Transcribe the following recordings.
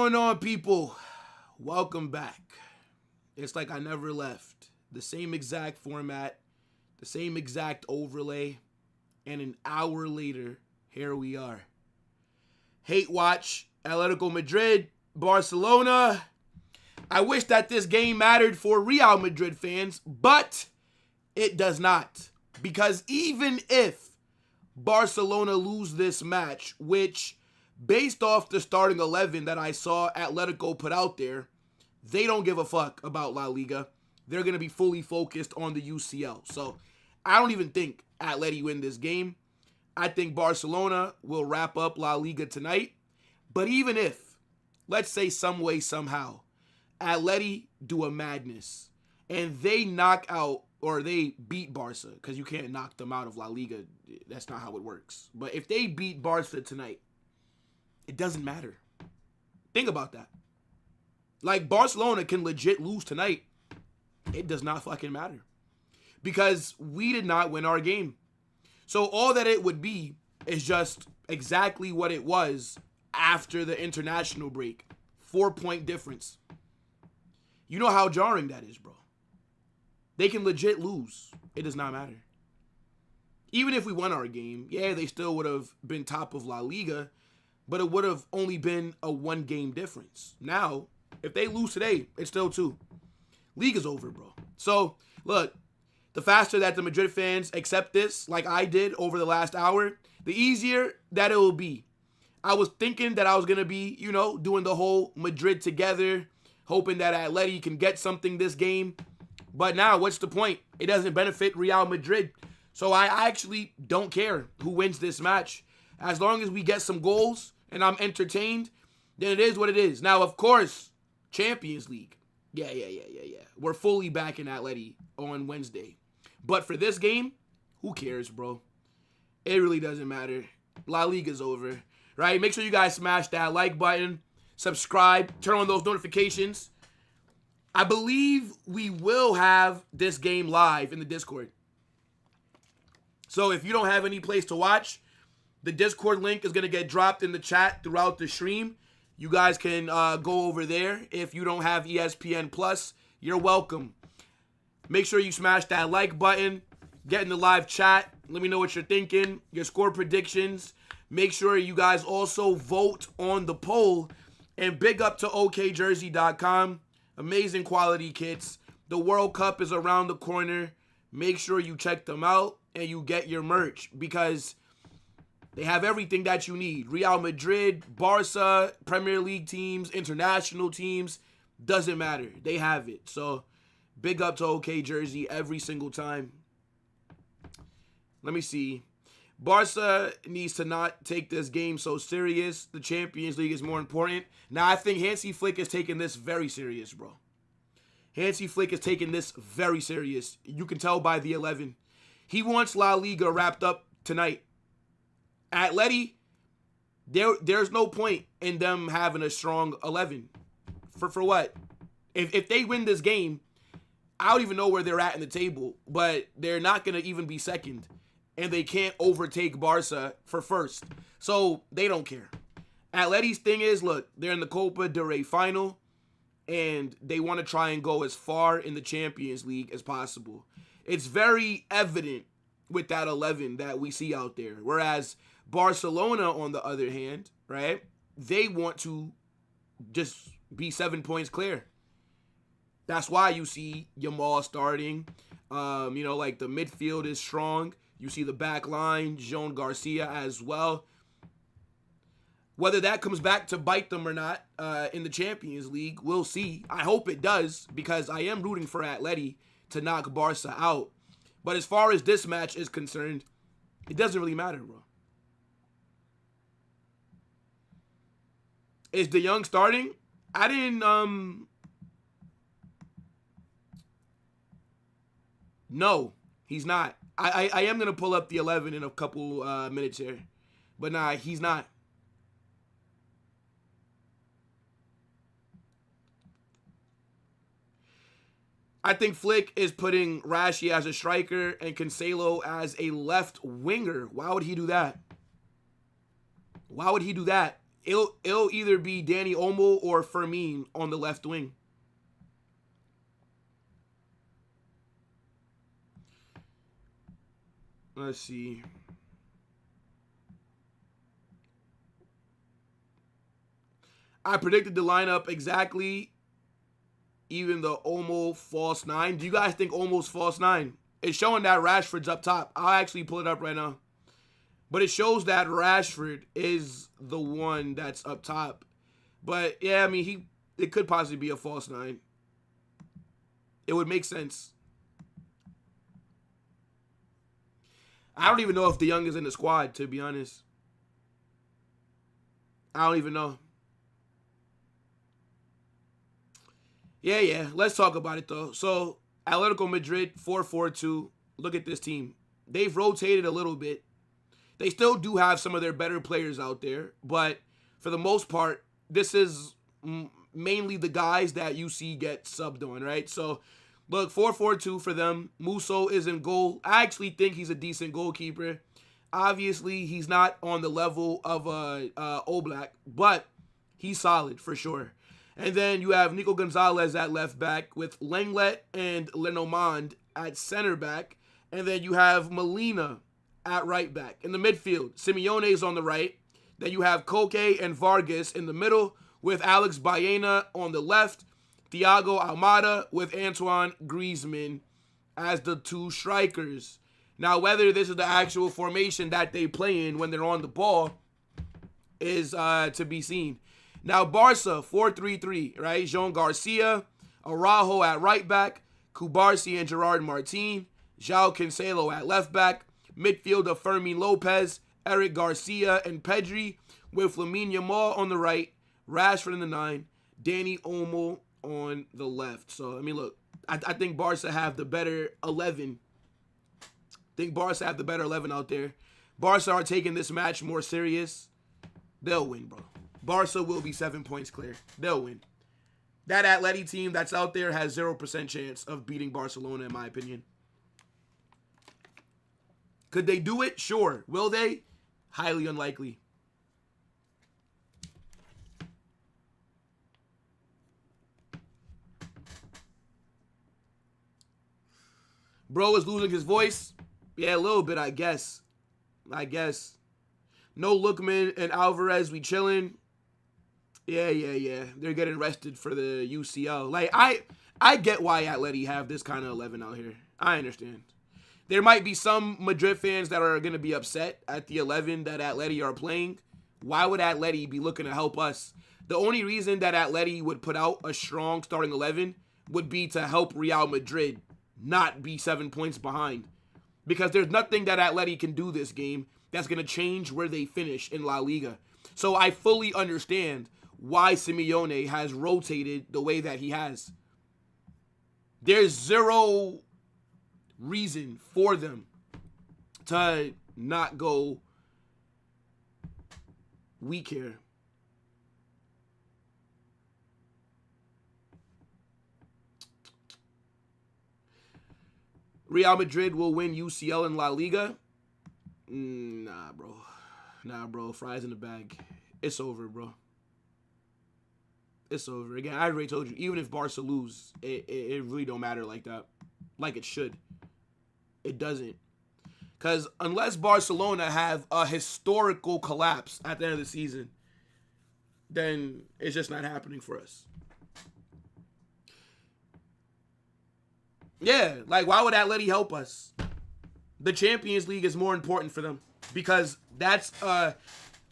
going on, people? Welcome back. It's like I never left. The same exact format, the same exact overlay, and an hour later, here we are. Hate watch, Atletico Madrid, Barcelona. I wish that this game mattered for Real Madrid fans, but it does not. Because even if Barcelona lose this match, which based off the starting 11 that I saw Atletico put out there, they don't give a fuck about La Liga. They're going to be fully focused on the UCL. So I don't even think Atleti win this game. I think Barcelona will wrap up La Liga tonight. But even if, let's say some way, somehow, Atleti do a madness and they knock out or they beat Barca, because you can't knock them out of La Liga. That's not how it works. But if they beat Barca tonight, it doesn't matter. Think about that. Like, Barcelona can legit lose tonight. It does not fucking matter. Because we did not win our game. So all that it would be is just exactly what it was after the international break. 4-point difference. You know how jarring that is, bro. They can legit lose. It does not matter. Even if we won our game, yeah, they still would have been top of La Liga, but it would have only been a 1-game difference. Now, if they lose today, it's still 2. League is over, bro. So, look, the faster that the Madrid fans accept this, like I did over the last hour, the easier that it will be. I was thinking that I was going to be, doing the whole Madrid together, hoping that Atleti can get something this game. But now, what's the point? It doesn't benefit Real Madrid. So I actually don't care who wins this match. As long as we get some goals and I'm entertained, then it is what it is. Now, of course, Champions League. Yeah. We're fully back in Atleti on Wednesday. But for this game, who cares, bro? It really doesn't matter. La Liga's over, right? Make sure you guys smash that like button, subscribe, turn on those notifications. I believe we will have this game live in the Discord. So if you don't have any place to watch, the Discord link is going to get dropped in the chat throughout the stream. You guys can go over there. If you don't have ESPN Plus, you're welcome. Make sure you smash that like button. Get in the live chat. Let me know what you're thinking. Your score predictions. Make sure you guys also vote on the poll. And big up to okjersey.com. Amazing quality kits. The World Cup is around the corner. Make sure you check them out and you get your merch because they have everything that you need. Real Madrid, Barca, Premier League teams, international teams. Doesn't matter. They have it. So big up to OK Jersey every single time. Let me see. Barca needs to not take this game so serious. The Champions League is more important. Now, I think Hansi Flick is taking this very serious, bro. Hansi Flick is taking this very serious. You can tell by the 11. He wants La Liga wrapped up tonight. Atleti, there's no point in them having a strong 11. For what? If they win this game, I don't even know where they're at in the table, but they're not going to even be second. And they can't overtake Barca for first. So they don't care. Atleti's thing is, look, they're in the Copa del Rey final. And they want to try and go as far in the Champions League as possible. It's very evident with that 11 that we see out there. Whereas Barcelona, on the other hand, right, they want to just be 7 points clear. That's why you see Yamal starting. Like the midfield is strong. You see the back line, Joan Garcia as well. Whether that comes back to bite them or not in the Champions League, we'll see. I hope it does because I am rooting for Atleti to knock Barca out. But as far as this match is concerned, it doesn't really matter, bro. Is De Jong starting? I didn't... No, he's not. I am going to pull up the 11 in a couple minutes here. But nah, he's not. I think Flick is putting Rashi as a striker and Cancelo as a left winger. Why would he do that? Why would he do that? It'll either be Danny Olmo or Fermin on the left wing. Let's see. I predicted the lineup exactly. Even the Olmo false 9. Do you guys think Olmo's false 9? It's showing that Rashford's up top. I'll actually pull it up right now. But it shows that Rashford is the one that's up top. But yeah, I mean, it could possibly be a false 9. It would make sense. I don't even know if De Jong is in the squad, to be honest. I don't even know. Yeah. Let's talk about it, though. So, Atletico Madrid, 4-4-2. Look at this team. They've rotated a little bit. They still do have some of their better players out there. But for the most part, this is mainly the guys that you see get subbed on, right? So, look, 4-4-2 for them. Musso is in goal. I actually think he's a decent goalkeeper. Obviously, he's not on the level of Oblak, but he's solid for sure. And then you have Nico Gonzalez at left back with Lenglet and Lenormand at center back. And then you have Molina at right back. In the midfield, Simeone's on the right. Then you have Koke and Vargas in the middle with Alex Baena on the left. Thiago Almada with Antoine Griezmann as the two strikers. Now, whether this is the actual formation that they play in when they're on the ball is to be seen. Now, Barca, 4-3-3, right? Jean Garcia, Araujo at right back, Cubarsí and Gerard Martin, João Cancelo at left back, midfielder Fermin Lopez, Eric Garcia, and Pedri, with Lamine Yamal on the right, Rashford in the 9, Danny Olmo on the left. So, I mean, look, I think Barca have the better 11. I think Barca have the better 11 out there. Barca are taking this match more serious. They'll win, bro. Barca will be 7 points clear. They'll win. That Atleti team that's out there has 0% chance of beating Barcelona, in my opinion. Could they do it? Sure. Will they? Highly unlikely. Bro is losing his voice. Yeah, a little bit, I guess. No Lookman and Alvarez, we chilling. Yeah. They're getting rested for the UCL. Like, I get why Atleti have this kind of 11 out here. I understand. There might be some Madrid fans that are going to be upset at the 11 that Atleti are playing. Why would Atleti be looking to help us? The only reason that Atleti would put out a strong starting 11 would be to help Real Madrid not be 7 points behind. Because there's nothing that Atleti can do this game that's going to change where they finish in La Liga. So I fully understand why Simeone has rotated the way that he has. There's zero reason for them to not go weak here. Real Madrid will win UCL and La Liga. Nah, bro. Fries in the bag. It's over, bro. It's over. Again, I already told you, even if Barca lose, it really don't matter like that. Like it should. It doesn't. Because unless Barcelona have a historical collapse at the end of the season, then it's just not happening for us. Yeah, like, why would Atleti help us? The Champions League is more important for them. Because that's, I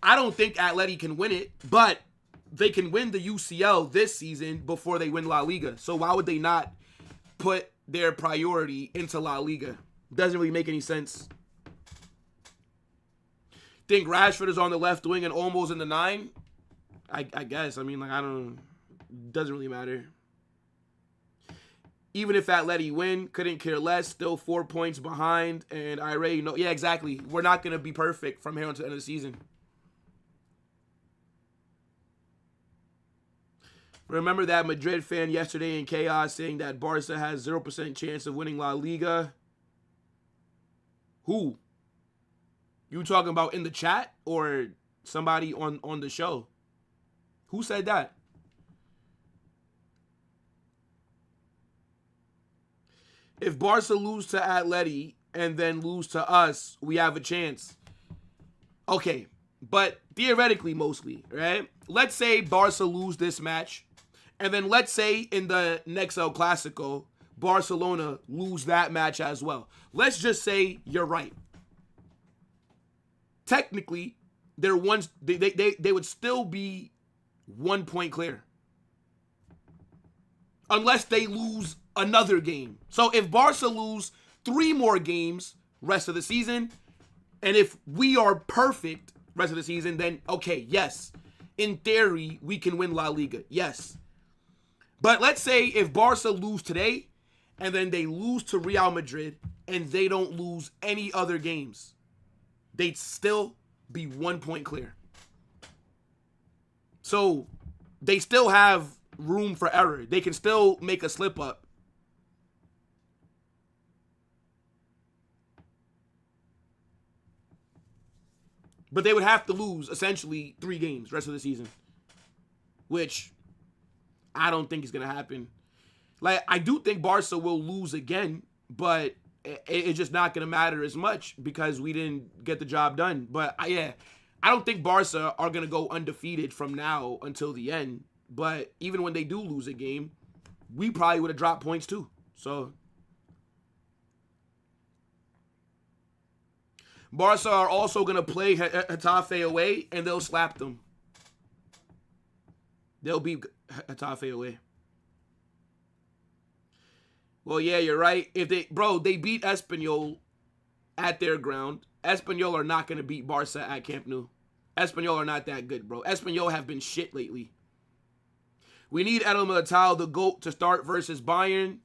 don't think Atleti can win it, but they can win the UCL this season before they win La Liga. So why would they not put their priority into La Liga? Doesn't really make any sense. Think Rashford is on the left wing and Olmo's in the 9? I guess. I mean, like, I don't... Doesn't really matter. Even if Atleti win, couldn't care less. Still 4 points behind. And I already know... Yeah, exactly. We're not going to be perfect from here until the end of the season. Remember that Madrid fan yesterday in Chaos saying that Barca has 0% chance of winning La Liga? Who? You talking about in the chat or somebody on the show? Who said that? If Barca lose to Atleti and then lose to us, we have a chance. Okay, but theoretically mostly, right? Let's say Barca lose this match, and then let's say in the next El Clasico, Barcelona lose that match as well. Let's just say you're right. Technically, they would still be 1 point clear. Unless they lose another game. So if Barca lose 3 more games rest of the season, and if we are perfect rest of the season, then okay, yes. In theory, we can win La Liga. Yes. But let's say if Barca lose today, and then they lose to Real Madrid, and they don't lose any other games, they'd still be 1 point clear. So they still have room for error. They can still make a slip up. But they would have to lose essentially 3 games rest of the season, which I don't think is going to happen. Like, I do think Barca will lose again, but it's just not going to matter as much because we didn't get the job done. But I don't think Barca are going to go undefeated from now until the end. But even when they do lose a game, we probably would have dropped points too. So Barca are also going to play Getafe away, and they'll slap them. They'll beat Getafe away. Well, yeah, you're right. If they beat Espanyol at their ground. Espanyol are not going to beat Barca at Camp Nou. Espanyol are not that good, bro. Espanyol have been shit lately. We need Eder Militao, the GOAT, to start versus Bayern.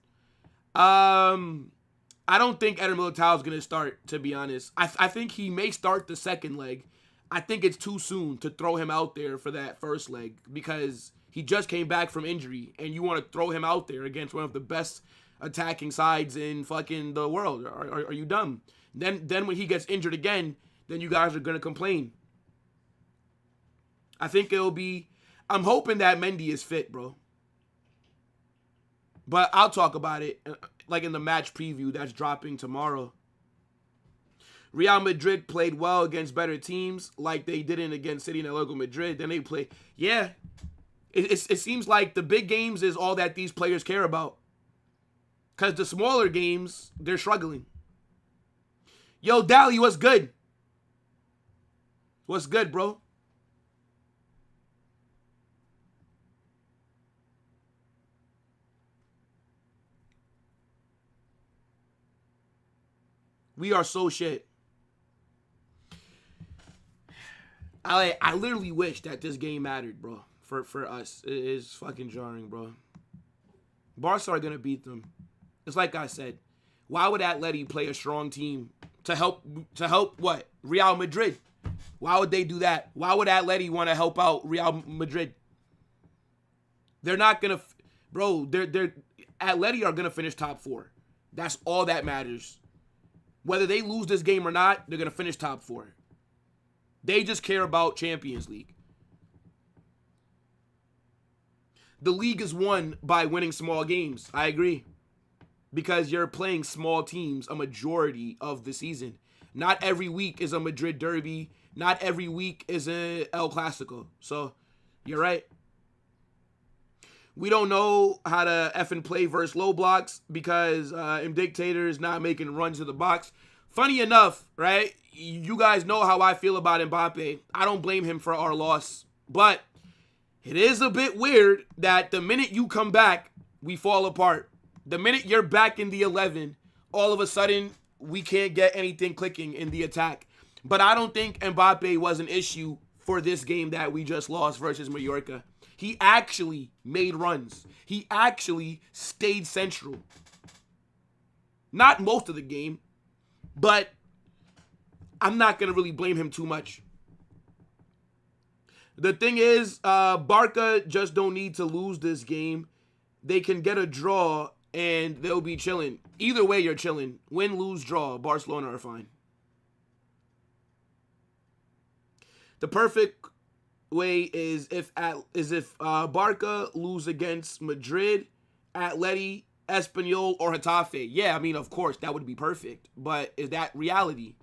I don't think Eder Militao is going to start, to be honest. I think he may start the second leg. I think it's too soon to throw him out there for that first leg because he just came back from injury, and you want to throw him out there against one of the best attacking sides in fucking the world. Are you dumb? Then when he gets injured again, then you guys are going to complain. I think it'll be... I'm hoping that Mendy is fit, bro. But I'll talk about it like in the match preview that's dropping tomorrow. Real Madrid played well against better teams like they didn't against City and Atletico Madrid. Then they play... Yeah. It seems like the big games is all that these players care about. Because the smaller games, they're struggling. Yo, Dally, what's good? What's good, bro? We are so shit. I literally wish that this game mattered, bro. For us. It is fucking jarring, bro. Barca are going to beat them. It's like I said. Why would Atleti play a strong team to help what? Real Madrid. Why would they do that? Why would Atleti want to help out Real Madrid? They're not going to... Bro, Atleti are going to finish top 4. That's all that matters. Whether they lose this game or not, they're going to finish top 4. They just care about Champions League. The league is won by winning small games. I agree. Because you're playing small teams a majority of the season. Not every week is a Madrid derby. Not every week is a El Clasico. So, you're right. We don't know how to effing play versus low blocks because Dictator is not making runs to the box. Funny enough, right? You guys know how I feel about Mbappe. I don't blame him for our loss. But it is a bit weird that the minute you come back, we fall apart. The minute you're back in the 11, all of a sudden, we can't get anything clicking in the attack. But I don't think Mbappe was an issue for this game that we just lost versus Mallorca. He actually made runs. He actually stayed central. Not most of the game, but I'm not going to really blame him too much. The thing is, Barca just don't need to lose this game. They can get a draw and they'll be chilling. Either way, you're chilling. Win, lose, draw. Barcelona are fine. The perfect way is if Barca lose against Madrid, Atleti, Espanyol, or Getafe. Yeah, I mean, of course, that would be perfect. But is that reality?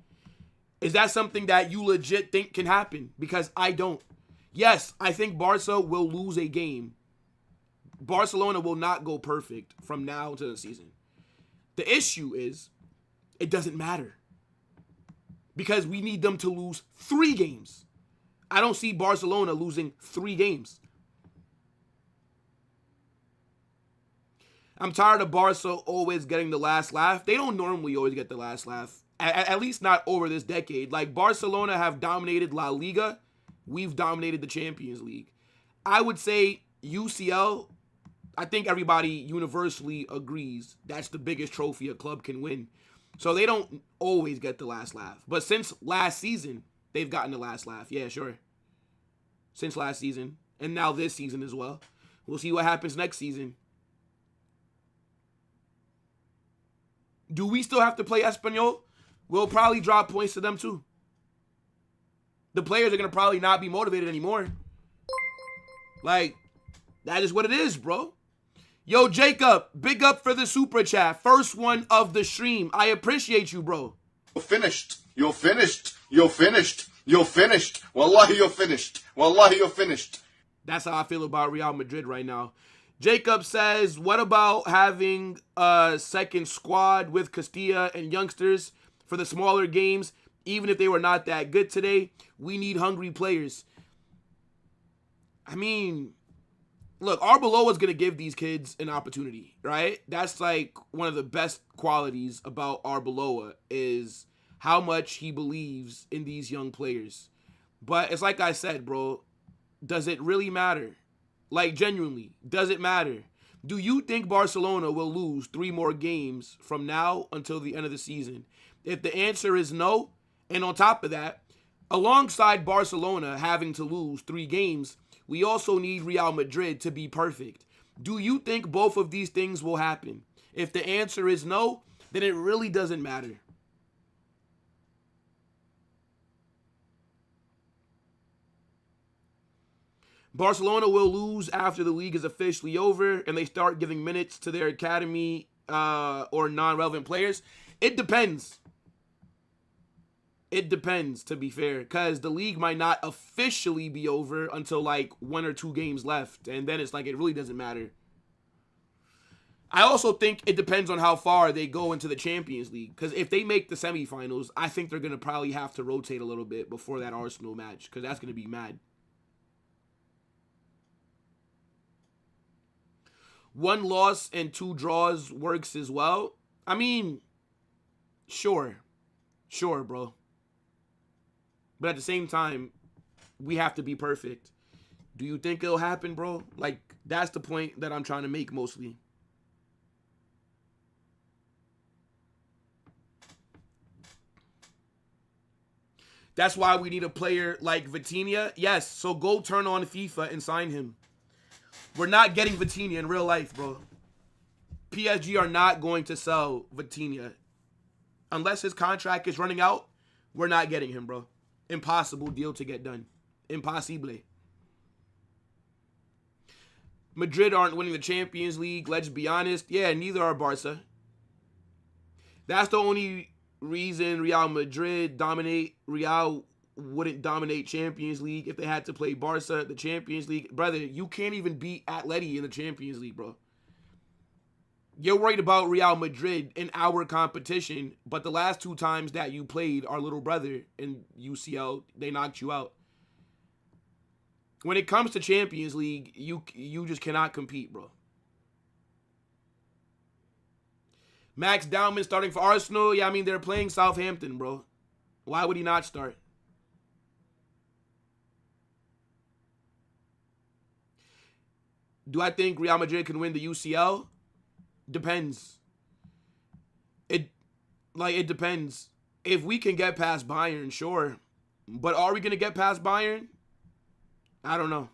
Is that something that you legit think can happen? Because I don't. Yes, I think Barca will lose a game. Barcelona will not go perfect from now to the season. The issue is, it doesn't matter. Because we need them to lose 3 games. I don't see Barcelona losing 3 games. I'm tired of Barca always getting the last laugh. They don't normally always get the last laugh. At least not over this decade. Like, Barcelona have dominated La Liga. We've dominated the Champions League. I would say UCL, I think everybody universally agrees that's the biggest trophy a club can win. So they don't always get the last laugh. But since last season, they've gotten the last laugh. Yeah, sure. Since last season. And now this season as well. We'll see what happens next season. Do we still have to play Espanyol? We'll probably drop points to them too. The players are going to probably not be motivated anymore. Like, that is what it is, bro. Yo, Jacob, big up for the super chat. First one of the stream. I appreciate you, bro. You're finished. You're finished. You're finished. You're finished. Wallahi, you're finished. Wallahi, you're finished. That's how I feel about Real Madrid right now. Jacob says, what about having a second squad with Castilla and youngsters for the smaller games? Even if they were not that good today, we need hungry players. I mean, look, Arbeloa is going to give these kids an opportunity, right? That's like one of the best qualities about Arbeloa is how much he believes in these young players. But it's like I said, bro, does it really matter? Like, genuinely, does it matter? Do you think Barcelona will lose 3 more games from now until the end of the season? If the answer is no, and on top of that, alongside Barcelona having to lose 3 games, we also need Real Madrid to be perfect. Do you think both of these things will happen? If the answer is no, then it really doesn't matter. Barcelona will lose after the league is officially over and they start giving minutes to their academy or non-relevant players. It depends. It depends, to be fair, because the league might not officially be over until like 1 or 2 games left. And then it's like it really doesn't matter. I also think it depends on how far they go into the Champions League. Because if they make the semifinals, I think they're going to probably have to rotate a little bit before that Arsenal match. Because that's going to be mad. 1 loss and 2 draws works as well. I mean, sure. Sure, bro. But at the same time, we have to be perfect. Do you think it'll happen, bro? Like, that's the point that I'm trying to make mostly. That's why we need a player like Vitinha. Yes, so go turn on FIFA and sign him. We're not getting Vitinha in real life, bro. PSG are not going to sell Vitinha. Unless his contract is running out, we're not getting him, bro. Impossible deal to get done. Impossible. Madrid aren't winning the Champions League. Let's be honest. Yeah, neither are Barca. That's the only reason Real wouldn't dominate Champions League if they had to play Barca, the Champions League. Brother, you can't even beat Atleti in the Champions League, bro. You're worried about Real Madrid in our competition, but the last 2 times that you played our little brother in UCL, they knocked you out. When it comes to Champions League, you just cannot compete, bro. Max Dowman starting for Arsenal. Yeah, I mean, they're playing Southampton, bro. Why would he not start? Do I think Real Madrid can win the UCL? Depends. It depends. If we can get past Bayern, sure. But are we going to get past Bayern? I don't know.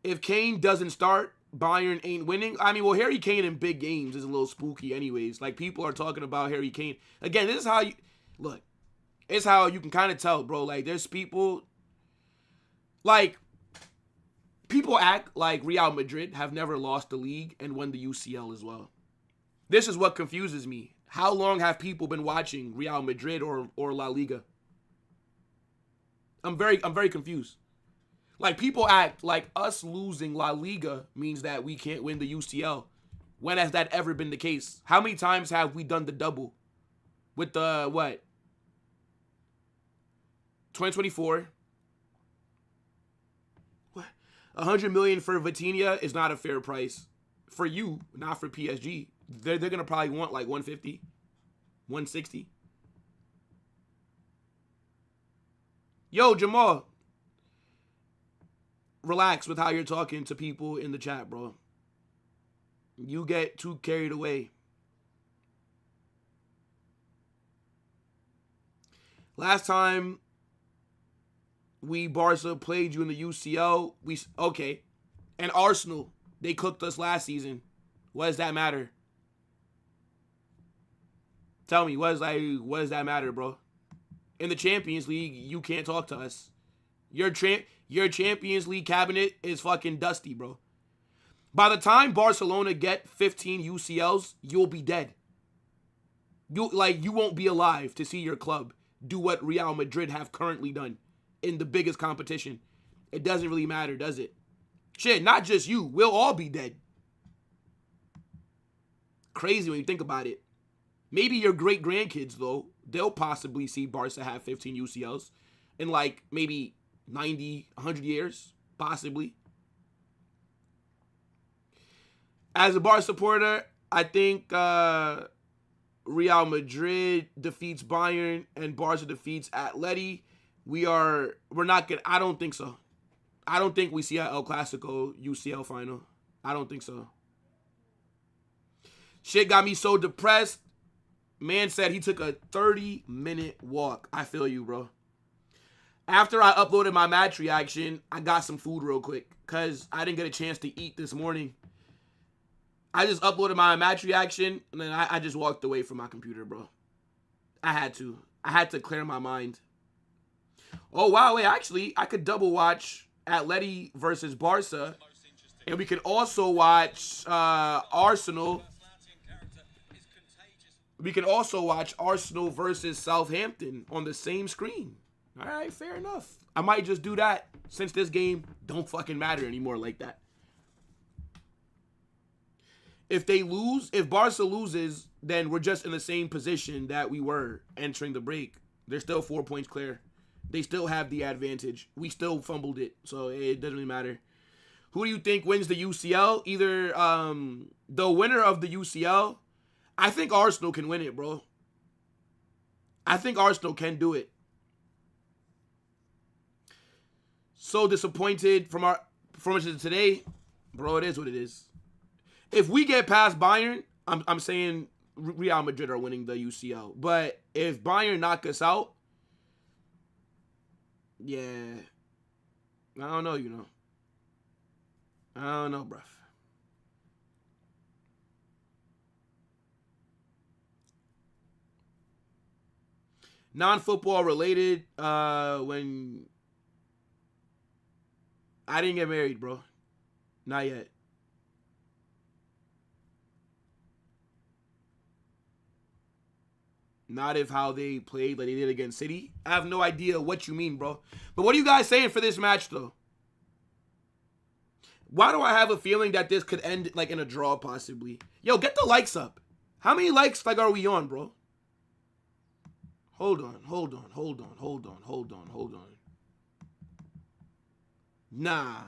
If Kane doesn't start, Bayern ain't winning. I mean, well, Harry Kane in big games is a little spooky anyways. Like, people are talking about Harry Kane. Again, this is how you... Look, it's how you can kind of tell, bro. Like, there's people Like, people act like Real Madrid have never lost the league and won the UCL as well. This is what confuses me. How long have people been watching Real Madrid or La Liga? I'm very confused. Like, people act like us losing La Liga means that we can't win the UCL. When has that ever been the case? How many times have we done the double? With the, what? 2024. What? 100 million for Vitinha is not a fair price. For you, not for PSG. They're going to probably want like 150, 160. Yo, Jamal. Relax with how you're talking to people in the chat, bro. You get too carried away. Last time Barca played you in the UCL, okay. And Arsenal, they cooked us last season. What does that matter? Tell me, what does that matter, bro? In the Champions League, you can't talk to us. Your Champions League cabinet is fucking dusty, bro. By the time Barcelona get 15 UCLs, you'll be dead. You won't be alive to see your club do what Real Madrid have currently done in the biggest competition. It doesn't really matter, does it? Shit, not just you. We'll all be dead. Crazy when you think about it. Maybe your great-grandkids, though, they'll possibly see Barca have 15 UCLs in like maybe 90, 100 years, possibly. As a Barca supporter, I think Real Madrid defeats Bayern and Barca defeats Atleti. We're not gonna. I don't think so. I don't think we see an El Clasico UCL final. I don't think so. Shit got me so depressed. Man said he took a 30-minute walk. I feel you, bro. After I uploaded my match reaction, I got some food real quick because I didn't get a chance to eat this morning. I just uploaded my match reaction, and then I just walked away from my computer, bro. I had to clear my mind. Oh, wow, wait, actually, I could double watch Atleti versus Barca, and we could also watch Arsenal. We can also watch Arsenal versus Southampton on the same screen. All right, fair enough. I might just do that since this game don't fucking matter anymore like that. If Barca loses, then we're just in the same position that we were entering the break. They're still 4 points clear. They still have the advantage. We still fumbled it, so it doesn't really matter. Who do you think wins the UCL? Either the winner of the UCL. I think Arsenal can win it, bro. I think Arsenal can do it. So disappointed from our performances today. Bro, it is what it is. If we get past Bayern, I'm saying Real Madrid are winning the UCL. But if Bayern knock us out, yeah. I don't know, you know. I don't know, bruh. Non-football related, when I didn't get married, bro. Not yet. Not if how they played like they did against City. I have no idea what you mean, bro. But what are you guys saying for this match, though? Why do I have a feeling that this could end like in a draw, possibly? Yo, get the likes up. How many likes are we on, bro? Hold on. Nah.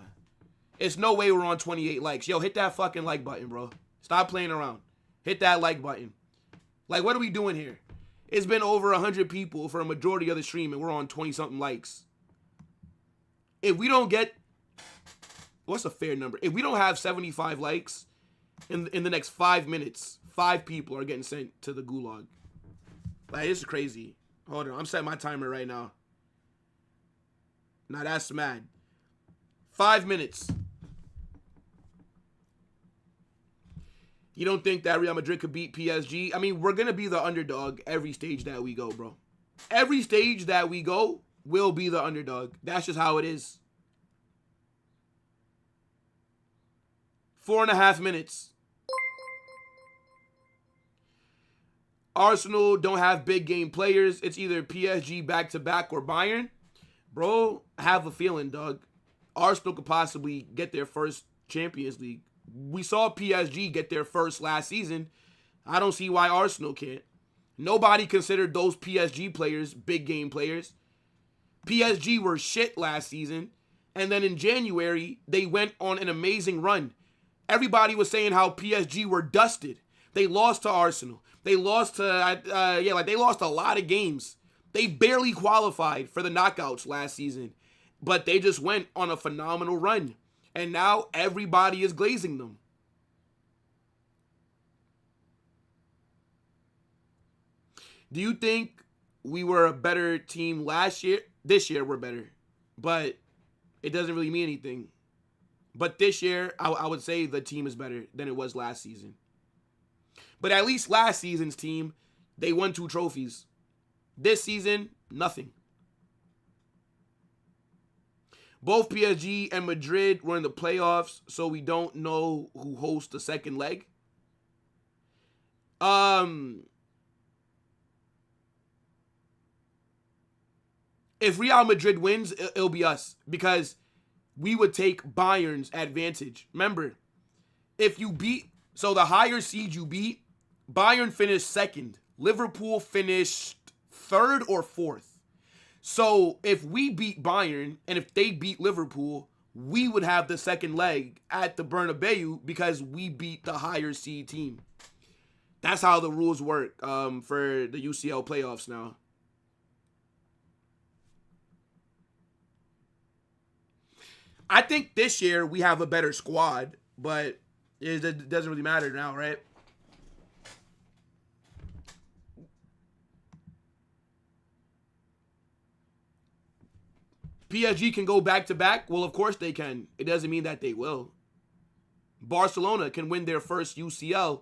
It's no way we're on 28 likes. Yo, hit that fucking like button, bro. Stop playing around. Hit that like button. Like, what are we doing here? It's been over 100 people for a majority of the stream, and we're on 20-something likes. If we don't get... What's a fair number? If we don't have 75 likes, in the next 5 minutes, 5 people are getting sent to the gulag. Like, this is crazy. Hold on. I'm setting my timer right now. Nah, that's mad. 5 minutes. You don't think that Real Madrid could beat PSG? I mean, we're going to be the underdog every stage that we go, bro. Every stage that we go will be the underdog. That's just how it is. 4.5 minutes. Arsenal don't have big game players. It's either PSG back-to-back or Bayern. Bro, I have a feeling, dog. Arsenal could possibly get their first Champions League. We saw PSG get their first last season. I don't see why Arsenal can't. Nobody considered those PSG players big game players. PSG were shit last season. And then in January, they went on an amazing run. Everybody was saying how PSG were dusted. They lost to Arsenal. They lost to, they lost a lot of games. They barely qualified for the knockouts last season. But they just went on a phenomenal run. And now everybody is glazing them. Do you think we were a better team last year? This year we're better. But it doesn't really mean anything. But this year, I would say the team is better than it was last season. But at least last season's team, they won 2 trophies. This season, nothing. Both PSG and Madrid were in the playoffs, so we don't know who hosts the second leg. If Real Madrid wins, it'll be us because we would take Bayern's advantage. Remember, if you beat, so the higher seed you beat, Bayern finished second. Liverpool finished third or fourth. So if we beat Bayern and if they beat Liverpool, we would have the second leg at the Bernabeu because we beat the higher seed team. That's how the rules work for the UCL playoffs now. I think this year we have a better squad, but it doesn't really matter now, right? PSG can go back-to-back? Well, of course they can. It doesn't mean that they will. Barcelona can win their first UCL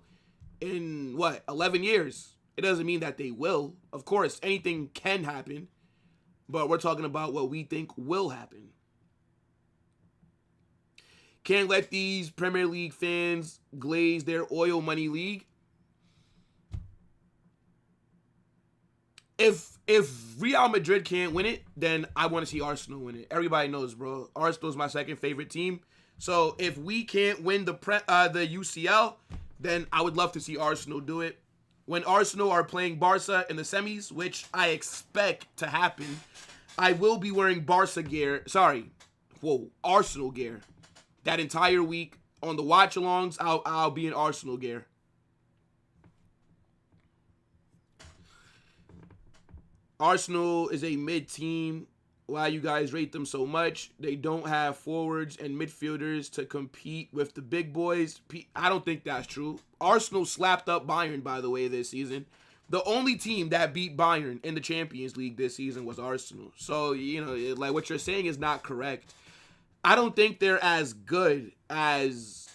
in, 11 years? It doesn't mean that they will. Of course, anything can happen, but we're talking about what we think will happen. Can't let these Premier League fans glaze their oil money league. If Real Madrid can't win it, then I want to see Arsenal win it. Everybody knows, bro. Arsenal's my second favorite team. So if we can't win the UCL, then I would love to see Arsenal do it. When Arsenal are playing Barca in the semis, which I expect to happen, I will be wearing Arsenal gear. That entire week on the watch-alongs, I'll be in Arsenal gear. Arsenal is a mid-team. Why you guys rate them so much? They don't have forwards and midfielders to compete with the big boys. I don't think that's true. Arsenal slapped up Bayern, by the way, this season. The only team that beat Bayern in the Champions League this season was Arsenal. So, like what you're saying is not correct. I don't think they're as good as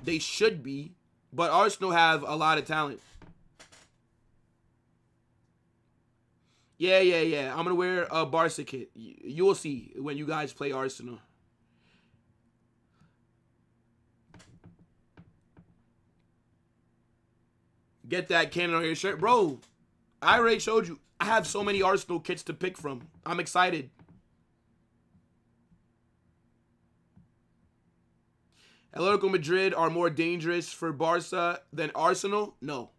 they should be, but Arsenal have a lot of talent. Yeah. I'm going to wear a Barca kit. You will see when you guys play Arsenal. Get that cannon on your shirt. Bro, I already showed you. I have so many Arsenal kits to pick from. I'm excited. Atletico Madrid are more dangerous for Barca than Arsenal? No.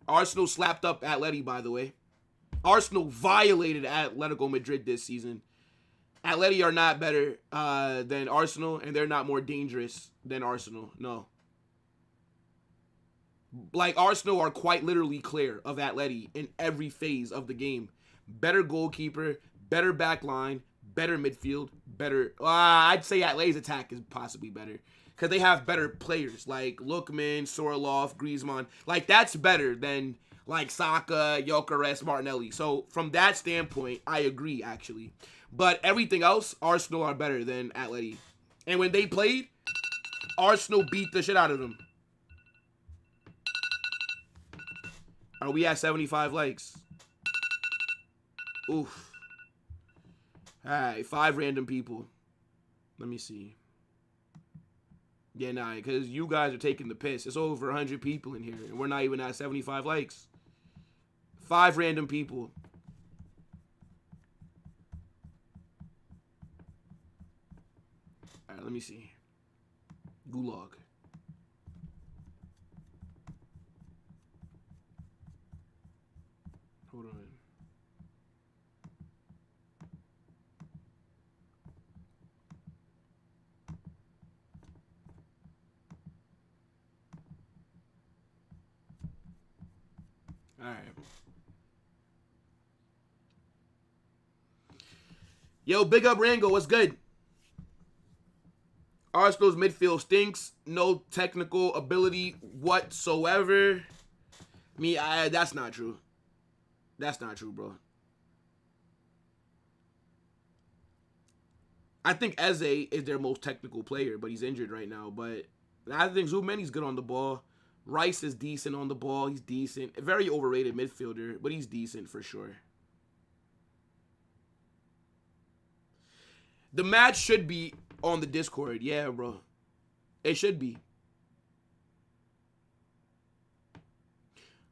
Arsenal slapped up Atleti, by the way. Arsenal violated Atletico Madrid this season. Atleti are not better than Arsenal, and they're not more dangerous than Arsenal. No. Like, Arsenal are quite literally clear of Atleti in every phase of the game. Better goalkeeper, better back line, better midfield, better... I'd say Atleti's attack is possibly better. Because they have better players like Lookman, Sorloth, Griezmann. Like, that's better than, like, Saka, Gyökeres, Martinelli. So, from that standpoint, I agree, actually. But everything else, Arsenal are better than Atleti. And when they played, Arsenal beat the shit out of them. Are we at 75 likes? Oof. All right, 5 random people. Let me see. Yeah, nah, because you guys are taking the piss. It's over 100 people in here, and we're not even at 75 likes. 5 random people. All right, let me see. Gulag. Hold on. All right. Yo, big up Rango. What's good? Arsenal's midfield stinks. No technical ability whatsoever. That's not true. That's not true, bro. I think Eze is their most technical player, but he's injured right now. But I think Zoumani's good on the ball. Rice is decent on the ball. He's decent. A very overrated midfielder, but he's decent for sure. The match should be on the Discord. Yeah, bro. It should be.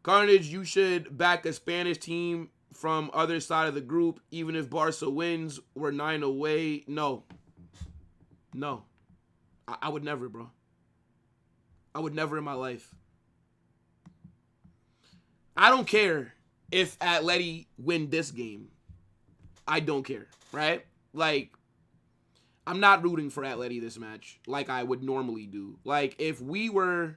Carnage, you should back a Spanish team from other side of the group, even if Barca wins. We're 9 away. No. No. I would never, bro. I would never in my life. I don't care if Atleti win this game. I don't care, right? Like, I'm not rooting for Atleti this match like I would normally do. Like, if we would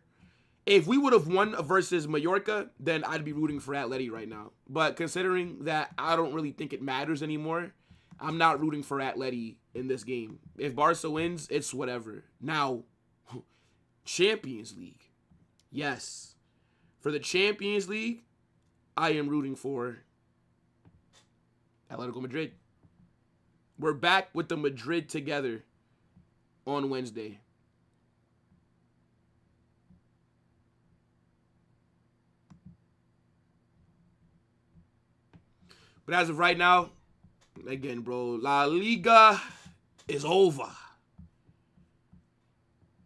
have won versus Mallorca, then I'd be rooting for Atleti right now. But considering that I don't really think it matters anymore, I'm not rooting for Atleti in this game. If Barca wins, it's whatever. Now, Champions League. Yes. For the Champions League, I am rooting for Atletico Madrid. We're back with the Madrid together on Wednesday. But as of right now, again, bro, La Liga is over.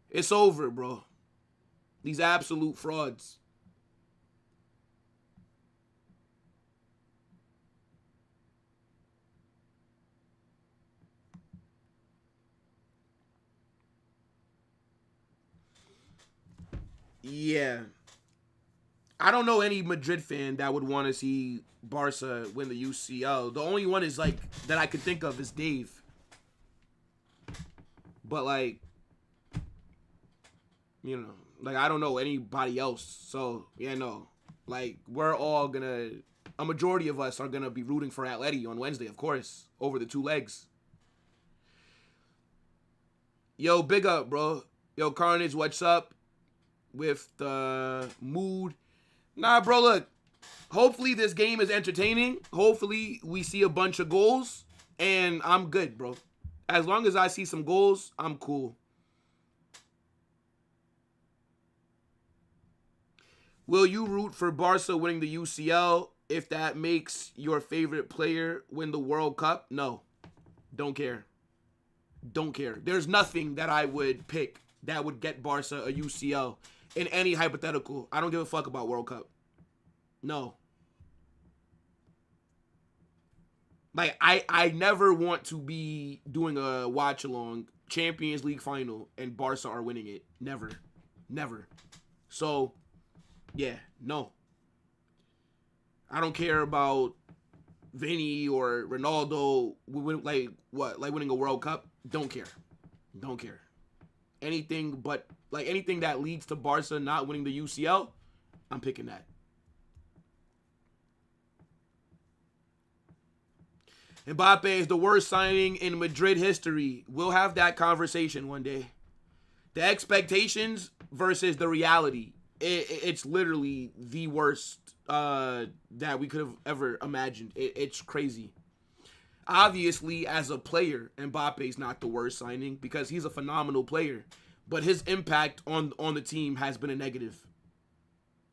It's over, bro. These absolute frauds. Yeah. I don't know any Madrid fan that would want to see Barca win the UCL. The only one is like that I could think of is Dave. But like, you know, like I don't know anybody else. So yeah, no. Like we're all a majority of us are gonna be rooting for Atleti on Wednesday, of course, over the 2 legs. Yo, big up, bro. Yo, Carnage, what's up with the mood? Nah, bro, look. Hopefully this game is entertaining. Hopefully we see a bunch of goals. And I'm good, bro. As long as I see some goals, I'm cool. Will you root for Barca winning the UCL if that makes your favorite player win the World Cup? No. Don't care. Don't care. There's nothing that I would pick that would get Barca a UCL in any hypothetical. I don't give a fuck about World Cup. No. Like, I never want to be doing a watch-along Champions League final and Barca are winning it. Never. Never. So, yeah, no. I don't care about Vinny or Ronaldo, like, what? Like winning a World Cup? Don't care. Don't care. Anything but, like, anything that leads to Barca not winning the UCL, I'm picking that. Mbappe is the worst signing in Madrid history. We'll have that conversation one day. The expectations versus the reality. It's literally the worst that we could have ever imagined. It's crazy. Obviously, as a player, Mbappe is not the worst signing because he's a phenomenal player. But his impact on the team has been a negative.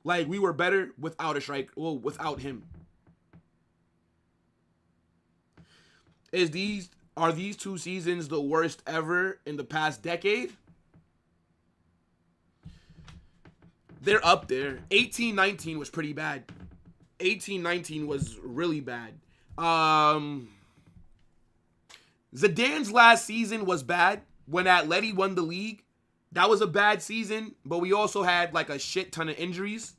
Like, we were better without a striker. Well, without him. Are these 2 seasons the worst ever in the past decade? They're up there. 18-19 was pretty bad. 18-19 was really bad. Zidane's last season was bad. When Atleti won the league, that was a bad season, but we also had like a shit ton of injuries.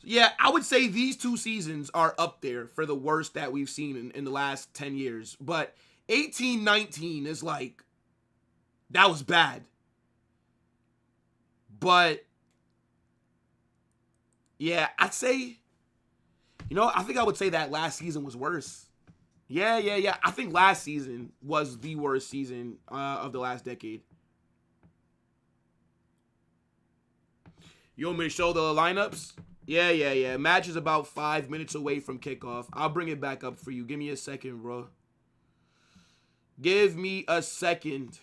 Yeah, I would say these 2 seasons are up there for the worst that we've seen in the last 10 years. But 18-19 is like, that was bad. But, yeah, I'd say, I think I would say that last season was worse. Yeah. I think last season was the worst season of the last decade. You want me to show the lineups? Yeah. Match is about 5 minutes away from kickoff. I'll bring it back up for you. Give me a second, bro. Give me a second.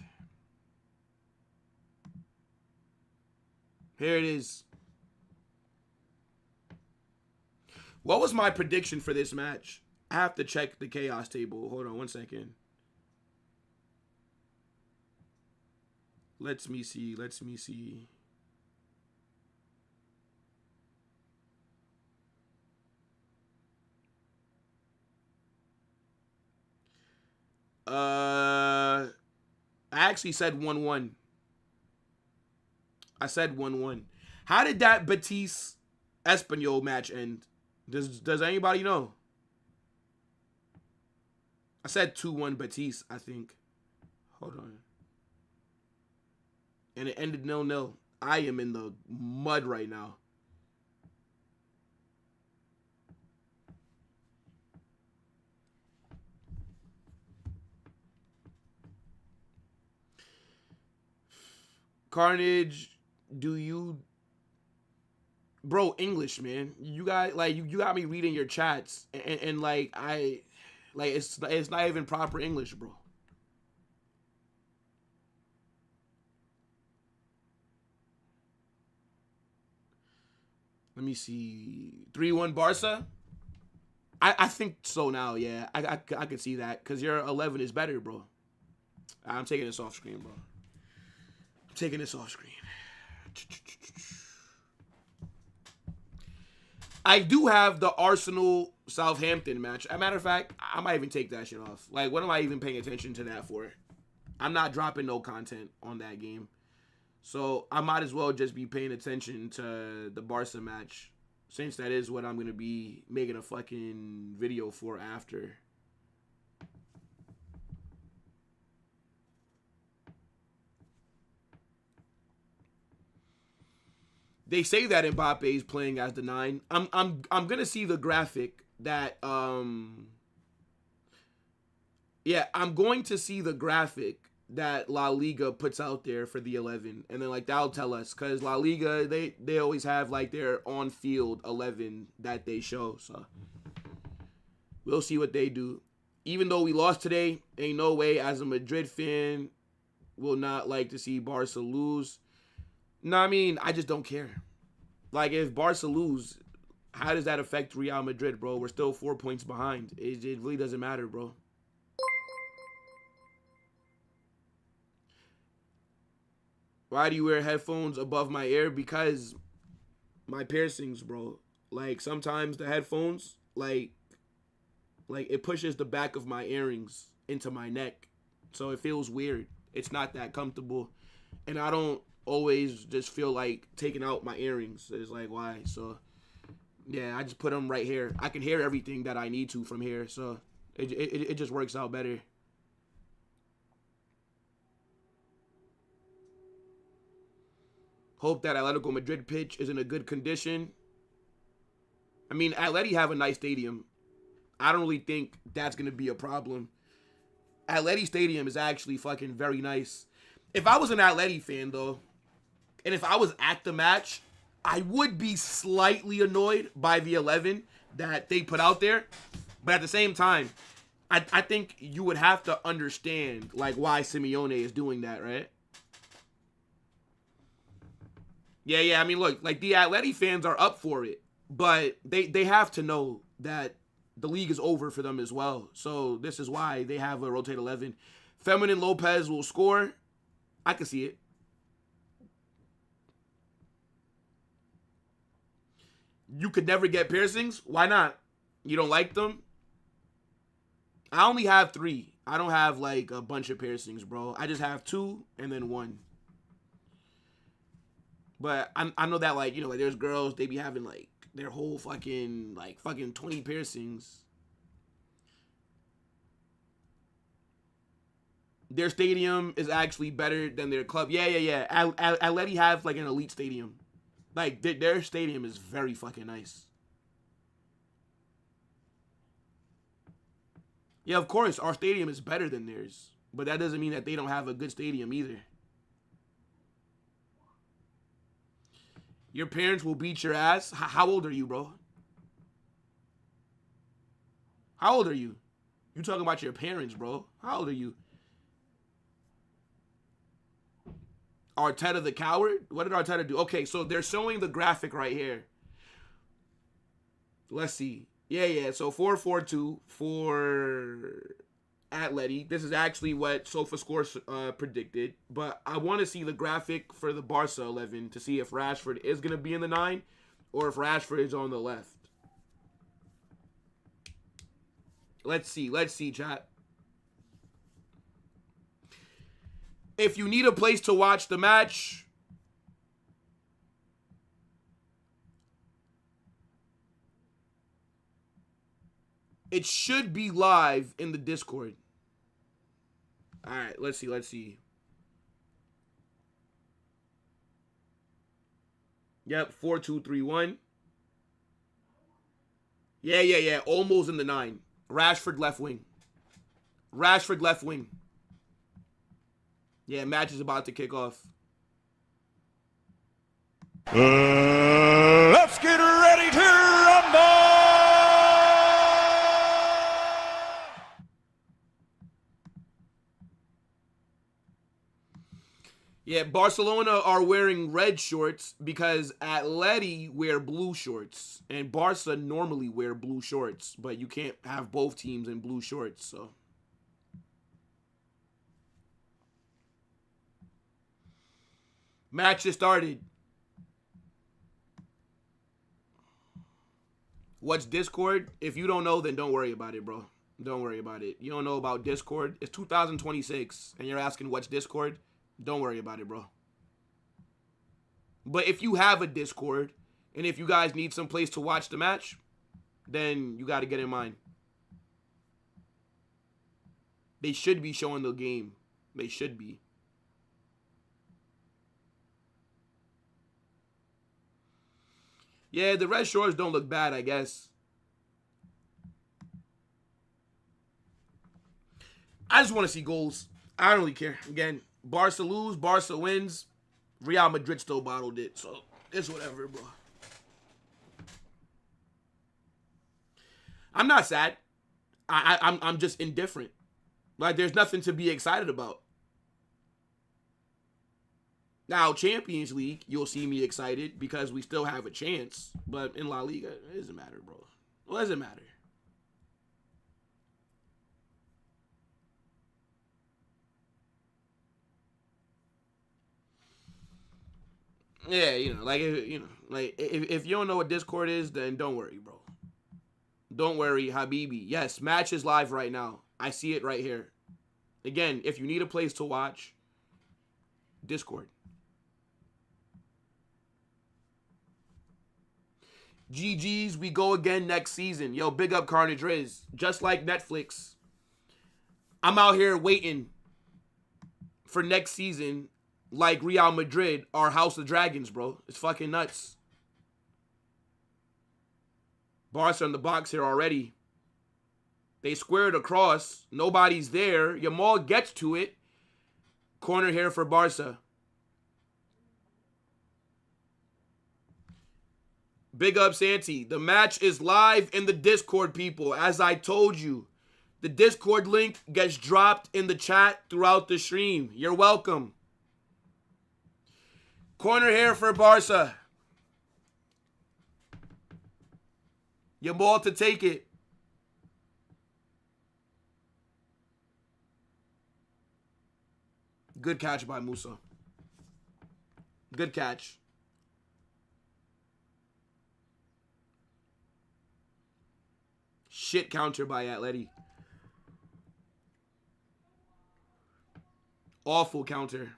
Here it is. What was my prediction for this match? I have to check the chaos table. Hold on 1 second. Let me see. I actually said 1-1. I said 1-1. How did that Betis Espanyol match end? Does anybody know? I said 2-1 Betis, I think. Hold on. And it ended 0-0. I am in the mud right now. Carnage, bro, English, man. You got you got me reading your chats and it's not even proper English, bro. Let me see. 3-1 Barca? I think so now, yeah. I can see that because your 11 is better, bro. I'm taking this off screen, bro. Taking this off screen. I do have the Arsenal Southampton match. As a matter of fact, I might even take that shit off. Like, what am I even paying attention to that for? I'm not dropping no content on that game. So I might as well just be paying attention to the Barca match, since that is what I'm going to be making a fucking video for after. They say that Mbappe is playing as the 9. I'm gonna see the graphic that I'm going to see the graphic that La Liga puts out there for the 11, and then that'll tell us, because La Liga they always have their on field 11 that they show. So we'll see what they do. Even though we lost today, ain't no way as a Madrid fan will not like to see Barca lose. No, I mean, I just don't care. If Barca lose, how does that affect Real Madrid, bro? We're still 4 points behind. It really doesn't matter, bro. Why do you wear headphones above my ear? Because my piercings, bro. Sometimes the headphones, it pushes the back of my earrings into my neck. So it feels weird. It's not that comfortable. And I don't always just feel like taking out my earrings. It's why? So yeah, I just put them right here. I can hear everything that I need to from here, so it just works out better. Hope that Atletico Madrid pitch is in a good condition. I mean, Atleti have a nice stadium. I don't really think that's gonna be a problem. Atleti Stadium is actually fucking very nice. If I was an Atleti fan though, and if I was at the match, I would be slightly annoyed by the 11 that they put out there. But at the same time, I think you would have to understand why Simeone is doing that, right? Yeah. I mean, look, the Atleti fans are up for it, but they have to know that the league is over for them as well. So this is why they have a rotate 11. Feminine Lopez will score. I can see it. You could never get piercings? Why not? You don't like them? I only have 3. I don't have like a bunch of piercings, bro. I just have 2 and then 1. But I know that, like, you know, like there's girls, they be having like their whole fucking 20 piercings. Their stadium is actually better than their club. Yeah. Atleti have like an elite stadium. Like their stadium is very fucking nice. Yeah, of course, our stadium is better than theirs. But that doesn't mean that they don't have a good stadium either. Your parents will beat your ass? How old are you, bro? How old are you? You talking about your parents, bro. How old are you? Arteta the coward? What did Arteta do? Okay, so they're showing the graphic right here. Let's see. Yeah. So 4-4-2 for Atleti. This is actually what SofaScore predicted. But I want to see the graphic for the Barca 11 to see if Rashford is going to be in the 9 or if Rashford is on the left. Let's see, chat. If you need a place to watch the match, it should be live in the Discord. All right, let's see. Yep, 4-2-3-1. Yeah. Almost in the 9. Rashford left wing. Yeah, match is about to kick off. Let's get ready to rumble! Yeah, Barcelona are wearing red shorts because Atleti wear blue shorts. And Barca normally wear blue shorts, but you can't have both teams in blue shorts, so. Match has started. What's Discord? If you don't know, then don't worry about it, bro. Don't worry about it. You don't know about Discord? It's 2026, and you're asking what's Discord? Don't worry about it, bro. But if you have a Discord, and if you guys need some place to watch the match, then you got to get in mind. They should be showing the game. They should be. Yeah, the red shorts don't look bad, I guess. I just want to see goals. I don't really care. Again, Barca lose, Barca wins. Real Madrid still bottled it, so it's whatever, bro. I'm not sad. I'm just indifferent. Like, there's nothing to be excited about. Now, Champions League, you'll see me excited because we still have a chance. But in La Liga, it doesn't matter, bro. What does it matter? Yeah, if you don't know what Discord is, then don't worry, bro. Don't worry, Habibi. Yes, match is live right now. I see it right here. Again, if you need a place to watch, Discord. GG's, we go again next season. Yo, big up Carnage Riz. Just like Netflix, I'm out here waiting for next season like Real Madrid or House of Dragons, bro. It's fucking nuts. Barca in the box here already. They squared across. Nobody's there. Yamal gets to it. Corner here for Barca. Big up, Santi. The match is live in the Discord, people. As I told you, the Discord link gets dropped in the chat throughout the stream. You're welcome. Corner here for Barca. Yamal to take it. Good catch by Musa. Good catch. Shit counter by Atleti. Awful counter.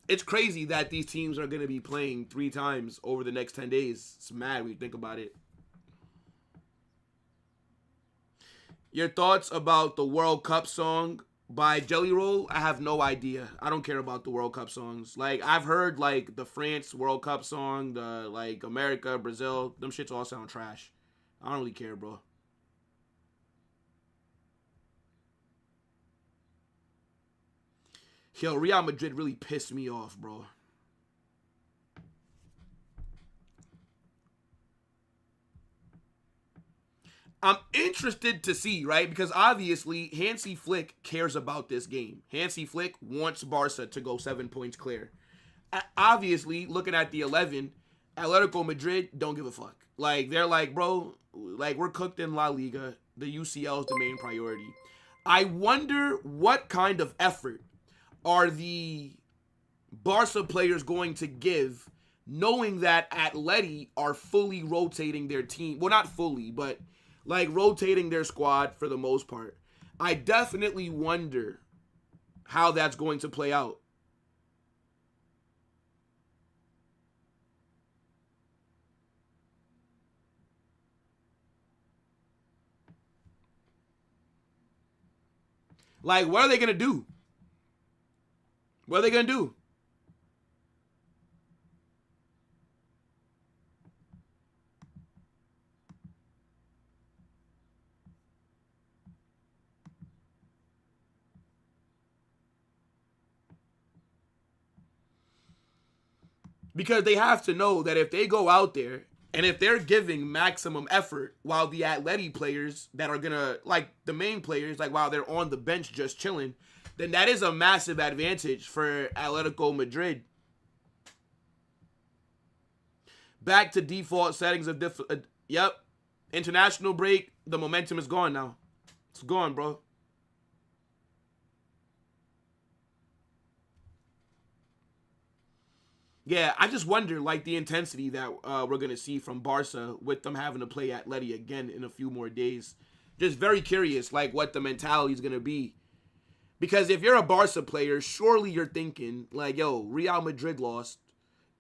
It's crazy that these teams are going to be playing 3 times over the next 10 days. It's mad when you think about it. Your thoughts about the World Cup song by Jelly Roll? I have no idea. I don't care about the World Cup songs. Like, I've heard, like, the France World Cup song, the, like, America, Brazil. Them shits all sound trash. I don't really care, bro. Yo, Real Madrid really pissed me off, bro. I'm interested to see, right? Because obviously, Hansi Flick cares about this game. Hansi Flick wants Barca to go 7 points clear. Obviously, looking at the 11, Atletico Madrid don't give a fuck. Like, they're like, bro, like, we're cooked in La Liga. The UCL is the main priority. I wonder what kind of effort are the Barca players going to give, knowing that Atleti are fully rotating their team. Well, not fully, but like rotating their squad for the most part. I definitely wonder how that's going to play out. Like, what are they going to do? What are they going to do? Because they have to know that if they go out there and if they're giving maximum effort while the Atleti players that are going to, like the main players, like while they're on the bench just chilling, then that is a massive advantage for Atletico Madrid. Back to default settings of yep. International break. The momentum is gone now. It's gone, bro. Yeah, I just wonder, like, the intensity that we're going to see from Barca with them having to play Atleti again in a few more days. Just very curious, like, what the mentality is going to be. Because if you're a Barca player, surely you're thinking, like, yo, Real Madrid lost.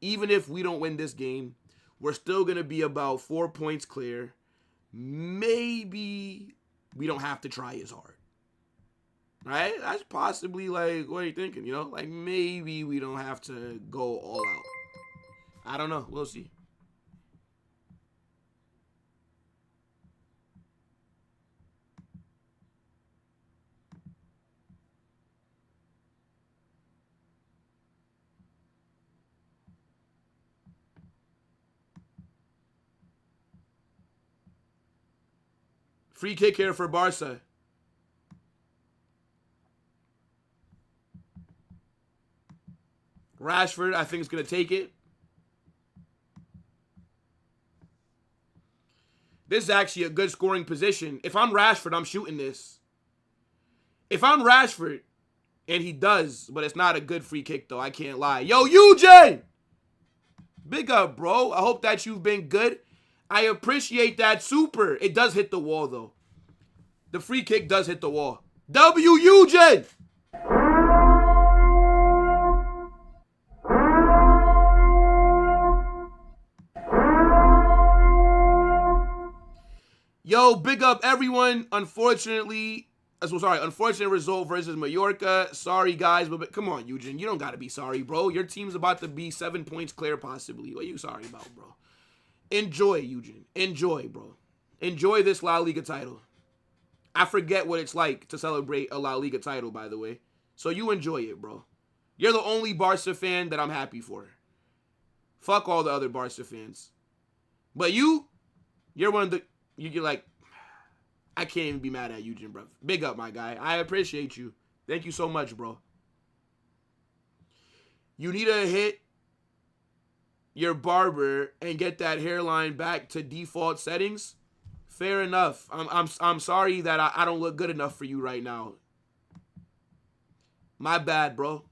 Even if we don't win this game, we're still going to be about 4 points clear. Maybe we don't have to try as hard. Right? That's possibly, like, what are you thinking, you know? Like, maybe we don't have to go all out. I don't know. We'll see. Free kick here for Barca. Rashford, I think, is going to take it. This is actually a good scoring position. If I'm Rashford, I'm shooting this. If I'm Rashford, and he does, but it's not a good free kick, though. I can't lie. Yo, Eugene! Big up, bro. I hope that you've been good. I appreciate that super. It does hit the wall, though. The free kick does hit the wall. W, Eugene! Yo, big up everyone. Unfortunate result versus Mallorca. Sorry, guys, but come on, Eugene. You don't got to be sorry, bro. Your team's about to be 7 points clear, possibly. What are you sorry about, bro? Enjoy, Eugene. Enjoy, bro. Enjoy this La Liga title. I forget what it's like to celebrate a La Liga title, by the way. So you enjoy it, bro. You're the only Barca fan that I'm happy for. Fuck all the other Barca fans. But you're one of the... You're like, I can't even be mad at you, Jim, bro. Big up, my guy. I appreciate you. Thank you so much, bro. You need to hit your barber and get that hairline back to default settings. Fair enough. I'm sorry that I don't look good enough for you right now. My bad, bro.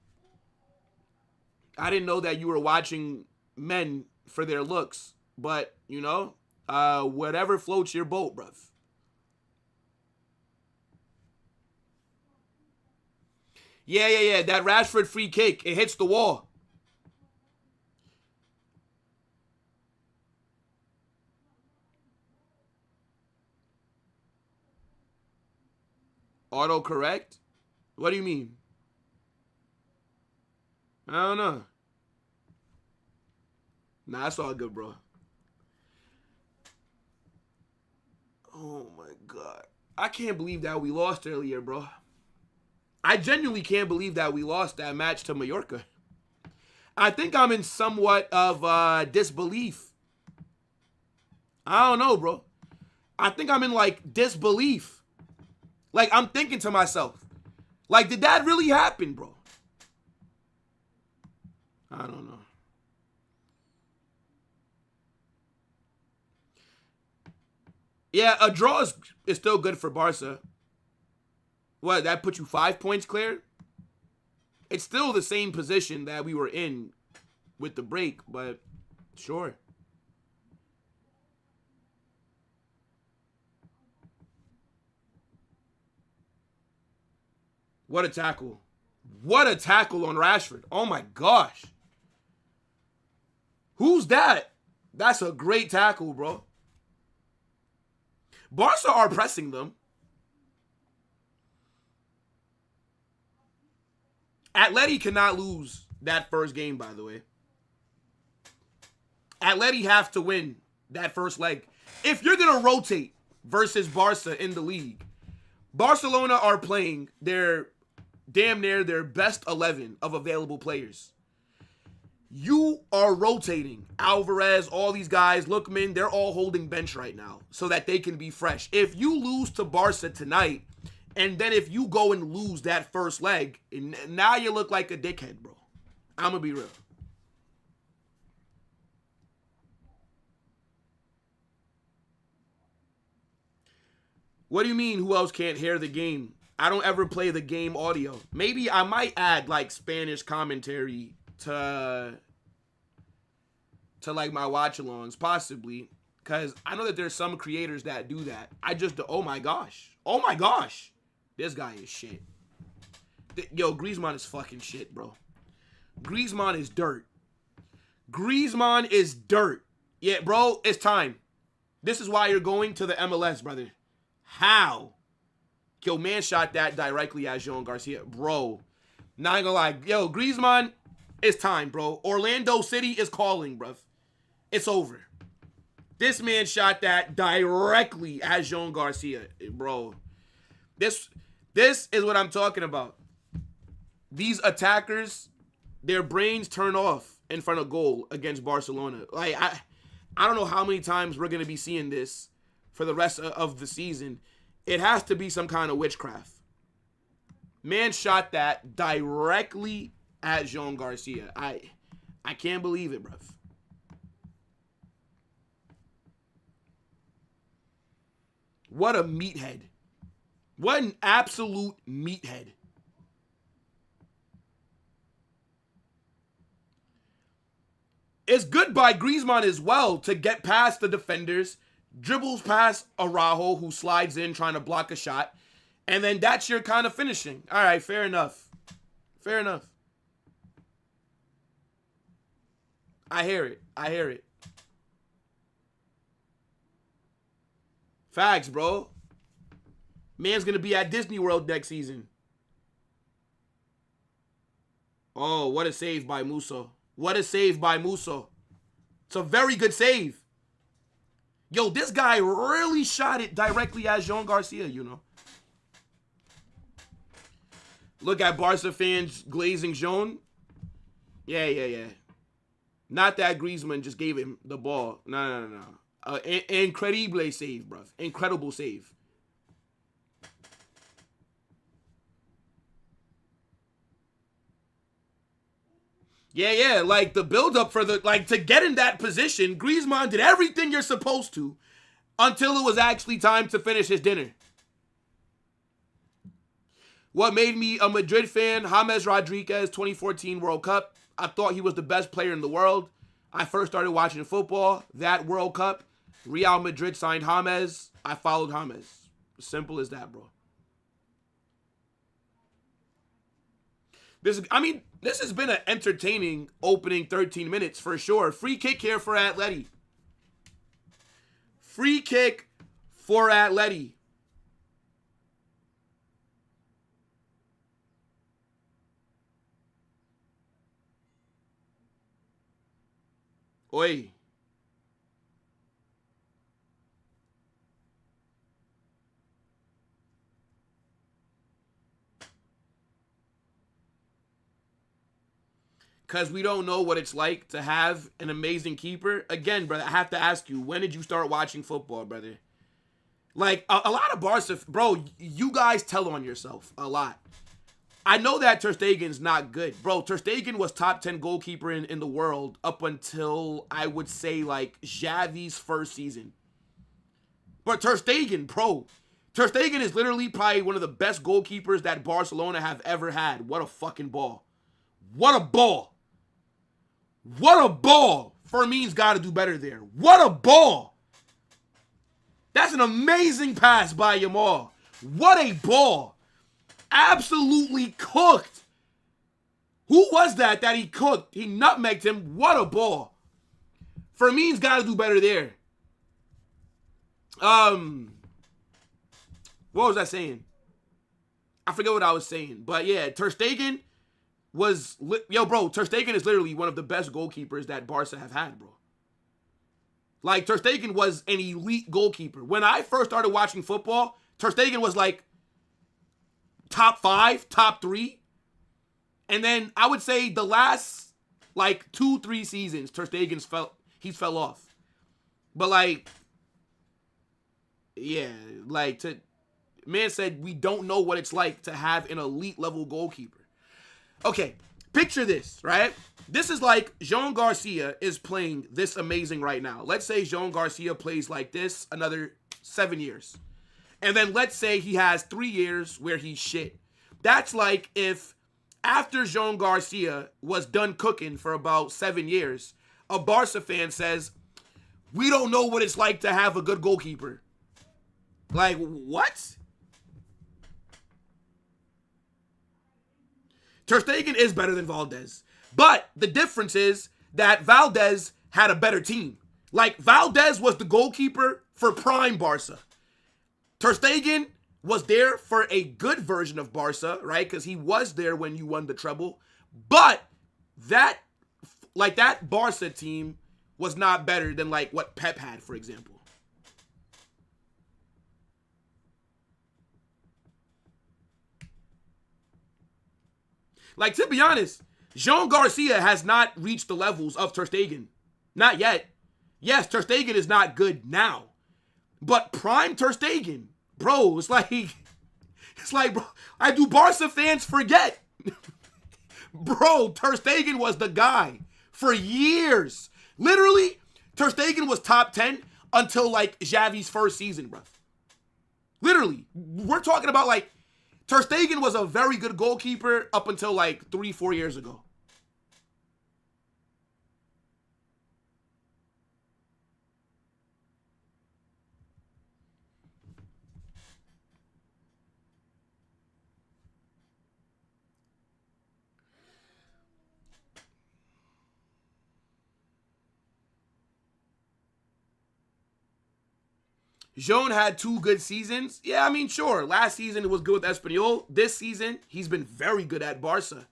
I didn't know that you were watching men for their looks. But, you know, whatever floats your boat, bruv. Yeah. That Rashford free kick, it hits the wall. Autocorrect? What do you mean? I don't know. Nah, that's all good, bro. Oh, my God. I can't believe that we lost earlier, bro. I genuinely can't believe that we lost that match to Mallorca. I think I'm in somewhat of disbelief. I don't know, bro. I think I'm in, like, disbelief. Like, I'm thinking to myself, like, did that really happen, bro? I don't know. Yeah, a draw is still good for Barca. What, that put you 5 points clear? It's still the same position that we were in with the break, but sure. What a tackle. What a tackle on Rashford. Oh my gosh. Who's that? That's a great tackle, bro. Barca are pressing them. Atleti cannot lose that first game, by the way. Atleti have to win that first leg. If you're going to rotate versus Barca in the league, Barcelona are playing their damn near their best 11 of available players. You are rotating. Alvarez, all these guys, Lookman, they're all holding bench right now so that they can be fresh. If you lose to Barca tonight, and then if you go and lose that first leg, now you look like a dickhead, bro. I'm going to be real. What do you mean who else can't hear the game? I don't ever play the game audio. Maybe I might add like Spanish commentary to like my watch-alongs, possibly. Because I know that there's some creators that do that. Oh my gosh. This guy is shit. Yo, Griezmann is fucking shit, bro. Griezmann is dirt. Yeah, bro, it's time. This is why you're going to the MLS, brother. How? Yo, man shot that directly at Jean Garcia. Bro, not gonna lie. Yo, Griezmann, it's time, bro. Orlando City is calling, bruv. It's over. This man shot that directly at Jean Garcia. Bro, this is what I'm talking about. These attackers, their brains turn off in front of goal against Barcelona. Like, I don't know how many times we're going to be seeing this for the rest of the season. It has to be some kind of witchcraft. Man shot that directly at Jean Garcia. I can't believe it, bruv. What a meathead. What an absolute meathead. It's good by Griezmann as well to get past the defenders, dribbles past Araujo, who slides in trying to block a shot, and then that's your kind of finishing. All right, fair enough. Fair enough. I hear it. Facts, bro. Man's going to be at Disney World next season. Oh, what a save by Musso. It's a very good save. Yo, this guy really shot it directly at Jean Garcia, you know. Look at Barca fans glazing Jean. Yeah. Not that Griezmann just gave him the ball. No. Incredible save, bruv. Incredible save. Yeah, like the build-up for to get in that position, Griezmann did everything you're supposed to until it was actually time to finish his dinner. What made me a Madrid fan? James Rodriguez, 2014 World Cup. I thought he was the best player in the world. I first started watching football, that World Cup, Real Madrid signed James. I followed James. Simple as that, bro. This has been an entertaining opening 13 minutes for sure. Free kick here for Atleti. Free kick for Atleti. Oi. Because we don't know what it's like to have an amazing keeper. Again, brother, I have to ask you, when did you start watching football, brother? Like, a lot of Barca, bro, you guys tell on yourself a lot. I know that Ter Stegen's not good. Bro, Ter Stegen was top 10 goalkeeper in the world up until, I would say, like, Xavi's first season. But Ter Stegen, bro, Ter Stegen is literally probably one of the best goalkeepers that Barcelona have ever had. What a fucking ball. What a ball. What a ball. Firmin's got to do better there. What a ball. That's an amazing pass by Yamal. What a ball. Absolutely cooked. Who was that he cooked? He nutmegged him. What a ball. Firmin's got to do better there. What was I saying? I forget what I was saying. But yeah, Ter Stegen was... Ter Stegen is literally one of the best goalkeepers that Barca have had, bro. Like, Ter Stegen was an elite goalkeeper. When I first started watching football, Ter Stegen was like top 5, top 3. And then I would say the last like 2-3 seasons, Ter Stegen's fell off. But like, yeah, like man said we don't know what it's like to have an elite level goalkeeper. Okay, picture this, right? This is like Jean Garcia is playing this amazing right now. Let's say Jean Garcia plays like this another 7 years. And then let's say he has 3 years where he's shit. That's like if after Jean Garcia was done cooking for about 7 years, a Barca fan says, we don't know what it's like to have a good goalkeeper. Like, what? Ter Stegen is better than Valdez. But the difference is that Valdez had a better team. Like, Valdez was the goalkeeper for prime Barca. Ter Stegen was there for a good version of Barca, right? Because he was there when you won the treble. But that Barca team was not better than like what Pep had, for example. Like, to be honest, Jean Garcia has not reached the levels of Ter Stegen. Not yet. Yes, Ter Stegen is not good now. But prime Ter Stegen, bro, it's like, bro, do Barca fans forget? Bro, Ter Stegen was the guy for years. Literally, Ter Stegen was top 10 until like Xavi's first season, bro. Literally, we're talking about like, Ter Stegen was a very good goalkeeper up until like 3-4 years ago. Jean had 2 good seasons. Yeah, I mean, sure. Last season, it was good with Espanyol. This season, he's been very good at Barca.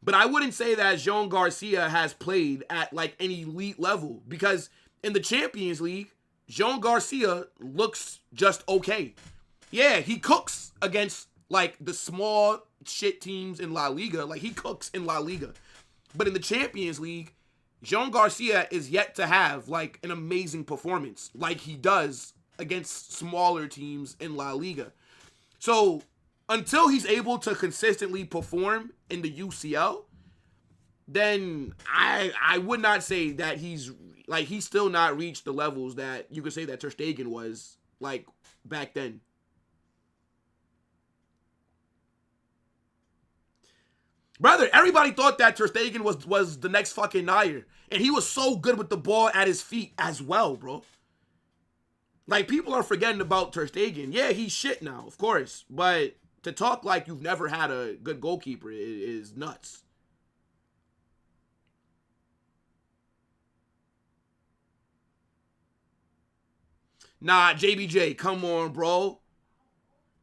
But I wouldn't say that Jean Garcia has played at, like, an elite level. Because in the Champions League, Jean Garcia looks just okay. Yeah, he cooks against, like, the small shit teams in La Liga. Like, he cooks in La Liga. But in the Champions League, Jean Garcia is yet to have, like, an amazing performance. Like he does against smaller teams in La Liga. So until he's able to consistently perform in the UCL, then I would not say that he's still not reached the levels that you could say that Ter Stegen was like back then. Brother, everybody thought that Ter Stegen was the next fucking Neuer. And he was so good with the ball at his feet as well, bro. Like, people are forgetting about Ter Stegen. Yeah, he's shit now, of course. But to talk like you've never had a good goalkeeper is nuts. Nah, JBJ, come on, bro.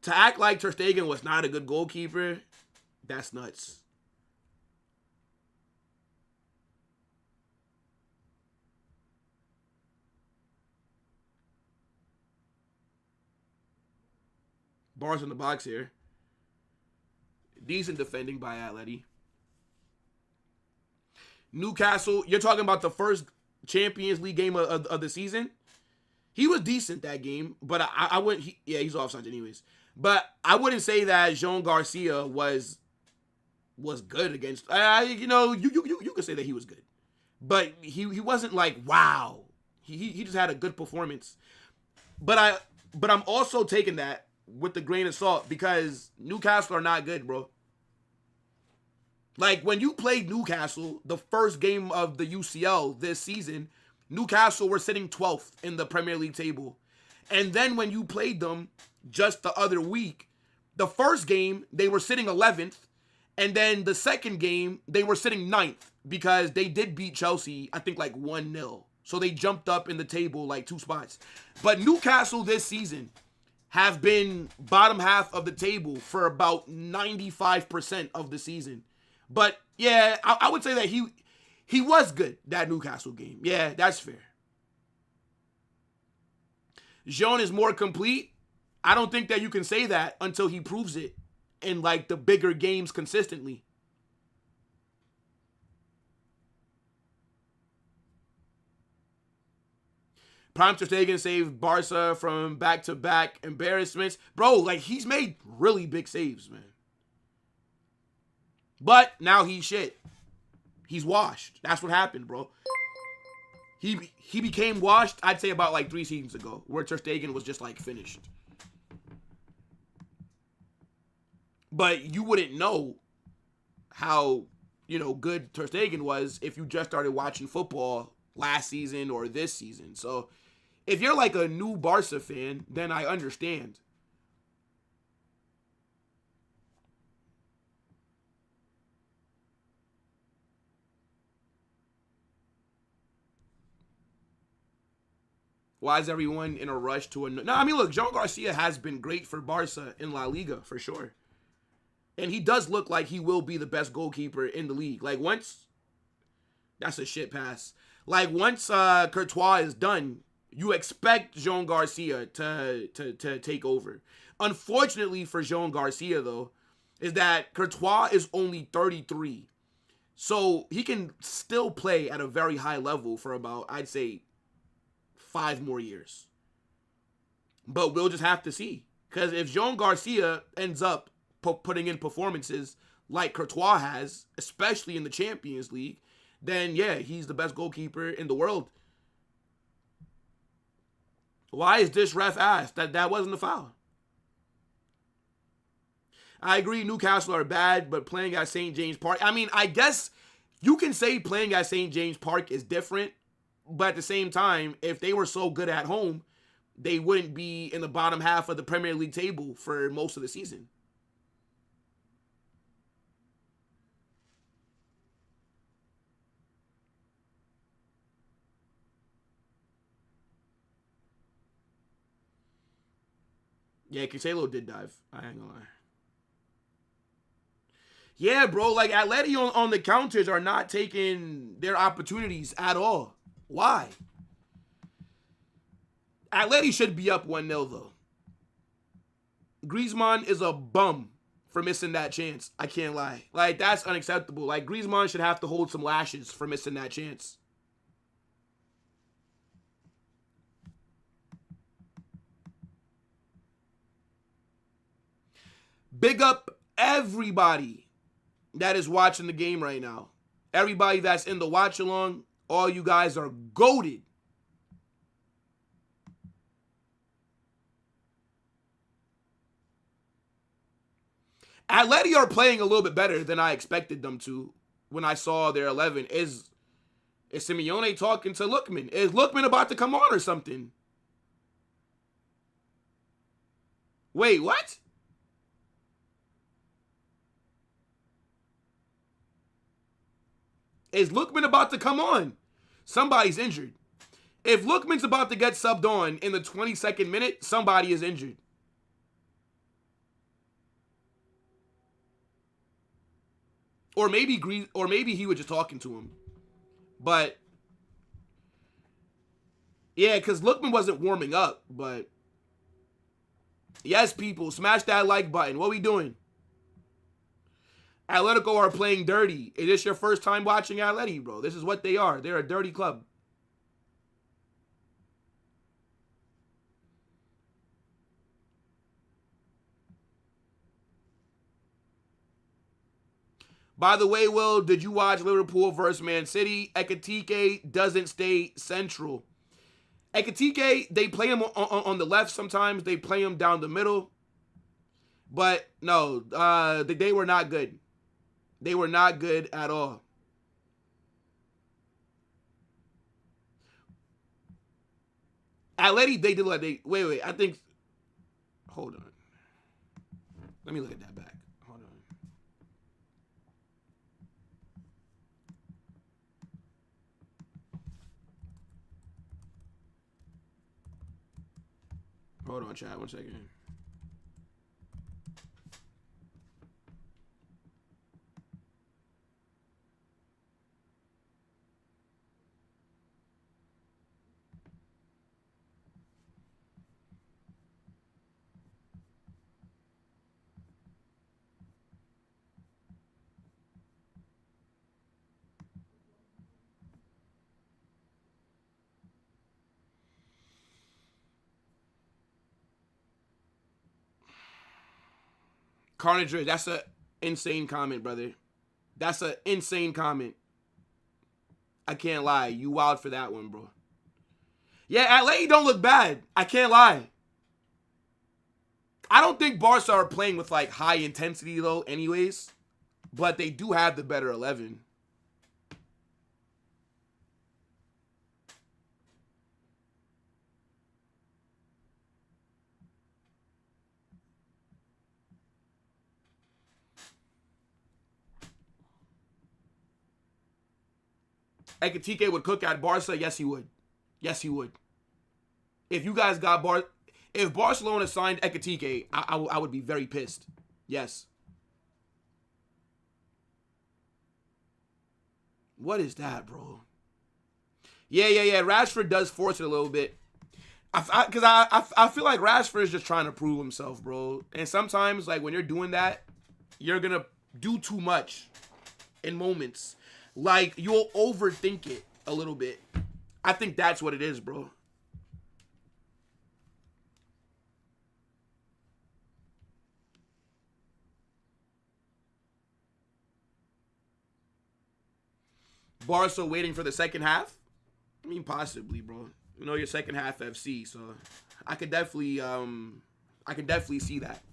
To act like Ter Stegen was not a good goalkeeper, that's nuts. Bars in the box here. Decent defending by Atleti. Newcastle, you're talking about the first Champions League game of the season? He was decent that game, but I wouldn't. He's offside anyways. But I wouldn't say that Jean Garcia was good against. You could say that he was good, but he wasn't like wow. He just had a good performance. But I'm also taking that with the grain of salt because Newcastle are not good, bro. Like when you played Newcastle, the first game of the UCL this season, Newcastle were sitting 12th in the Premier League table. And then when you played them just the other week, the first game, they were sitting 11th. And then the second game, they were sitting 9th because they did beat Chelsea, I think like 1-0. So they jumped up in the table like 2 spots. But Newcastle this season have been bottom half of the table for about 95% of the season. But yeah, I would say that he was good, that Newcastle game. Yeah, that's fair. Jean is more complete. I don't think that you can say that until he proves it in like the bigger games consistently. Prime Ter Stegen saved Barca from back-to-back embarrassments. Bro, like he's made really big saves, man. But now he's shit. He's washed. That's what happened, bro. He became washed, I'd say about like 3 seasons ago, where Ter Stegen was just like finished. But you wouldn't know how, good Ter Stegen was if you just started watching football last season or this season. So if you're like a new Barca fan, then I understand. Why is everyone in a rush to no, I mean, look, Jean Garcia has been great for Barca in La Liga, for sure. And he does look like he will be the best goalkeeper in the league. Like, once... That's a shit pass. Like, once Courtois is done, you expect Jean Garcia to take over. Unfortunately for Jean Garcia, though, is that Courtois is only 33. So he can still play at a very high level for about, I'd say, 5 more years. But we'll just have to see. Because if Jean Garcia ends up putting in performances like Courtois has, especially in the Champions League, then yeah, he's the best goalkeeper in the world. Why is this ref asked? That wasn't a foul. I agree Newcastle are bad, but playing at St. James Park, I mean, I guess you can say playing at St. James Park is different, but at the same time, if they were so good at home, they wouldn't be in the bottom half of the Premier League table for most of the season. Yeah, Cancelo did dive. I ain't gonna lie. Yeah, bro, like Atleti on the counters are not taking their opportunities at all. Why? Atleti should be up 1-0 though. Griezmann is a bum for missing that chance. I can't lie. Like, that's unacceptable. Like, Griezmann should have to hold some lashes for missing that chance. Big up everybody that is watching the game right now. Everybody that's in the watch along, all you guys are goated. Atleti are playing a little bit better than I expected them to when I saw their 11. Is Simeone talking to Lookman? Is Lookman about to come on or something? Wait, what? Is Lookman about to come on? Somebody's injured. If Lookman's about to get subbed on in the 22nd minute, somebody is injured. Or maybe he was just talking to him. But yeah, because Lookman wasn't warming up. But yes, people, smash that like button. What we doing? Atletico are playing dirty. Is this your first time watching Atleti, bro? This is what they are. They're a dirty club. By the way, Will, did you watch Liverpool versus Man City? Ekitike doesn't stay central. Ekitike, they play him on the left sometimes. They play him down the middle. But no, they were not good. They were not good at all. Atleti, they did like they wait. I think. Hold on. Let me look at that back. Hold on. Hold on, chat. 1 second. Carnage, that's an insane comment, brother. That's an insane comment. I can't lie. You wild for that one, bro. Yeah, Atleti don't look bad. I can't lie. I don't think Barca are playing with like high intensity though anyways. But they do have the better 11. Ekitike would cook at Barca? Yes, he would. Yes, he would. If you guys got if Barcelona signed Ekitike, I would be very pissed. Yes. What is that, bro? Yeah. Rashford does force it a little bit. Because I feel like Rashford is just trying to prove himself, bro. And sometimes, like, when you're doing that, you're going to do too much in moments. Like, you'll overthink it a little bit. I think that's what it is, bro. Barca waiting for the second half? I mean, possibly, bro. You know, your second half FC, so I could definitely see that.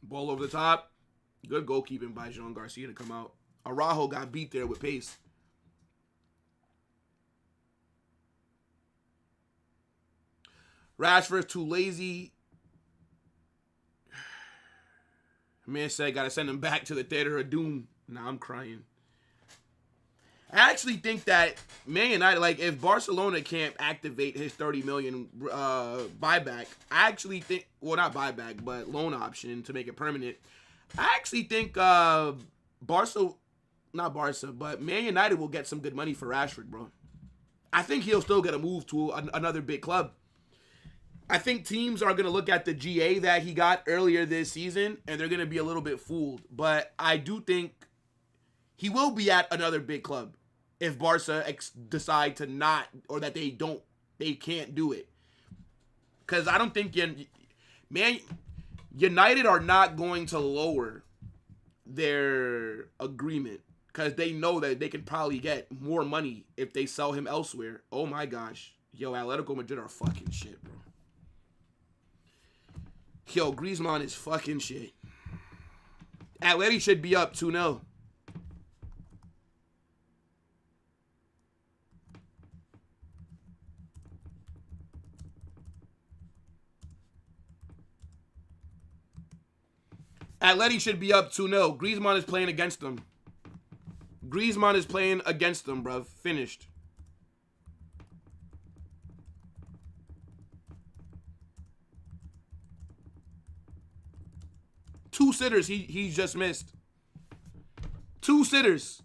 Ball over the top. Good goalkeeping by Jean Garcia to come out. Araujo got beat there with pace. Rashford's too lazy. Man said, gotta send him back to the theater of doom. Nah, I'm crying. I actually think that Man United, like, if Barcelona can't activate his 30 million buyback, I actually think, well, not buyback, but loan option to make it permanent. I actually think but Man United will get some good money for Rashford, bro. I think he'll still get a move to another big club. I think teams are going to look at the GA that he got earlier this season, and they're going to be a little bit fooled. But I do think he will be at another big club if Barca decide to not, or that they can't do it. Because I don't think, United are not going to lower their agreement. because they know that they can probably get more money if they sell him elsewhere. Oh my gosh. Yo, Atletico Madrid are fucking shit, bro. Yo, Griezmann is fucking shit. Atleti should be up 2-0. Atleti should be up 2-0. Griezmann is playing against them. Griezmann is playing against them, bruv. Finished. Two sitters he just missed. Two sitters.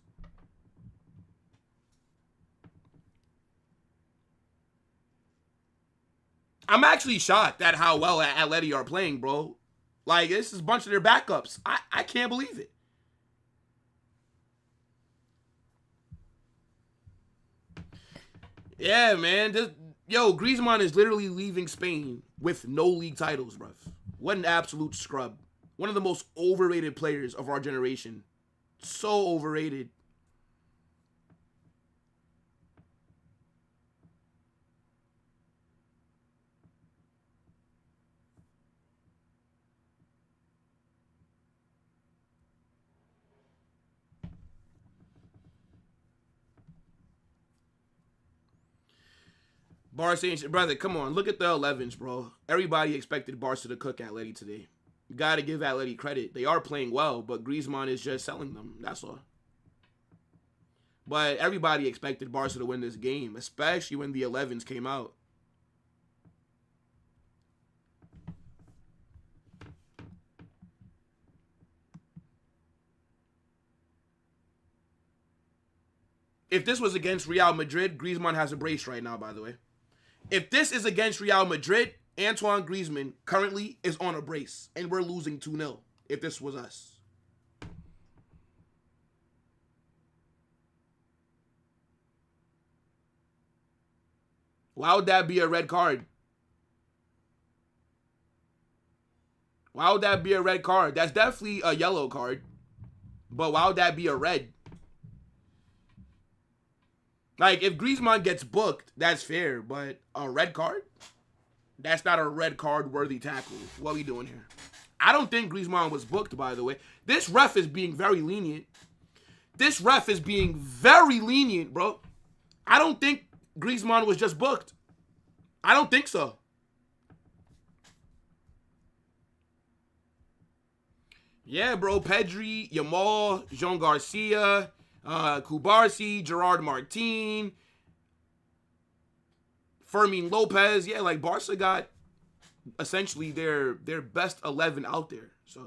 I'm actually shocked at how well Atleti are playing, bro. Like, this is a bunch of their backups. I can't believe it. Yeah, man. Griezmann is literally leaving Spain with no league titles, bruv. What an absolute scrub. One of the most overrated players of our generation. So overrated. Barca, brother, come on. Look at the 11s, bro. Everybody expected Barca to cook Atleti today. You got to give Atleti credit. They are playing well, but Griezmann is just selling them. That's all. But everybody expected Barca to win this game, especially when the 11s came out. If this was against Real Madrid, Griezmann has a brace right now, by the way. If this is against Real Madrid, Antoine Griezmann currently is on a brace, and we're losing 2-0 if this was us. Why would that be a red card? Why would that be a red card? That's definitely a yellow card. But why would that be a red? Like, if Griezmann gets booked, that's fair. But a red card? That's not a red card worthy tackle. What are we doing here? I don't think Griezmann was booked, by the way. This ref is being very lenient. This ref is being very lenient, bro. I don't think Griezmann was just booked. I don't think so. Yeah, bro. Pedri, Yamal, Jean Garcia, Kubarsi, Gerard Martin, Fermin Lopez. Yeah, like Barca got essentially their best 11 out there. So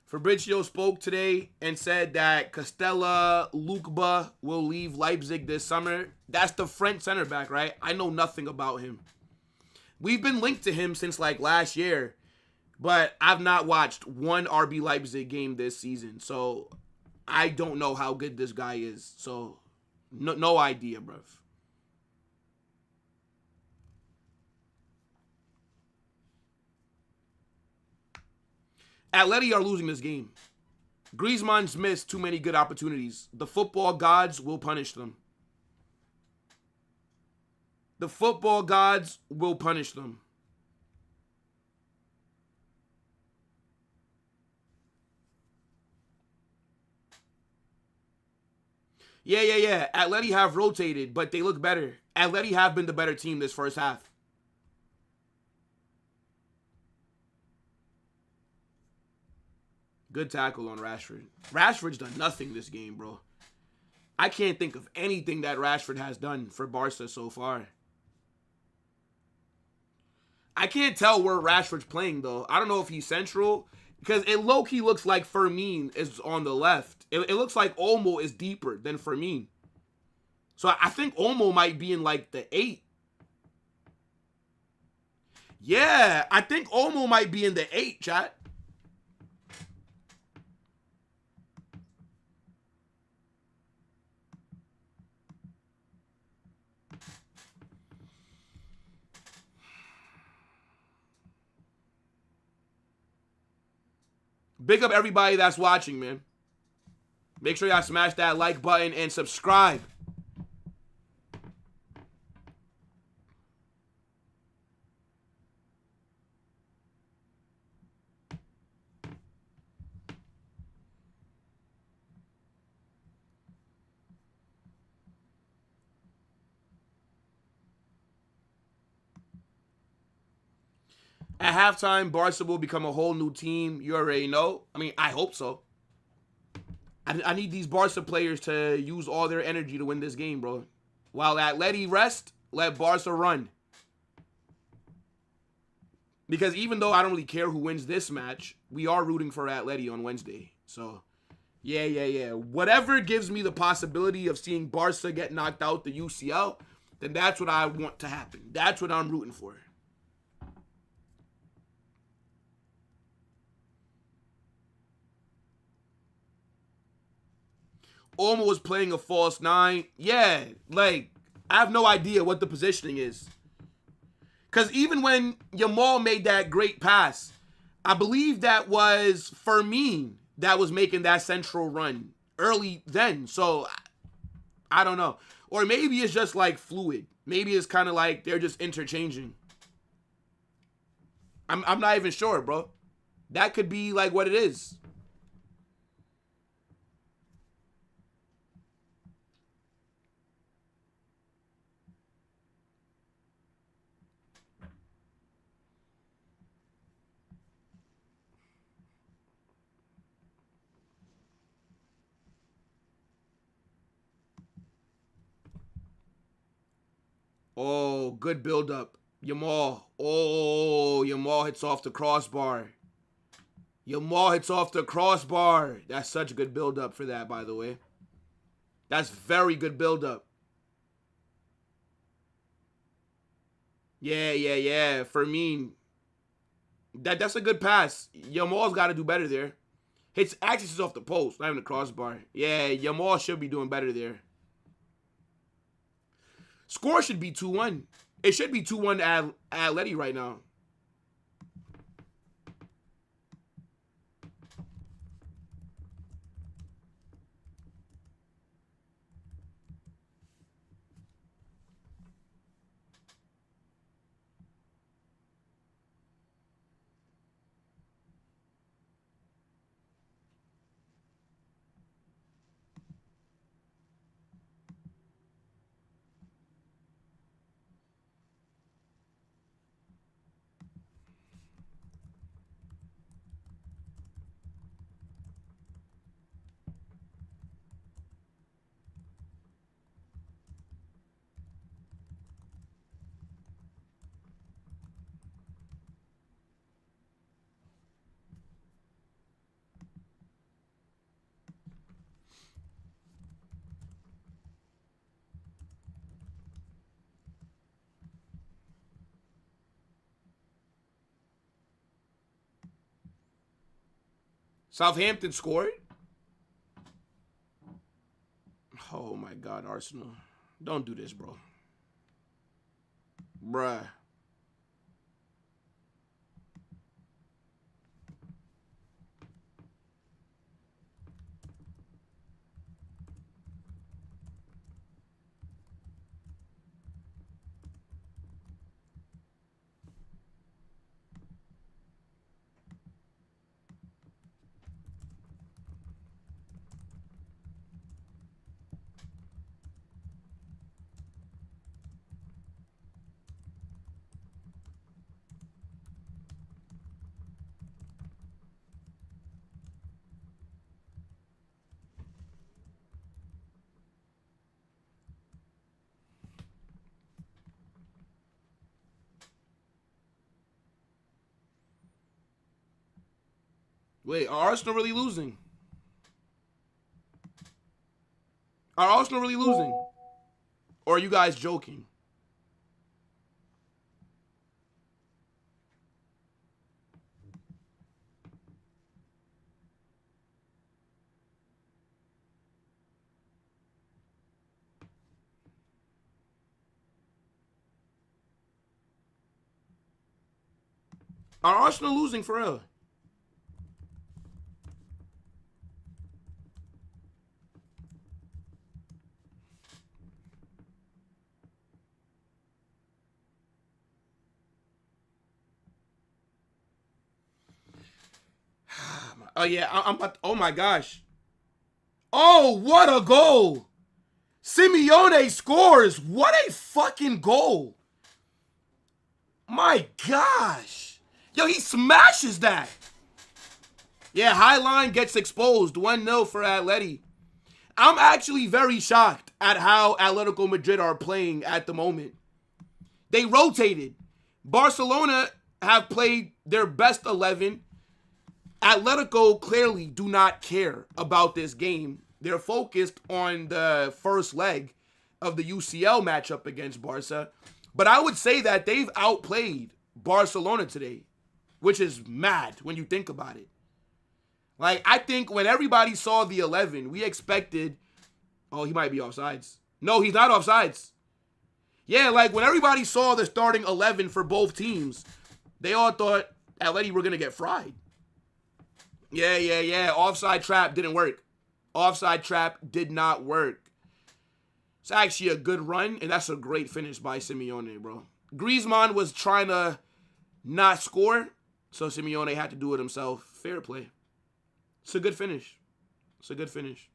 Fabrizio spoke today and said that Castella Lukeba will leave Leipzig this summer. That's the French center back, right? I know nothing about him. We've been linked to him since like last year, but I've not watched one RB Leipzig game this season. So I don't know how good this guy is. So no idea, bruv. Atleti are losing this game. Griezmann's missed too many good opportunities. The football gods will punish them. The football gods will punish them. Yeah. Atleti have rotated, but they look better. Atleti have been the better team this first half. Good tackle on Rashford. Rashford's done nothing this game, bro. I can't think of anything that Rashford has done for Barca so far. I can't tell where Rashford's playing, though. I don't know if he's central, because it low-key looks like Fermin is on the left. It looks like Olmo is deeper than Fermin. So I think Olmo might be in like the 8. Yeah, I think Olmo might be in the 8, chat. Big up everybody that's watching, man. Make sure y'all smash that like button and subscribe. At halftime, Barca will become a whole new team. You already know. I mean, I hope so. I need these Barca players to use all their energy to win this game, bro. While Atleti rest, let Barca run. Because even though I don't really care who wins this match, we are rooting for Atleti on Wednesday. So, yeah. Whatever gives me the possibility of seeing Barca get knocked out the UCL, then that's what I want to happen. That's what I'm rooting for. Olmo was playing a false 9. Yeah, like, I have no idea what the positioning is. Because even when Yamal made that great pass, I believe that was Fermin that was making that central run early then. So, I don't know. Or maybe it's just like fluid. Maybe it's kind of like they're just interchanging. I'm not even sure, bro. That could be like what it is. Oh, good build-up. Yamal. Oh, Yamal hits off the crossbar. Yamal hits off the crossbar. That's such good build-up for that, by the way. That's very good build-up. Yeah. Fermin. That's a good pass. Yamal's got to do better there. Hits axis off the post, not even the crossbar. Yeah, Yamal should be doing better there. Score should be 2-1. It should be 2-1 at Atleti right now. Southampton scored. Oh my God, Arsenal. Don't do this, bro. Bruh. Wait, are Arsenal really losing? Are Arsenal really losing? Or are you guys joking? Are Arsenal losing for real? Oh, yeah. I'm about oh, my gosh. Oh, what a goal. Simeone scores. What a fucking goal. My gosh. Yo, he smashes that. Yeah, Highline gets exposed. 1-0 for Atleti. I'm actually very shocked at how Atletico Madrid are playing at the moment. They rotated. Barcelona have played their best 11. Atletico clearly do not care about this game. They're focused on the first leg of the UCL matchup against Barca. But I would say that they've outplayed Barcelona today, which is mad when you think about it. Like, I think when everybody saw the 11, we expected, oh, he might be offsides. No, he's not offsides. Yeah, like when everybody saw the starting 11 for both teams, they all thought Atleti were going to get fried. Yeah. Offside trap didn't work. Offside trap did not work. It's actually a good run, and that's a great finish by Simeone, bro. Griezmann was trying to not score, so Simeone had to do it himself. Fair play. It's a good finish. It's a good finish.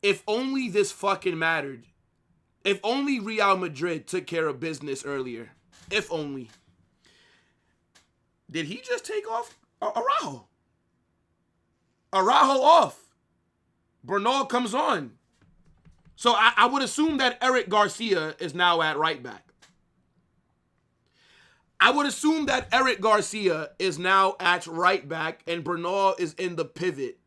If only this fucking mattered. If only Real Madrid took care of business earlier. If only. Did he just take off Araujo? Araujo off. Bernal comes on. So I would assume that Eric Garcia is now at right back. I would assume that Eric Garcia is now at right back and Bernal is in the pivot.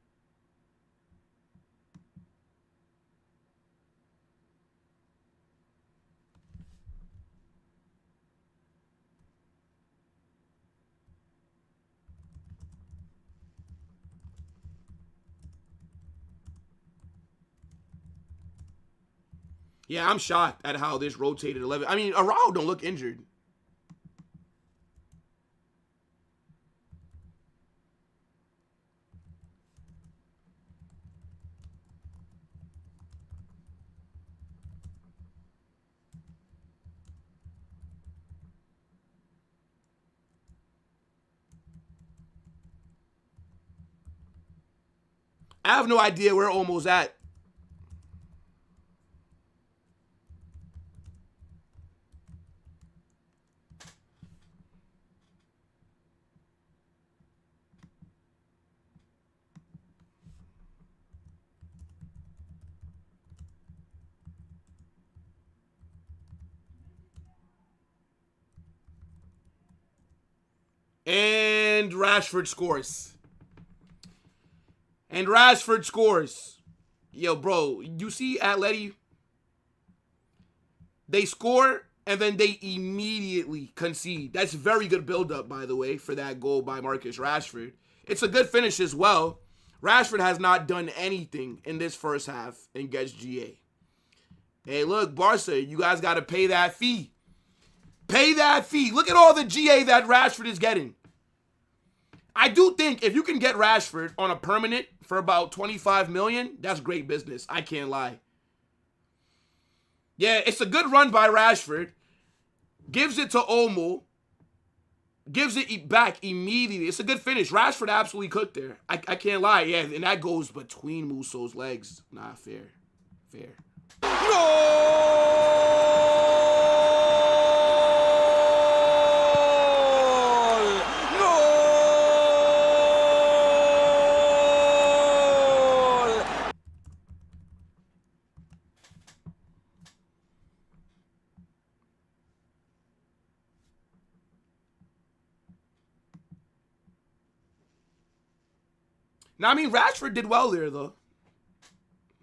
Yeah, I'm shocked at how this rotated 11. I mean, Araujo don't look injured. I have no idea where Olmo's at. And Rashford scores. And Rashford scores. Yo, bro, you see Atleti? They score, and then they immediately concede. That's very good build-up, by the way, for that goal by Marcus Rashford. It's a good finish as well. Rashford has not done anything in this first half and gets GA. Hey, look, Barca, you guys got to pay that fee. Pay that fee. Look at all the GA that Rashford is getting. I do think if you can get Rashford on a permanent for about 25 million, that's great business. I can't lie. Yeah, it's a good run by Rashford. Gives it to Olmo. Gives it back immediately. It's a good finish. Rashford absolutely cooked there. I can't lie. Yeah, and that goes between Musso's legs. Nah, fair. Fair. Now, I mean, Rashford did well there, though.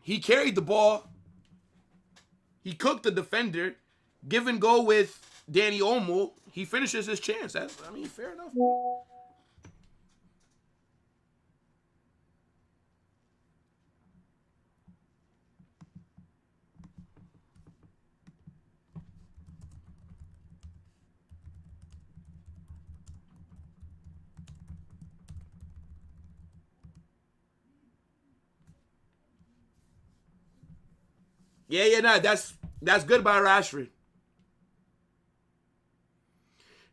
He carried the ball. He cooked the defender. Give and go with Danny Olmo. He finishes his chance. That's, I mean, fair enough. Nah, that's good by Rashford.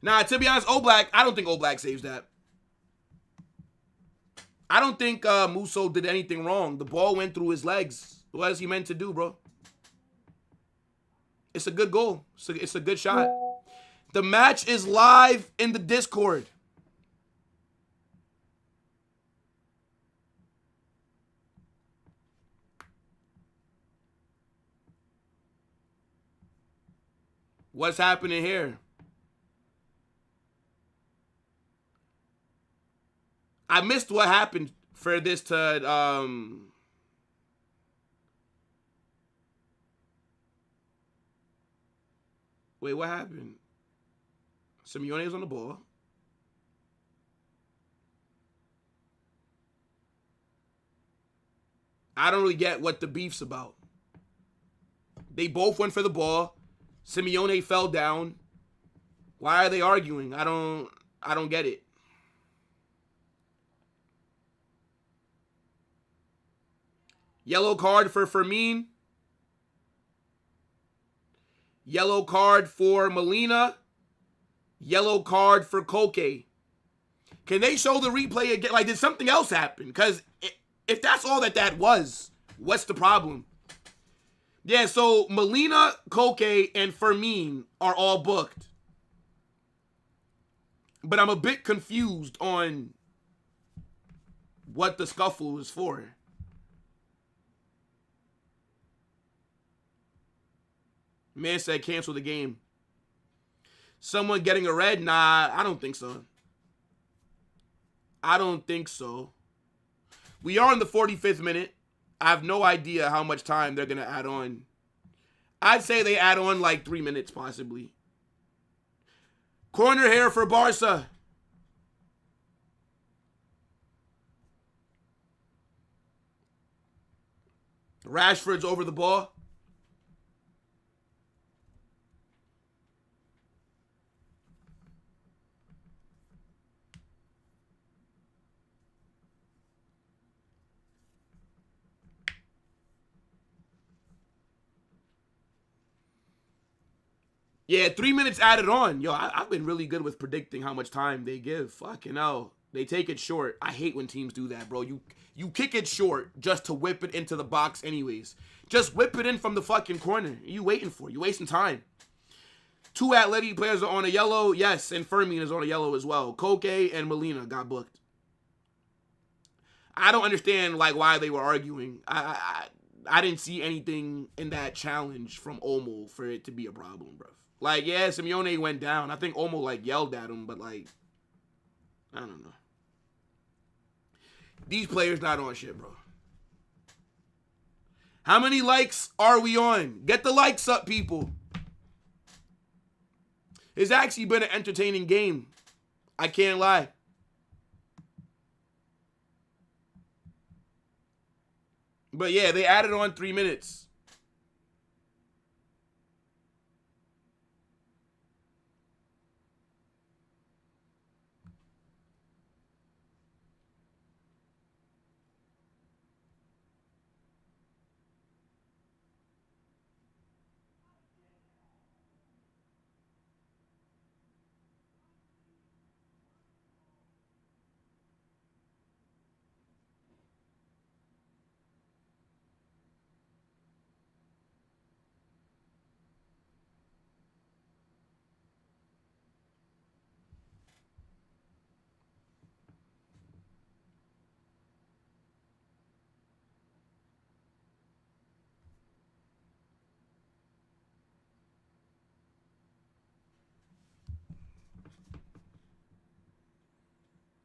Nah, to be honest, Oblak, I don't think Oblak saves that. I don't think Musso did anything wrong. The ball went through his legs. What is he meant to do, bro? It's a good goal. It's a good shot. The match is live in the Discord. What's happening here? I missed what happened for this to wait, what happened? Simeone was on the ball. I don't really get what the beef's about. They both went for the ball. Simeone fell down. Why are they arguing? I don't get it. Yellow card for Fermin. Yellow card for Molina. Yellow card for Koke. Can they show the replay again? Like, did something else happen? Because if that's all that was, what's the problem? Yeah, so Molina, Koke, and Fermin are all booked. But I'm a bit confused on what the scuffle was for. Man said cancel the game. Someone getting a red? Nah, I don't think so. I don't think so. We are in the 45th minute. I have no idea how much time they're going to add on. I'd say they add on like 3 minutes possibly. Corner here for Barca. Rashford's over the ball. Yeah, 3 minutes added on. Yo, I've been really good with predicting how much time they give. Fucking hell. They take it short. I hate when teams do that, bro. You kick it short just to whip it into the box anyways. Just whip it in from the fucking corner. What are you waiting for? You wasting time. 2 Atleti players are on a yellow. Yes, and Fermin is on a yellow as well. Koke and Molina got booked. I don't understand like why they were arguing. I didn't see anything in that challenge from Olmo for it to be a problem, bro. Like, yeah, Simeone went down. I think Olmo, like, yelled at him, but, like, I don't know. These players not on shit, bro. How many likes are we on? Get the likes up, people. It's actually been an entertaining game. I can't lie. But, yeah, they added on 3 minutes.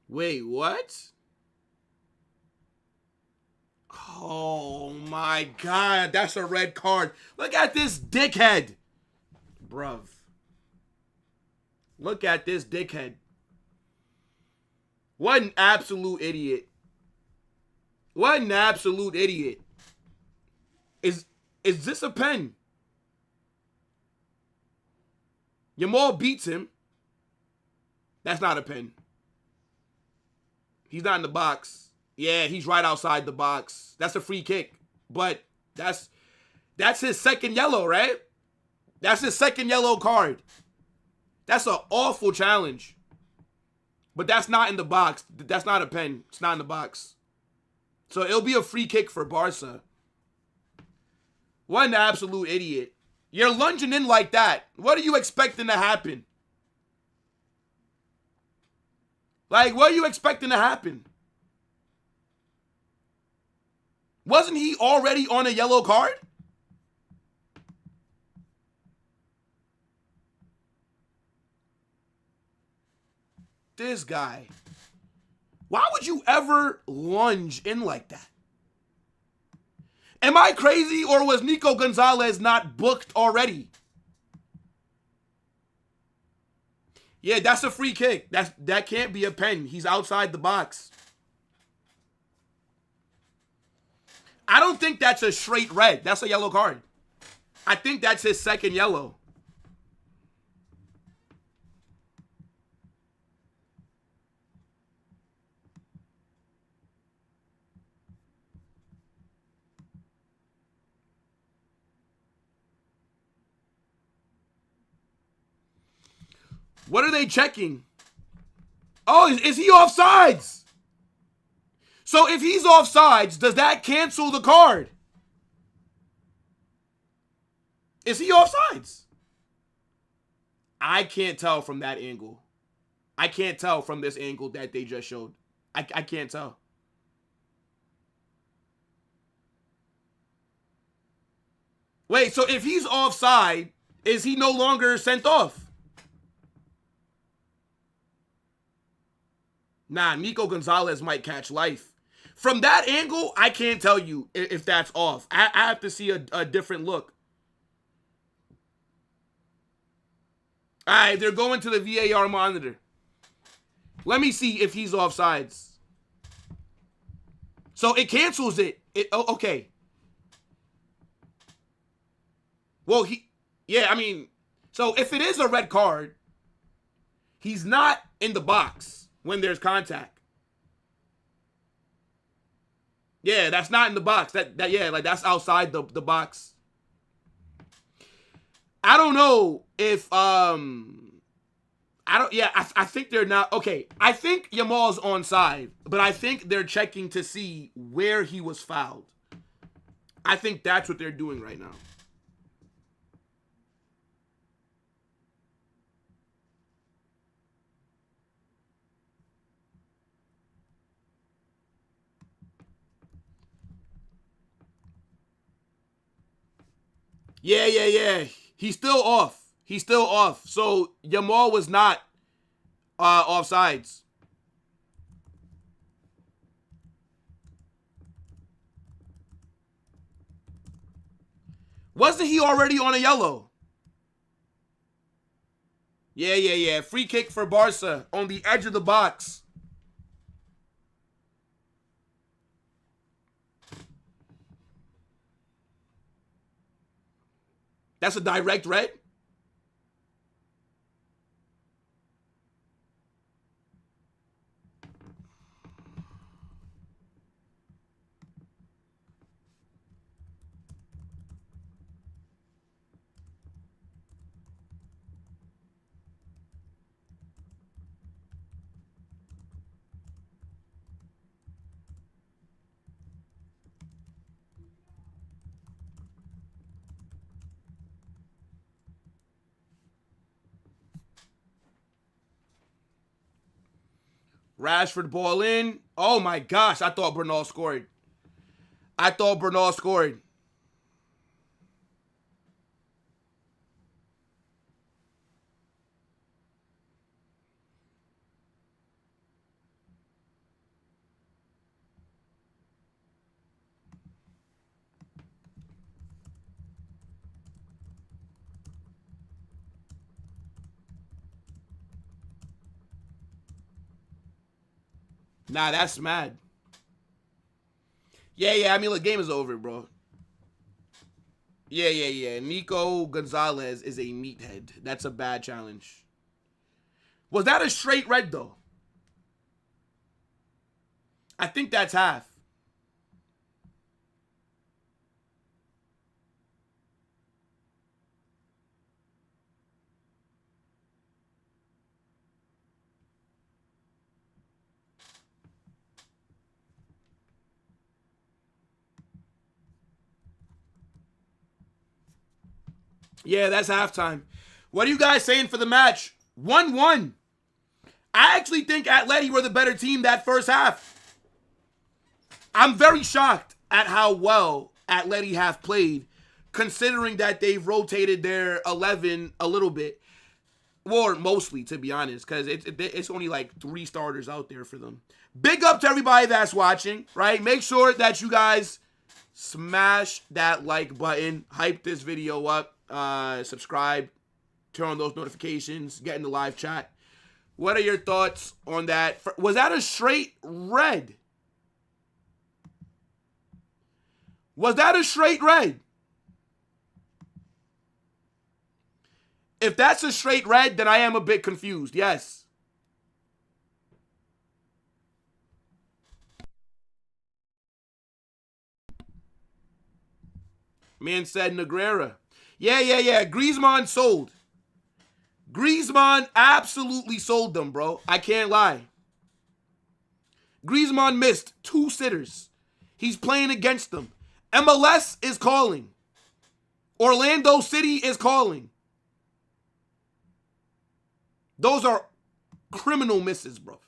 Wait, what? Oh my God, that's a red card. Look at this dickhead. Bruv. Look at this dickhead. What an absolute idiot. What an absolute idiot. Is this a pen? Yamal beats him. That's not a pen. He's not in the box. Yeah, he's right outside the box. That's a free kick. But that's his second yellow, right? That's his second yellow card. That's an awful challenge. But that's not in the box. That's not a pen. It's not in the box. So it'll be a free kick for Barca. What an absolute idiot. You're lunging in like that. What are you expecting to happen? Like, what are you expecting to happen? Wasn't he already on a yellow card? This guy. Why would you ever lunge in like that? Am I crazy, or was Nico Gonzalez not booked already? Yeah, that's a free kick. That can't be a pen. He's outside the box. I don't think that's a straight red. That's a yellow card. I think that's his second yellow. What are they checking? Oh, is he offsides? So if he's offsides, does that cancel the card? Is he offsides? I can't tell from that angle. I can't tell from this angle that they just showed. I can't tell. Wait, so if he's offside, is he no longer sent off? Nah, Nico Gonzalez might catch life. From that angle, I can't tell you if that's off. I have to see a different look. All right, they're going to the VAR monitor. Let me see if he's offsides. So it cancels it. Okay. Well, so if it is a red card, he's not in the box when there's contact. Yeah, that's not in the box. That's outside the box. I don't know if I think they're not okay. I think Yamal's onside, but I think they're checking to see where he was fouled. I think that's what they're doing right now. Yeah. He's still off. So Yamal was not offsides. Wasn't he already on a yellow? Yeah. Free kick for Barca on the edge of the box. That's a direct red? Rashford ball in. Oh my gosh, I thought Bernal scored. Nah, that's mad. Yeah. I mean, look, game is over, bro. Yeah. Nico Gonzalez is a meathead. That's a bad challenge. Was that a straight red, though? I think that's half. Yeah, that's halftime. What are you guys saying for the match? 1-1. I actually think Atleti were the better team that first half. I'm very shocked at how well Atleti have played, considering that they've rotated their 11 a little bit. Or mostly, to be honest, because it's only like 3 starters out there for them. Big up to everybody that's watching, right? Make sure that you guys smash that like button, hype this video up, subscribe, turn on those notifications, get in the live chat. What are your thoughts on that? Was that a straight red? Was that a straight red? If that's a straight red, then I am a bit confused. Yes. Man said Negreira. Yeah. Griezmann sold. Griezmann absolutely sold them, bro. I can't lie. Griezmann missed 2 sitters. He's playing against them. MLS is calling. Orlando City is calling. Those are criminal misses, bro.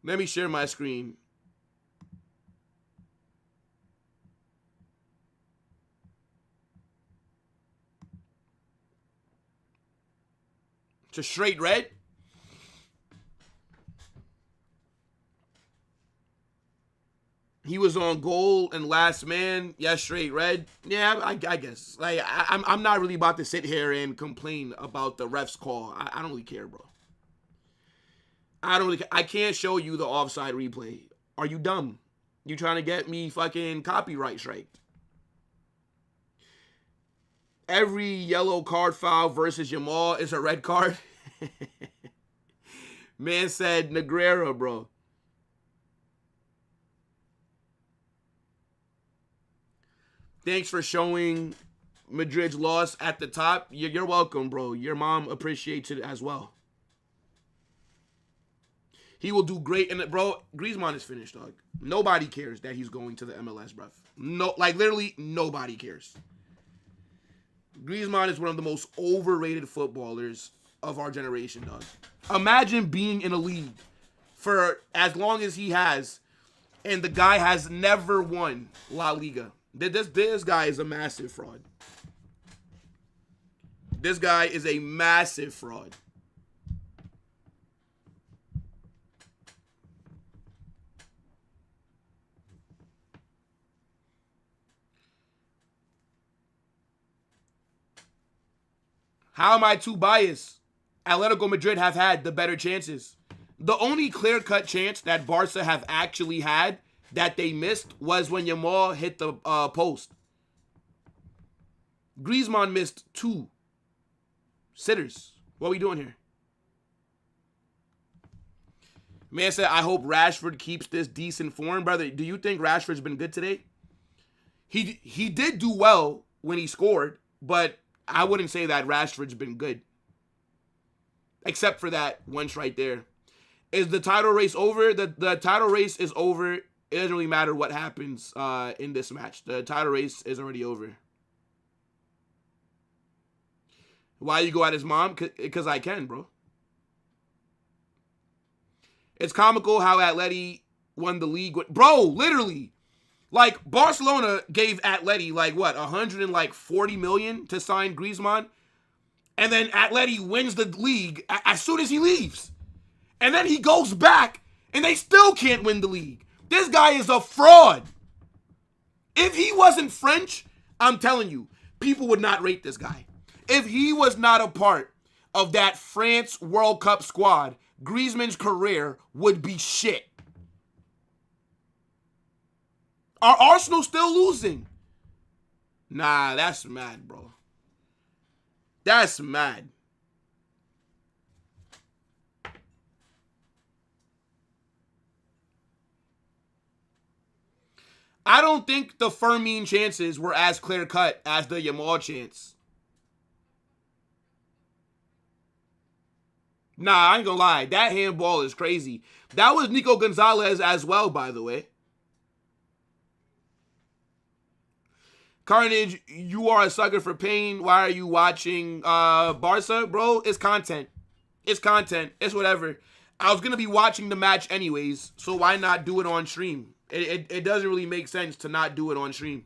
Let me share my screen. It's a straight red. He was on goal and last man. Yeah, straight red. Yeah, I guess. Like, I'm not really about to sit here and complain about the ref's call. I don't really care, bro. I don't really care. I can't show you the offside replay. Are you dumb? You trying to get me fucking copyright strike? Every yellow card foul versus Jamal is a red card. Man said Negreira, bro. Thanks for showing Madrid's loss at the top. You're welcome, bro. Your mom appreciates it as well. He will do great. And, bro, Griezmann is finished, dog. Nobody cares that he's going to the MLS, bro. No, like, literally, nobody cares. Griezmann is one of the most overrated footballers of our generation, dog. Imagine being in a league for as long as he has, and the guy has never won La Liga. This guy is a massive fraud. This guy is a massive fraud. How am I too biased? Atletico Madrid have had the better chances. The only clear-cut chance that Barca have actually had that they missed was when Yamal hit the post. Griezmann missed 2 sitters. What are we doing here? Man said, I hope Rashford keeps this decent form. Brother, do you think Rashford's been good today? He did do well when he scored, but I wouldn't say that Rashford's been good. Except for that once right there. Is the title race over? The title race is over. It doesn't really matter what happens in this match. The title race is already over. Why you go at his mom? Because I can, bro. It's comical how Atleti won the league. Bro, literally. Like, Barcelona gave Atleti, like, what, 140 million to sign Griezmann? And then Atleti wins the league as soon as he leaves. And then he goes back, and they still can't win the league. This guy is a fraud. If he wasn't French, I'm telling you, people would not rate this guy. If he was not a part of that France World Cup squad Griezmann's career would be shit. Are Arsenal still losing? Nah, that's mad, bro. That's mad. I don't think the Firmino chances were as clear-cut as the Yamal chance. Nah, I ain't gonna lie. That handball is crazy. That was Nico Gonzalez as well, by the way. Carnage, you are a sucker for pain. Why are you watching Barca? Bro, it's content. It's content. It's whatever. I was going to be watching the match anyways, so why not do it on stream? It doesn't really make sense to not do it on stream.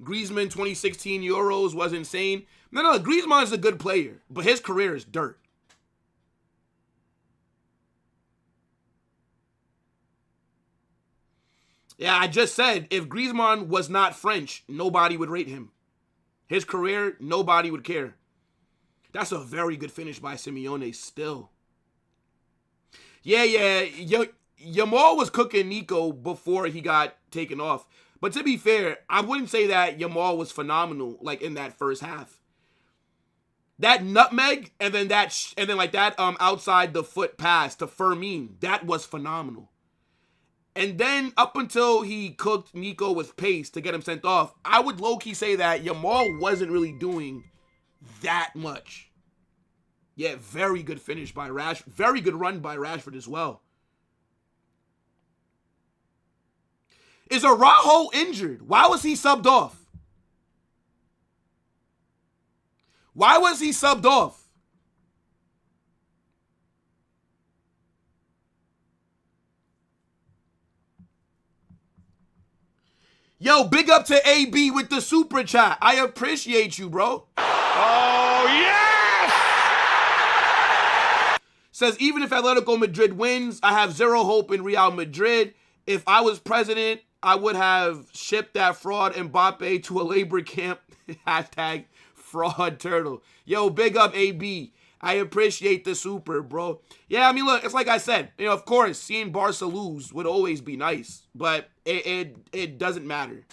Griezmann 2016 Euros was insane. No, Griezmann is a good player, but his career is dirt. Yeah, I just said, if Griezmann was not French, nobody would rate him. His career, nobody would care. That's a very good finish by Simeone still. Yeah. Yamal was cooking Nico before he got taken off. But to be fair, I wouldn't say that Yamal was phenomenal, like, in that first half. That nutmeg and then that outside the foot pass to Firmino, that was phenomenal. And then up until he cooked Nico with pace to get him sent off, I would low-key say that Yamal wasn't really doing that much. Yeah, very good finish by Rashford. Very good run by Rashford as well. Is Araujo injured? Why was he subbed off? Why was he subbed off? Yo, big up to AB with the super chat. I appreciate you, bro. Oh, yes! Says, even if Atletico Madrid wins, I have zero hope in Real Madrid. If I was president, I would have shipped that fraud Mbappe to a labor camp. Hashtag fraud turtle. Yo, big up AB. I appreciate the super, bro. Yeah, I mean, look, it's like I said, of course, seeing Barca lose would always be nice, but it doesn't matter.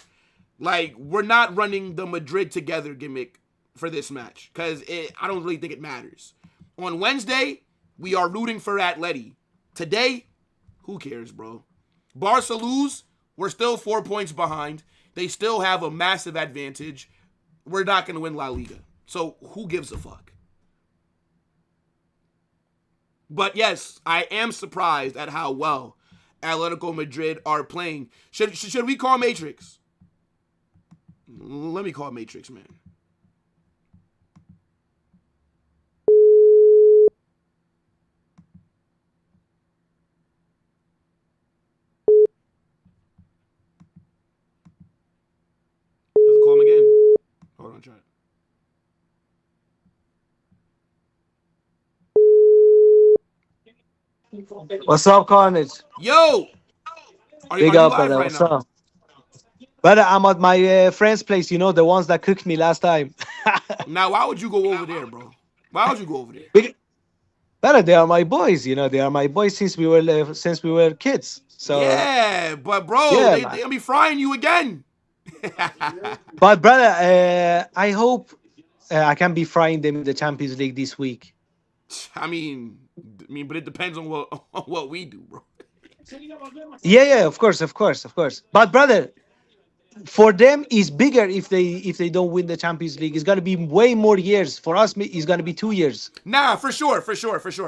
Like, we're not running the Madrid together gimmick for this match, because I don't really think it matters. On Wednesday, we are rooting for Atleti. Today, who cares, bro? Barca lose, we're still 4 points behind. They still have a massive advantage. We're not going to win La Liga. So, who gives a fuck? But yes, I am surprised at how well Atletico Madrid are playing. Should we call Matrix? Let me call Matrix, man. Let's call him again. Hold on, try it. What's up, Carnage? Yo! Big up, brother. What's up? Brother, I'm at my friend's place, the ones that cooked me last time. Now, why would you go over there, bro? Why would you go over there? Brother, they are my boys, they are my boys since we were kids. So yeah, but bro, they're gonna be frying you again. But brother, I hope I can be frying them in the Champions League this week. I mean, but it depends on what we do, bro. Yeah, of course. But brother, for them, it's bigger if they don't win the Champions League. It's gonna be way more years. For us, it's gonna be 2 years. Nah, for sure.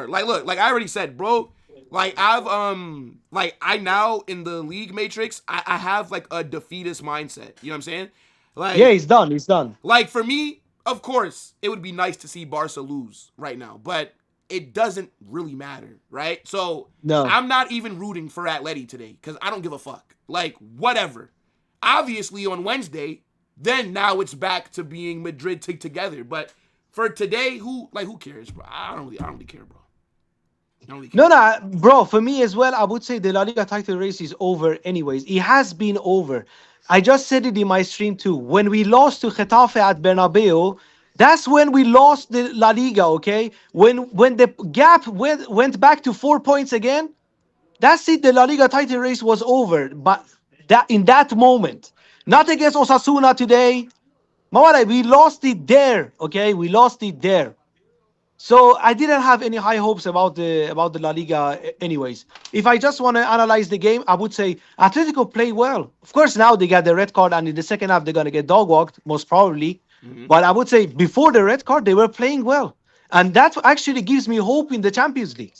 Like, look, like I already said, bro. Like I now in the league matrix, I have like a defeatist mindset. You know what I'm saying? Like, yeah, it's done. Like for me, of course, it would be nice to see Barca lose right now, but it doesn't really matter, right? So no, I'm not even rooting for Atleti today because I don't give a fuck. Like, whatever. Obviously, on Wednesday, then now it's back to being Madrid together. But for today, who cares, bro? I don't really care, bro. No, bro. For me as well, I would say the La Liga title race is over anyways. It has been over. I just said it in my stream too. When we lost to Getafe at Bernabeu, that's when we lost the La Liga, okay? When the gap went back to 4 points again, that's it. The La Liga title race was over. But that in that moment, not against Osasuna today. Mawara, we lost it there, okay? We lost it there. So I didn't have any high hopes about the La Liga anyways. If I just want to analyze the game, I would say Atletico play well. Of course, now they got the red card, and in the second half they're gonna get dog walked, most probably. But I would say before the red card, they were playing well. And that actually gives me hope in the Champions League.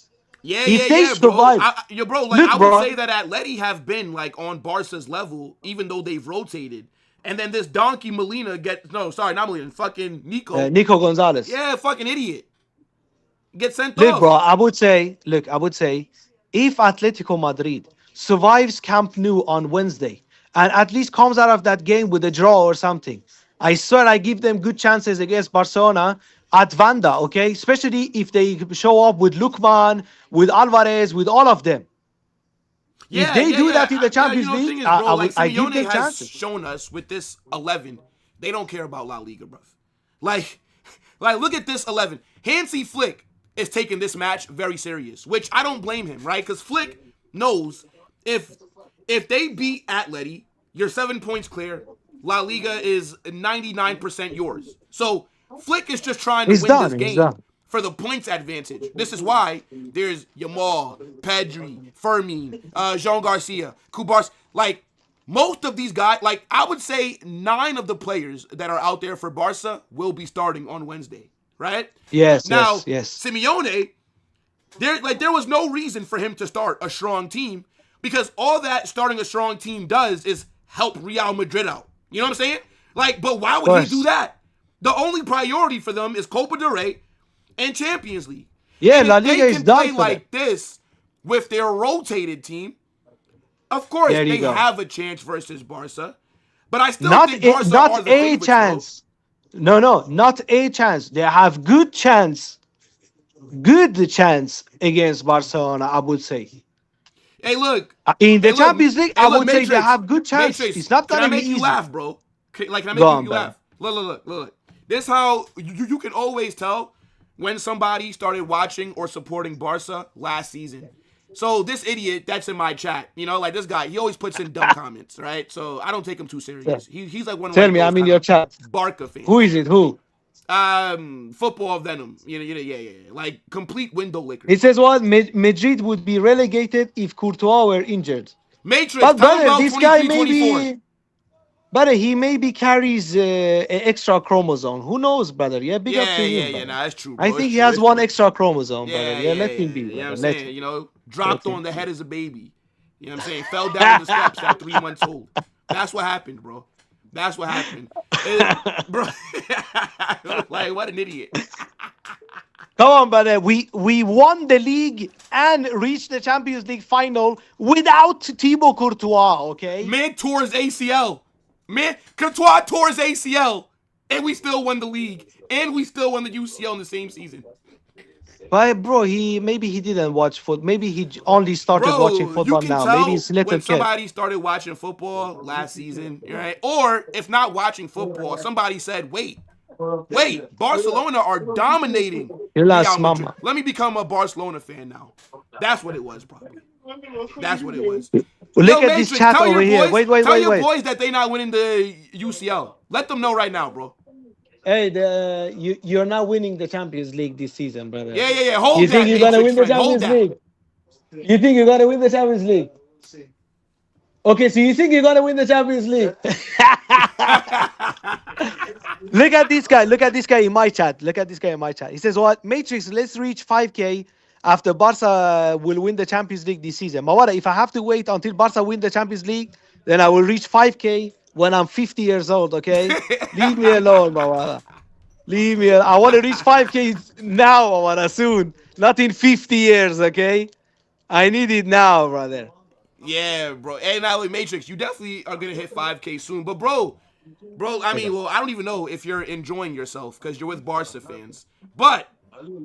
If they bro. survive, Bro, like look, I would bro. say that Atleti have been like on Barca's level, even though they've rotated. And then this donkey Molina not Molina, fucking Nico. Nico Gonzalez. Yeah, fucking idiot. Get sent Look, off. bro, I would say, if Atletico Madrid survives Camp Nou on Wednesday and at least comes out of that game with a draw or something, I swear I give them good chances against Barcelona at Vanda, okay? Especially if they show up with Lukman, with Alvarez, with all of them. If they do that in the Champions The thing League, is, bro, like I give Simeone them has chances. shown us with this 11, they don't care about La Liga, bro. Like look at this 11. Hansi Flick is taking this match very serious, which I don't blame him, right? Because Flick knows if they beat Atleti, you're 7 points clear. La Liga is 99% yours. So Flick is just trying to win this game for the points advantage. This is why there's Yamal, Pedri, Fermin, Jean Garcia, Kubars. Like, most of these guys, like, I would say 9 of the players that are out there for Barca will be starting on Wednesday, right? Yes, now, yes. Simeone, there was no reason for him to start a strong team because all that starting a strong team does is help Real Madrid out. You know what I'm saying? Like, but why would he do that? The only priority for them is Copa del Rey and Champions League. Yeah, and La Liga is done play like this with their rotated team. Of course, they have a chance versus Barca, but I still think Barca are the favorites, chance. Bro. No, not a chance. They have good chance against Barcelona, I would say. Hey, look. In the Champions League, I would say they have good chance. It's not gonna be easy. Can I make you laugh, bro? Can I make you laugh? Look. This how you can always tell when somebody started watching or supporting Barca last season. So this idiot that's in my chat, like this guy, he always puts in dumb comments, right? So I don't take him too serious. He's like one of Tell me, I'm in your chat. Barca fans. Who is it? Who? Football Venom. Yeah. Like complete window licker. It says what? Madrid would be relegated if Courtois were injured. Matrix, but brother, this guy 24. But he maybe carries an extra chromosome. Who knows, brother? Yeah, big up to him. Yeah, that's true, bro. I think he has one extra chromosome, brother. Yeah, let him be. You know what I'm saying? Dropped on the head as a baby. You know what I'm saying? Fell down the steps at 3 months old. That's what happened, bro. That's what happened. Bro, like, what an idiot. Come on, brother. We won the league and reached the Champions League final without Thibaut Courtois, okay? Man tore his ACL. Courtois tore his ACL, and we still won the league, and we still won the UCL in the same season. But bro, maybe he didn't watch football. Maybe he only started watching football now. Maybe he's little when somebody started watching football last season, right? Or if not watching football, somebody said, "Wait, Barcelona are dominating." Mama. Let me become a Barcelona fan now. That's what it was, probably. That's what it was. Look at this chat over here. Wait. Tell your boys that they're not winning the UCL. Let them know right now, bro. Hey, you're not winning the Champions League this season, brother. Yeah. Hold that. You think you're gonna win the Champions League? You think you're gonna win the Champions League? Okay, so you think you're gonna win the Champions League? Look at this guy. Look at this guy in my chat. He says, "What? Matrix? Let's reach 5K after Barca will win the Champions League this season." Mawara, if I have to wait until Barca win the Champions League, then I will reach 5K when I'm 50 years old, okay? Leave me alone, Mawara. Leave me alone. I want to reach 5K now, Mawara, soon. Not in 50 years, okay? I need it now, brother. Yeah, bro. And now, Matrix, you definitely are going to hit 5K soon. But, bro, I mean, well, I don't even know if you're enjoying yourself because you're with Barca fans. But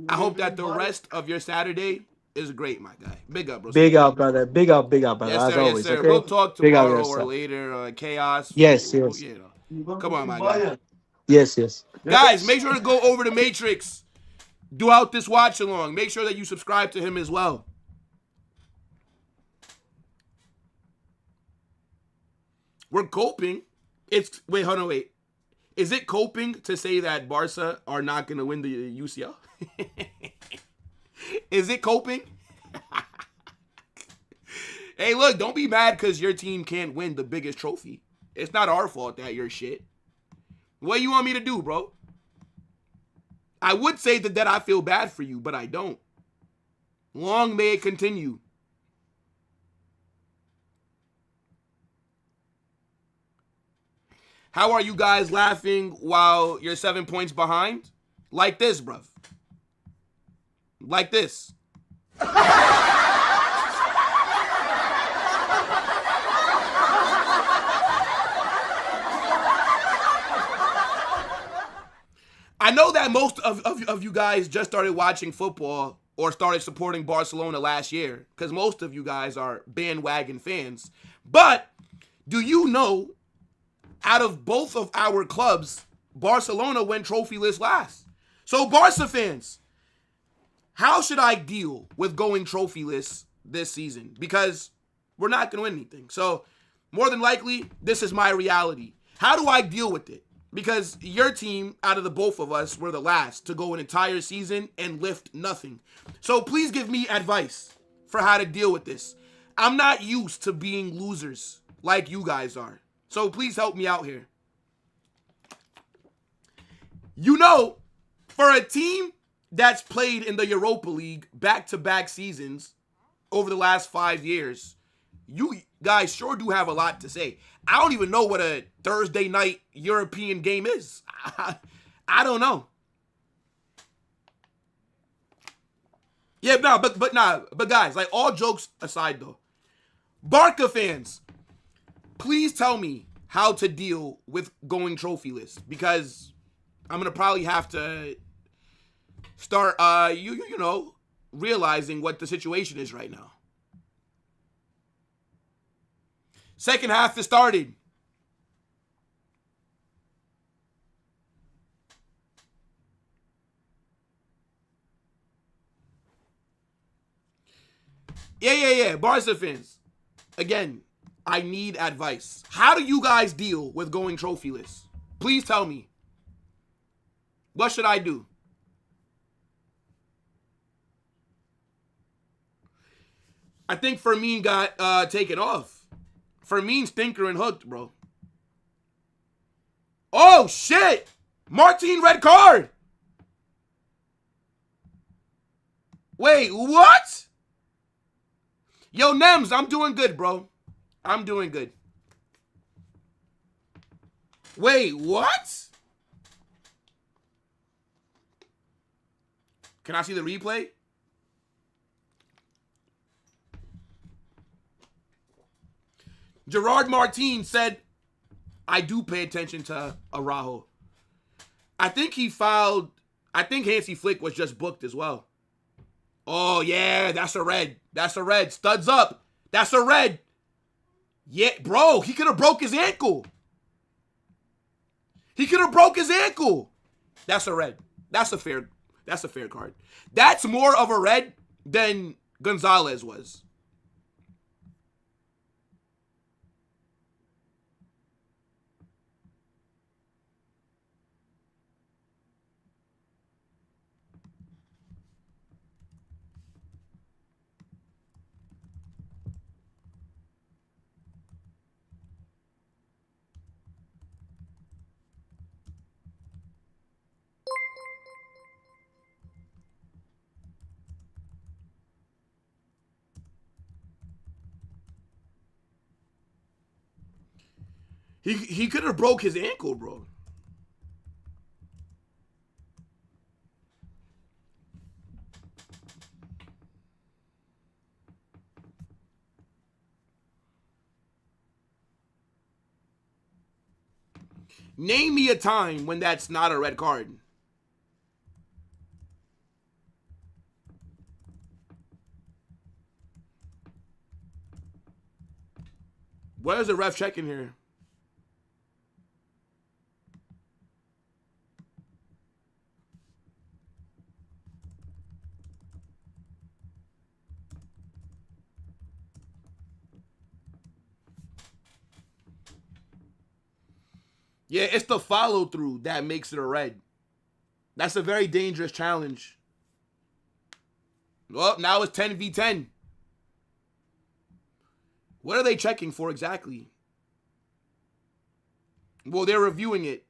I hope that the rest of your Saturday is great, my guy. Big up, bro. Big up, brother. Big up, brother. Yes, As sir. Yes, always. sir. Okay. We'll talk Big up tomorrow or yourself. later. Chaos. Yes, yes. You know. Come on, my guy. Yes, yes. Guys, make sure to go over to Matrix throughout this watch along. Make sure that you subscribe to him as well. We're coping. Wait, hold on, wait. Is it coping to say that Barca are not going to win the UCL? Is it coping? Hey, look, don't be mad because your team can't win the biggest trophy. It's not our fault that you're shit. What do you want me to do, bro? I would say that I feel bad for you, but I don't. Long may it continue. How are you guys laughing while you're 7 points behind? Like this, bruv. Like this. I know that most of you guys just started watching football or started supporting Barcelona last year because most of you guys are bandwagon fans. But do you know, out of both of our clubs, Barcelona went trophyless last? So Barca fans, how should I deal with going trophyless this season? Because we're not going to win anything. So more than likely, this is my reality. How do I deal with it? Because your team, out of the both of us, were the last to go an entire season and lift nothing. So please give me advice for how to deal with this. I'm not used to being losers like you guys are. So please help me out here. You know, for a team that's played in the Europa League back-to-back seasons over the last 5 years, you guys sure do have a lot to say. I don't even know what a Thursday night European game is. I don't know. Yeah, no, but guys, like all jokes aside though, Barca fans, please tell me how to deal with going trophyless because I'm gonna probably have to start, you know, realizing what the situation is right now. Second half has started. Yeah. Barca fans, again, I need advice. How do you guys deal with going trophyless? Please tell me. What should I do? I think Fermin got taken off. Fermin stinker and hooked, bro. Oh, shit! Martin red card! Wait, what? Yo, Nems, I'm doing good, bro. I'm doing good. Wait, what? Can I see the replay? Gerard Martin said, I do pay attention to Araujo. I think Hansi Flick was just booked as well. Oh, yeah, that's a red. That's a red. Studs up. That's a red. Yeah, bro, he could have broke his ankle. He could have broke his ankle. That's a red. That's a fair card. That's more of a red than Gonzalez was. He could have broke his ankle, bro. Name me a time when that's not a red card. What is the ref checking here? Yeah, it's the follow through that makes it a red. That's a very dangerous challenge. Well, now it's 10v10. What are they checking for exactly? Well, they're reviewing it.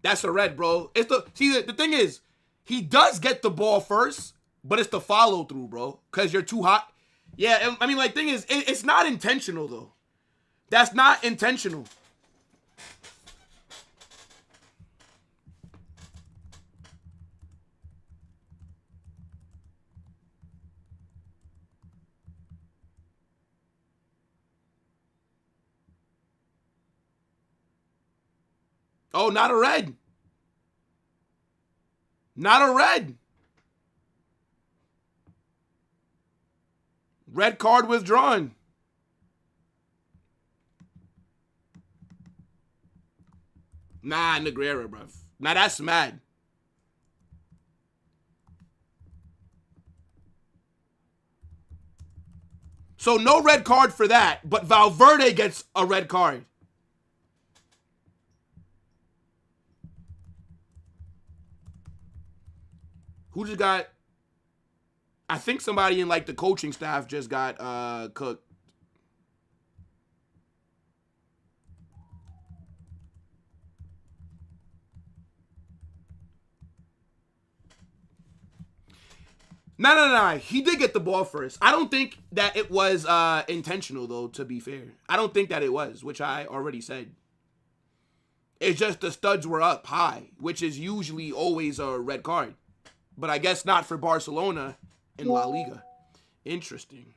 That's a red, bro. It's the thing is, he does get the ball first, but it's the follow through, bro. Cause you're too hot. Yeah, I mean, like, thing is, it's not intentional though. That's not intentional. Oh, not a red. Not a red. Red card withdrawn. Nah, Negreira, bruv. Now that's mad. So no red card for that, but Valverde gets a red card. Who just got... I think somebody in, like, the coaching staff just got cooked. No. He did get the ball first. I don't think that it was intentional, though, to be fair. I don't think that it was, which I already said. It's just the studs were up high, which is usually always a red card. But I guess not for Barcelona in La Liga. Interesting.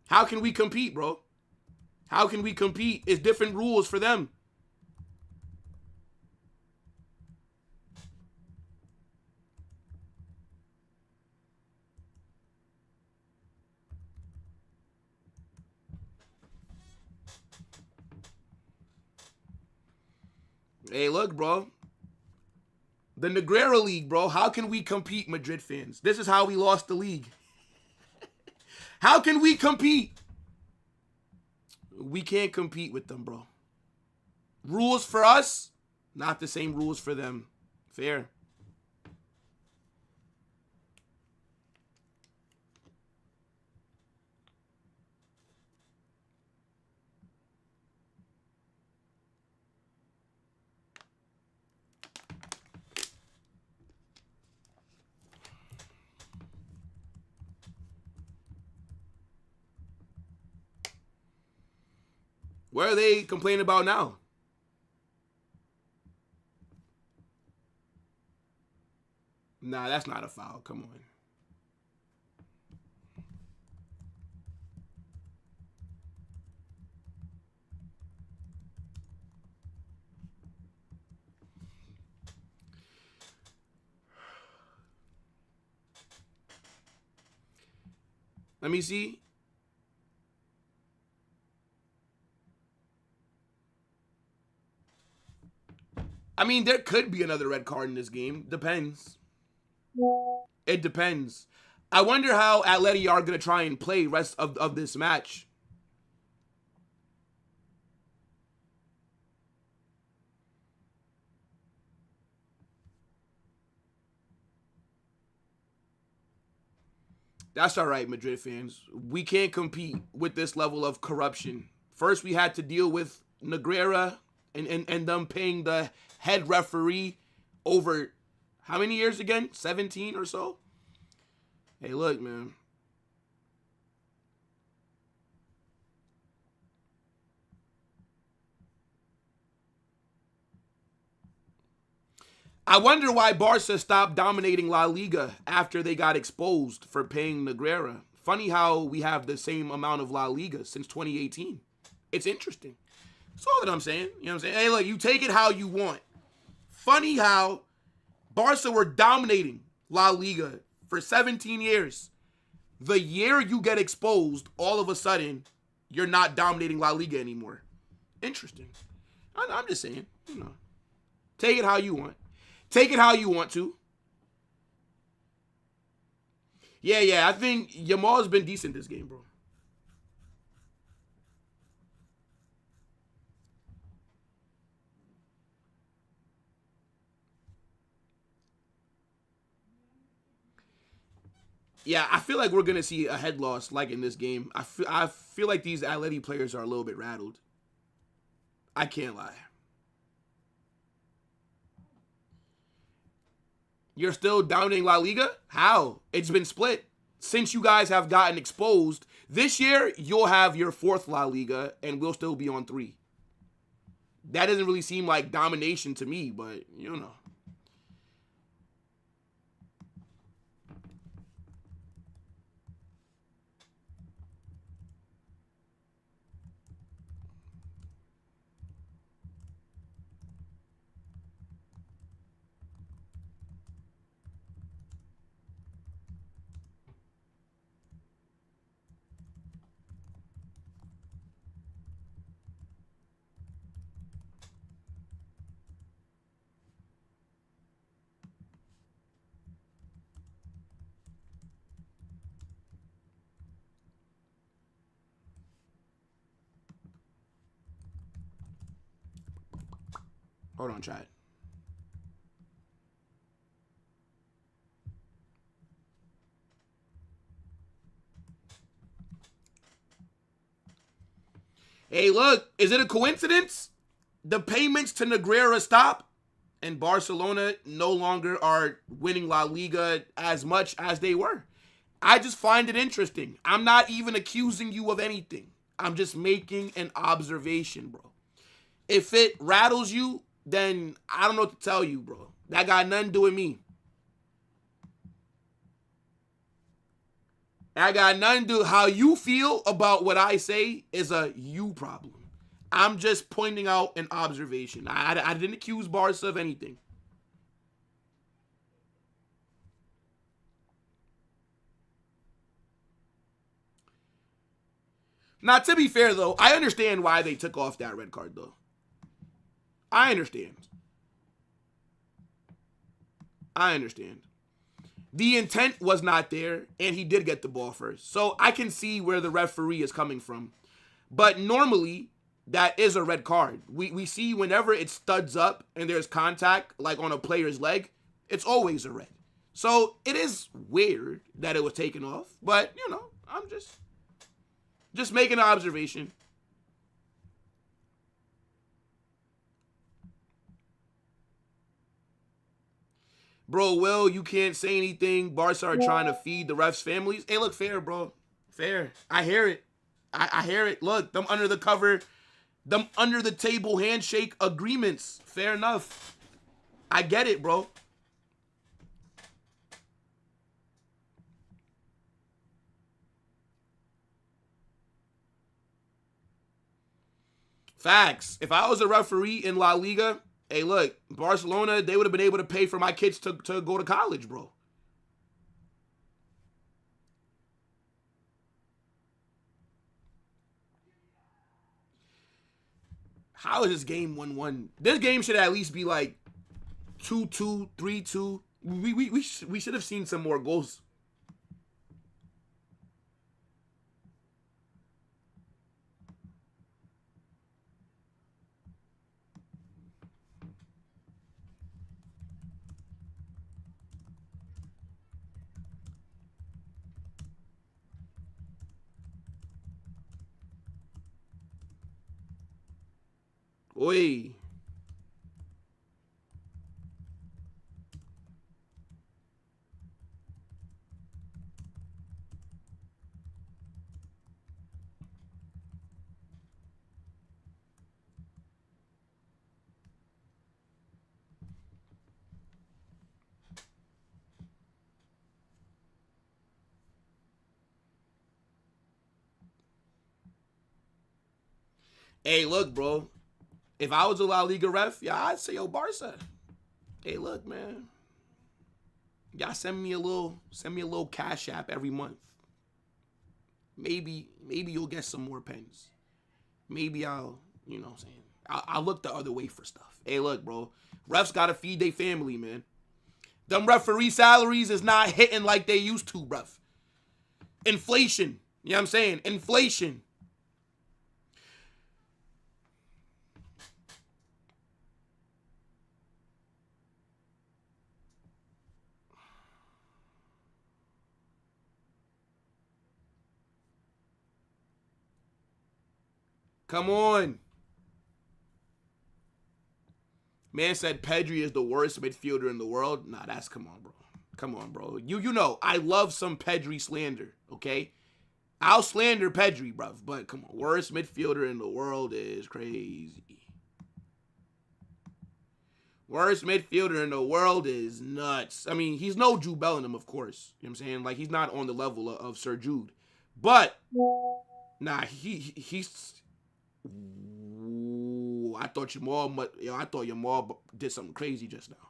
How can we compete, bro? How can we compete? It's different rules for them. Hey, look, bro. The Negreira League, bro. How can we compete, Madrid fans? This is how we lost the league. How can we compete? We can't compete with them, bro. Rules for us, not the same rules for them. Fair. What are they complaining about now? Nah, that's not a foul. Come on. Let me see. I mean, there could be another red card in this game. Depends. It depends. I wonder how Atleti are going to try and play rest of this match. That's all right, Madrid fans. We can't compete with this level of corruption. First, we had to deal with Negreira and them paying the head referee over how many years again? 17 or so? Hey, look, man. I wonder why Barca stopped dominating La Liga after they got exposed for paying Negreira. Funny how we have the same amount of La Liga since 2018. It's interesting. That's all that I'm saying. You know what I'm saying? Hey, look, you take it how you want. Funny how Barca were dominating La Liga for 17 years. The year you get exposed, all of a sudden, you're not dominating La Liga anymore. Interesting. I'm just saying, you know. Take it how you want. Take it how you want to. Yeah, I think Yamal's been decent this game, bro. Yeah, I feel like we're going to see a head loss like in this game. I feel like these Atleti players are a little bit rattled. I can't lie. You're still dominating La Liga? How? It's been split. Since you guys have gotten exposed, this year you'll have your 4th La Liga and we'll still be on 3. That doesn't really seem like domination to me, but you know. Hold on, chat. Hey, look, is it a coincidence? The payments to Negreira stop, and Barcelona no longer are winning La Liga as much as they were. I just find it interesting. I'm not even accusing you of anything. I'm just making an observation, bro. If it rattles you, then I don't know what to tell you, bro. That got nothing to do with me. That got nothing to do with how you feel about what I say is a you problem. I'm just pointing out an observation. I didn't accuse Barca of anything. Now, to be fair, though, I understand why they took off that red card, though. I understand. The intent was not there, and he did get the ball first. So I can see where the referee is coming from. But normally, that is a red card. We see whenever it studs up and there's contact, like on a player's leg, it's always a red. So it is weird that it was taken off. But, you know, I'm just making an observation. Bro, Will, you can't say anything. Barca are trying to feed the refs' families. Hey, look, fair, bro. Fair. I hear it. I hear it. Look, them under the cover, them under the table handshake agreements. Fair enough. I get it, bro. Facts. If I was a referee in La Liga, hey, look, Barcelona, they would have been able to pay for my kids to go to college, bro. How is this game 1-1? This game should at least be like 2-2, 3-2. We should have seen some more goals. Oi. Hey, look, bro. If I was a La Liga ref, yeah, I'd say, yo, Barca. Hey, look, man. Y'all send me a little cash app every month. Maybe you'll get some more pens. Maybe I'll, you know what I'm saying? I'll look the other way for stuff. Hey, look, bro. Refs got to feed their family, man. Them referee salaries is not hitting like they used to, bruv. Inflation. You know what I'm saying? Inflation. Come on. Man said Pedri is the worst midfielder in the world. Nah, come on, bro. Come on, bro. You know, I love some Pedri slander, okay? I'll slander Pedri, bruv, but come on. Worst midfielder in the world is crazy. Worst midfielder in the world is nuts. I mean, he's no Jude Bellingham, of course. You know what I'm saying? Like, he's not on the level of Sir Jude. But, nah, he's... Ooh, I thought Jamal did something crazy just now.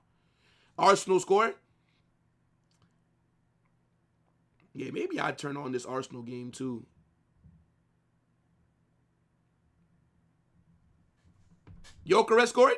Arsenal scored? Yeah, maybe I'd turn on this Arsenal game too. Gyökeres scored?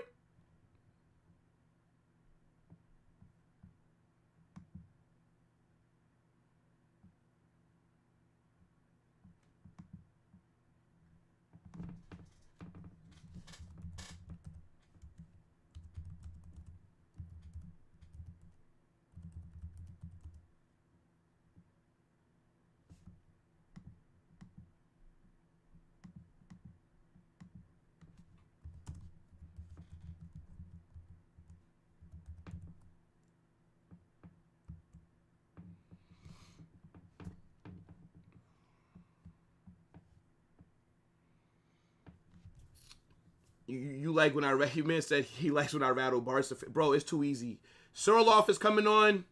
You like when I read, man said he likes when I rattle Barca. Bro, it's too easy. Sorloff is coming on.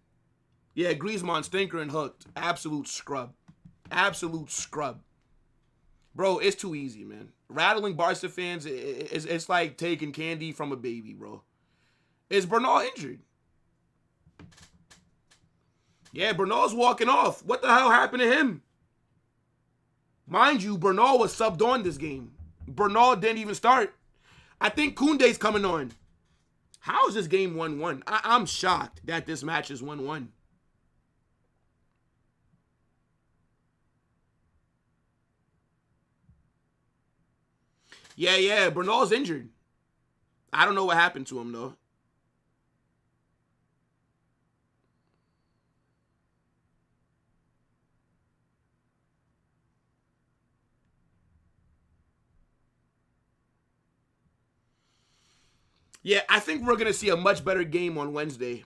Yeah, Griezmann, stinker and hooked. Absolute scrub. Absolute scrub. Bro, it's too easy, man. Rattling Barca fans, it's like taking candy from a baby, bro. Is Bernal injured? Yeah, Bernal's walking off. What the hell happened to him? Mind you, Bernal was subbed on this game. Bernal didn't even start. I think Koundé's coming on. How is this game 1-1? I'm shocked that this match is 1-1. Yeah, Bernal's injured. I don't know what happened to him, though. Yeah, I think we're going to see a much better game on Wednesday.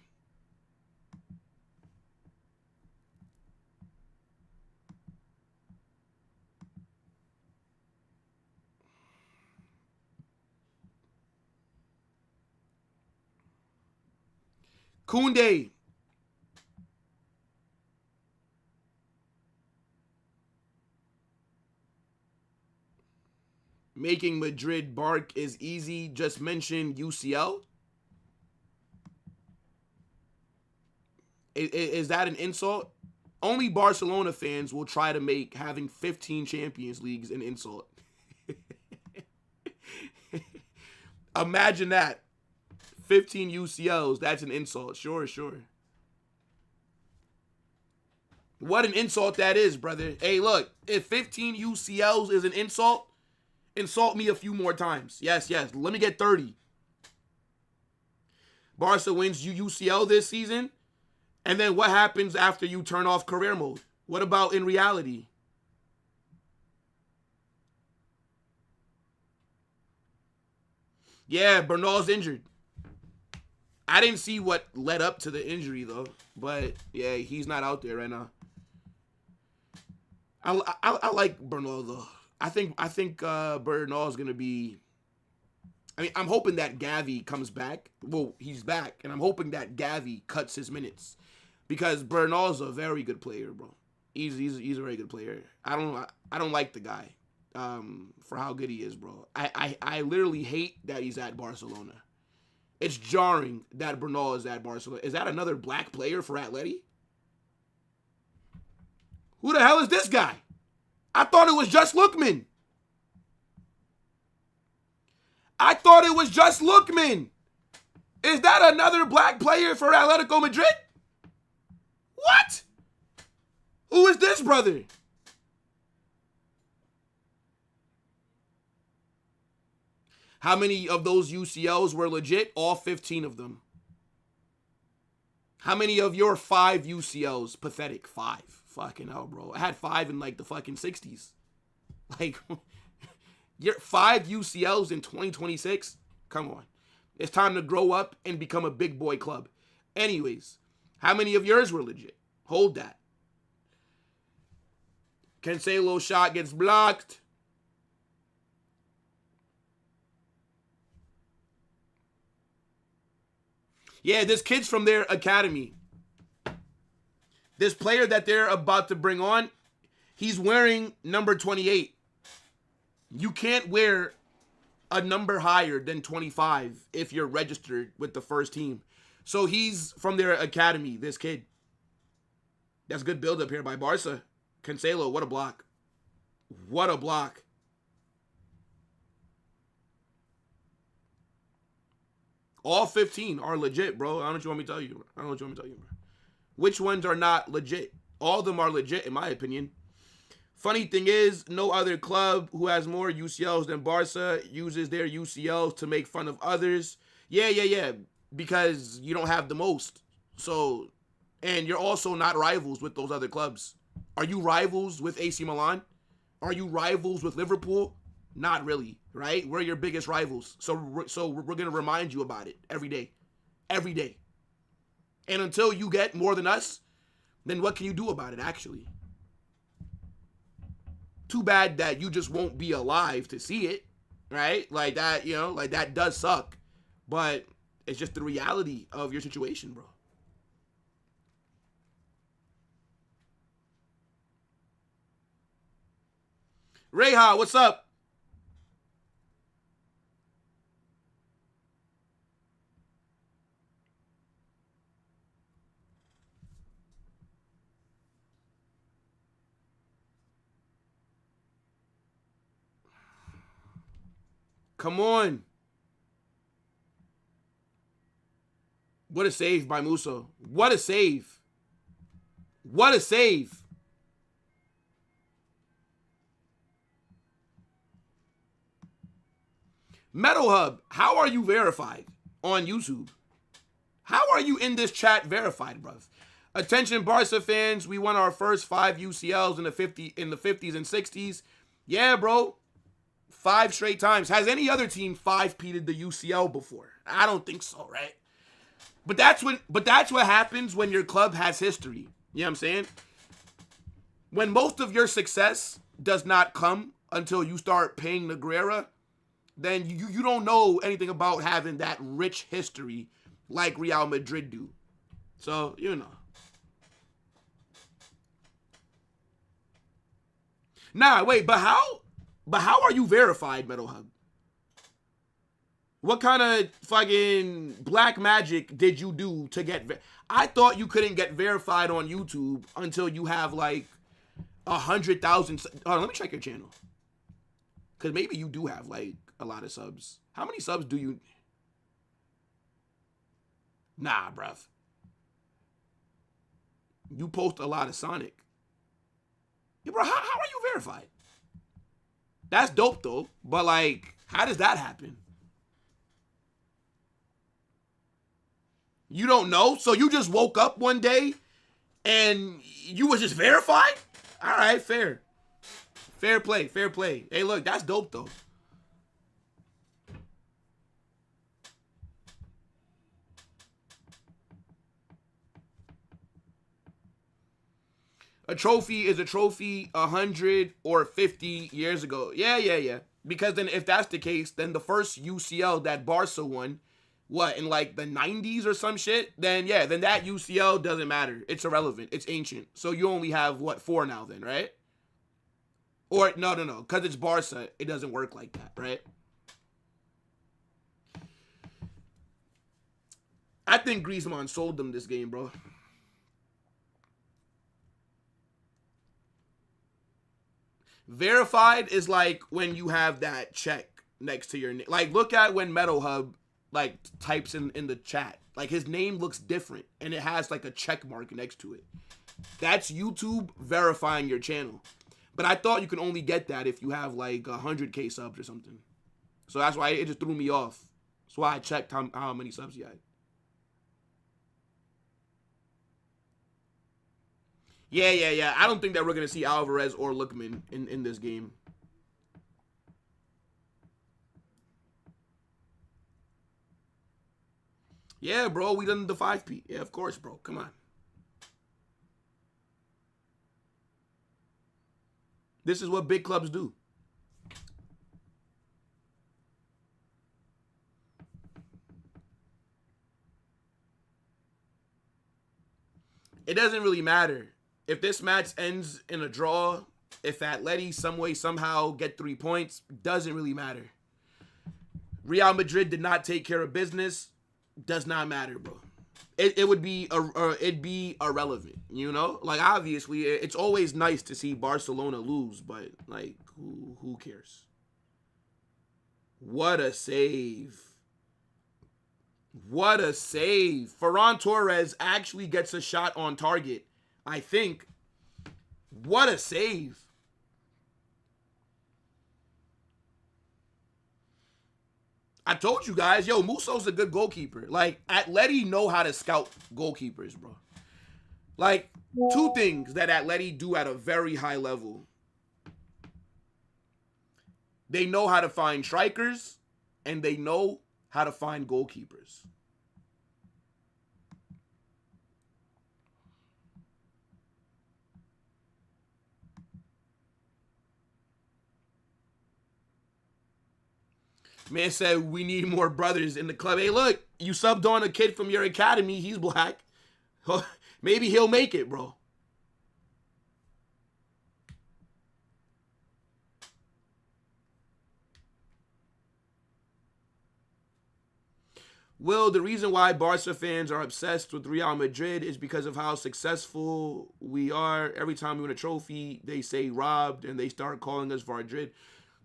Koundé. Making Madrid bark is easy. Just mention UCL. Is that an insult? Only Barcelona fans will try to make having 15 Champions Leagues an insult. Imagine that. 15 UCLs, that's an insult. Sure. What an insult that is, brother. Hey, look, if 15 UCLs is an insult me a few more times. Yes. Let me get 30. Barca wins UCL this season. And then what happens after you turn off career mode? What about in reality? Yeah, Bernal's injured. I didn't see what led up to the injury, though. But, yeah, he's not out there right now. I like Bernal, though. I think Bernal's going to be... I mean, I'm hoping that Gavi comes back. Well, he's back. And I'm hoping that Gavi cuts his minutes. Because Bernal's a very good player, bro. He's a very good player. I don't like the guy. for how good he is, bro. I literally hate that he's at Barcelona. It's jarring that Bernal is at Barcelona. Is that another black player for Atleti? Who the hell is this guy? I thought it was just Lookman. I thought it was just Lookman. Is that another black player for Atletico Madrid? What? Who is this brother? How many of those UCLs were legit? All 15 of them. How many of your 5 UCLs? Pathetic. 5. Fucking hell, bro. I had 5 in like the fucking 60s. Like, your 5 UCLs in 2026? Come on. It's time to grow up and become a big boy club. Anyways, how many of yours were legit? Hold that. Cancelo shot gets blocked. Yeah, this kid's from their academy. This player that they're about to bring on, he's wearing number 28. You can't wear a number higher than 25 if you're registered with the first team. So he's from their academy, this kid. That's good build-up here by Barca. Cancelo, what a block. What a block. All 15 are legit, bro. I don't know what you want me to tell you. Bro. Which ones are not legit? All of them are legit, in my opinion. Funny thing is, no other club who has more UCLs than Barca uses their UCLs to make fun of others. Yeah. Because you don't have the most. So, and you're also not rivals with those other clubs. Are you rivals with AC Milan? Are you rivals with Liverpool? Not really, right? We're your biggest rivals. So we're going to remind you about it every day. Every day. And until you get more than us, then what can you do about it, actually? Too bad that you just won't be alive to see it, right? Like that, like that does suck. But it's just the reality of your situation, bro. Reha, what's up? Come on. What a save by Musso. What a save. What a save. Metal Hub, how are you verified on YouTube? How are you in this chat verified, bruv? Attention Barca fans, we won our first 5 UCLs in the 50s and 60s. Yeah, bro. 5 straight times. Has any other team 5-peated the UCL before? I don't think so, right? But that's what happens when your club has history. You know what I'm saying? When most of your success does not come until you start paying Negreira, then you don't know anything about having that rich history like Real Madrid do. So, Nah, wait, but how are you verified, Metal Hub? What kind of fucking black magic did you do to get... I thought you couldn't get verified on YouTube until you have like 100,000... Hold on, let me check your channel. Because maybe you do have like a lot of subs. How many subs do you... Nah, bruv. You post a lot of Sonic. Yeah, bro, how are you verified? That's dope, though. But, like, how does that happen? You don't know? So you just woke up one day and you was just verified? All right, fair. Fair play, fair play. Hey, look, that's dope, though. A trophy is a trophy 100 or 50 years ago. Yeah. Because then if that's the case, then the first UCL that Barca won, what, in like the 90s or some shit? Then that UCL doesn't matter. It's irrelevant. It's ancient. So you only have, 4 now then, right? Or, no. Because it's Barca, it doesn't work like that, right? I think Griezmann sold them this game, bro. Verified is like when you have that check next to your name. Like, look at when Metal Hub, like, types in the chat. Like, his name looks different, and it has, like, a check mark next to it. That's YouTube verifying your channel. But I thought you could only get that if you have, like, 100K subs or something. So that's why it just threw me off. That's why I checked how many subs you had. Yeah. I don't think that we're going to see Alvarez or Lookman in this game. Yeah, bro, we done the 5P. Yeah, of course, bro. Come on. This is what big clubs do. It doesn't really matter. If this match ends in a draw, if Atleti some way, somehow get 3 points, doesn't really matter. Real Madrid did not take care of business. Does not matter, bro. It would be it'd be irrelevant, you know? Like, obviously, it's always nice to see Barcelona lose, but, like, who cares? What a save. What a save. Ferran Torres actually gets a shot on target, I think. What a save. I told you guys, yo, Musso's a good goalkeeper. Like, Atleti know how to scout goalkeepers, bro. Like, two things that Atleti do at a very high level. They know how to find strikers, and they know how to find goalkeepers. Man said, we need more brothers in the club. Hey, look, you subbed on a kid from your academy. He's black. Maybe he'll make it, bro. Will, the reason why Barca fans are obsessed with Real Madrid is because of how successful we are. Every time we win a trophy, they say robbed, and they start calling us Vardrid.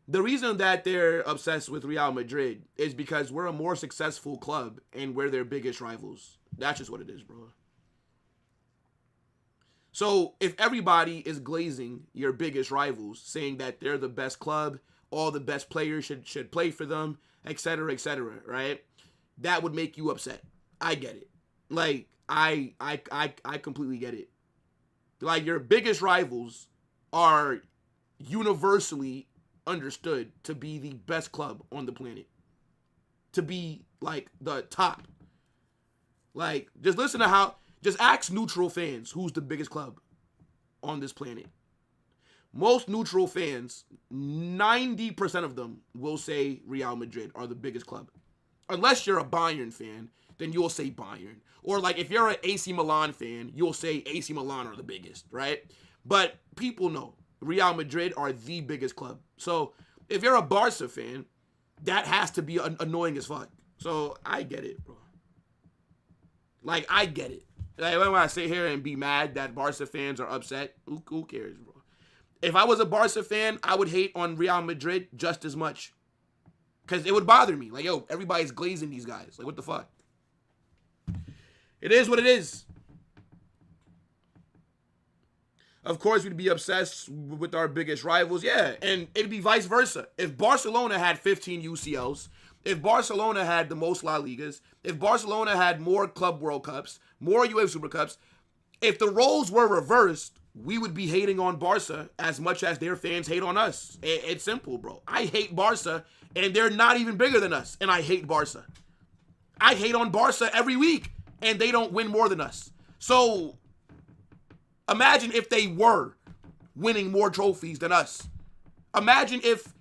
The reason that they're obsessed with Real Madrid is because we're a more successful club and we're their biggest rivals. That's just what it is, bro. So if everybody is glazing your biggest rivals, saying that they're the best club, all the best players should play for them, etc., right? That would make you upset. I get it. Like, I completely get it. Like, your biggest rivals are universally understood to be the best club on the planet, to be like the top. Like, just listen to just ask neutral fans who's the biggest club on this planet. Most neutral fans, 90% of them will say Real Madrid are the biggest club. Unless you're a Bayern fan, then you'll say Bayern. Or, like, if you're an AC Milan fan, you'll say AC Milan are the biggest, right? But people know Real Madrid are the biggest club. So if you're a Barca fan, that has to be annoying as fuck. So I get it, bro. Like, I get it. Like, when I sit here and be mad that Barca fans are upset, who cares, bro? If I was a Barca fan, I would hate on Real Madrid just as much. Because it would bother me. Like, yo, everybody's glazing these guys. Like, what the fuck? It is what it is. Of course, we'd be obsessed with our biggest rivals. Yeah, and it'd be vice versa. If Barcelona had 15 UCLs, if Barcelona had the most La Ligas, if Barcelona had more Club World Cups, more UEFA Super Cups, if the roles were reversed, we would be hating on Barca as much as their fans hate on us. It's simple, bro. I hate Barca, and they're not even bigger than us, and I hate Barca. I hate on Barca every week, and they don't win more than us. So imagine if they were winning more trophies than us. Imagine if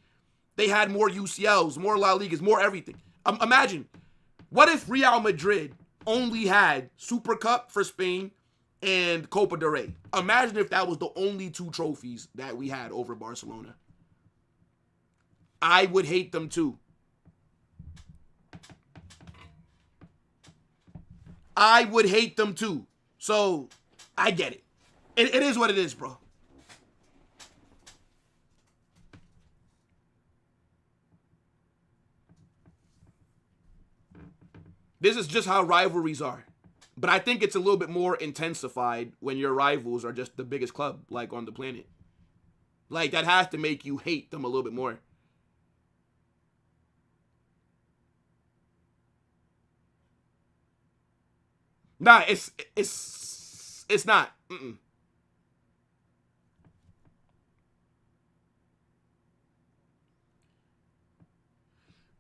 they had more UCLs, more La Ligas, more everything. Imagine, what if Real Madrid only had Super Cup for Spain and Copa del Rey. Imagine if that was the only 2 trophies that we had over Barcelona. I would hate them too. I would hate them too. So, I get it. It is what it is, bro. This is just how rivalries are. But I think it's a little bit more intensified when your rivals are just the biggest club, like, on the planet. Like, that has to make you hate them a little bit more. Nah, it's not. Mm-mm.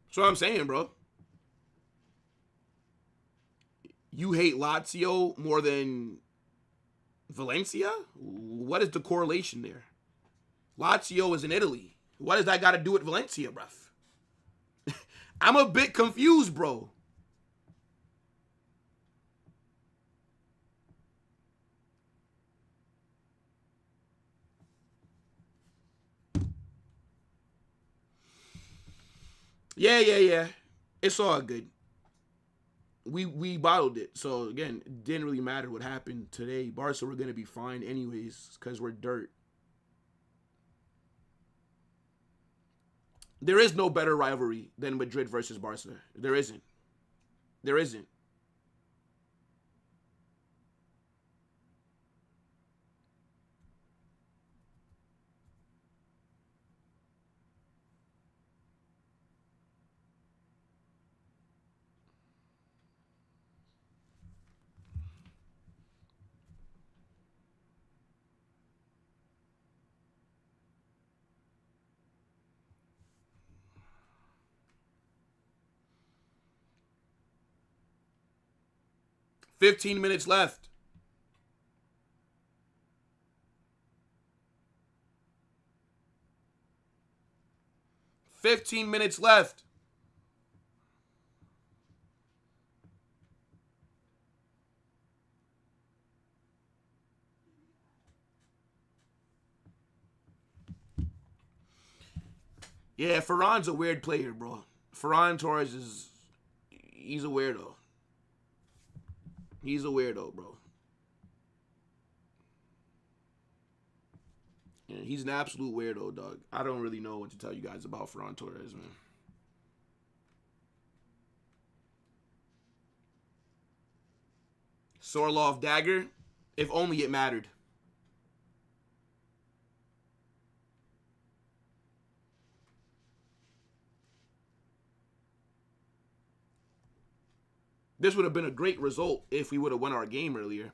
That's what I'm saying, bro. You hate Lazio more than Valencia? What is the correlation there? Lazio is in Italy. What does that got to do with Valencia, bruv? I'm a bit confused, bro. Yeah. It's all good. We bottled it. So, again, it didn't really matter what happened today. Barca were going to be fine anyways because we're dirt. There is no better rivalry than Madrid versus Barca. There isn't. There isn't. $15 minutes left. $15 minutes left. Yeah, Ferran's a weird player, bro. Ferran Torres he's a weirdo. He's a weirdo, bro. Yeah, he's an absolute weirdo, dog. I don't really know what to tell you guys about Ferran Torres, man. Sorloth dagger. If only it mattered. This would have been a great result if we would have won our game earlier.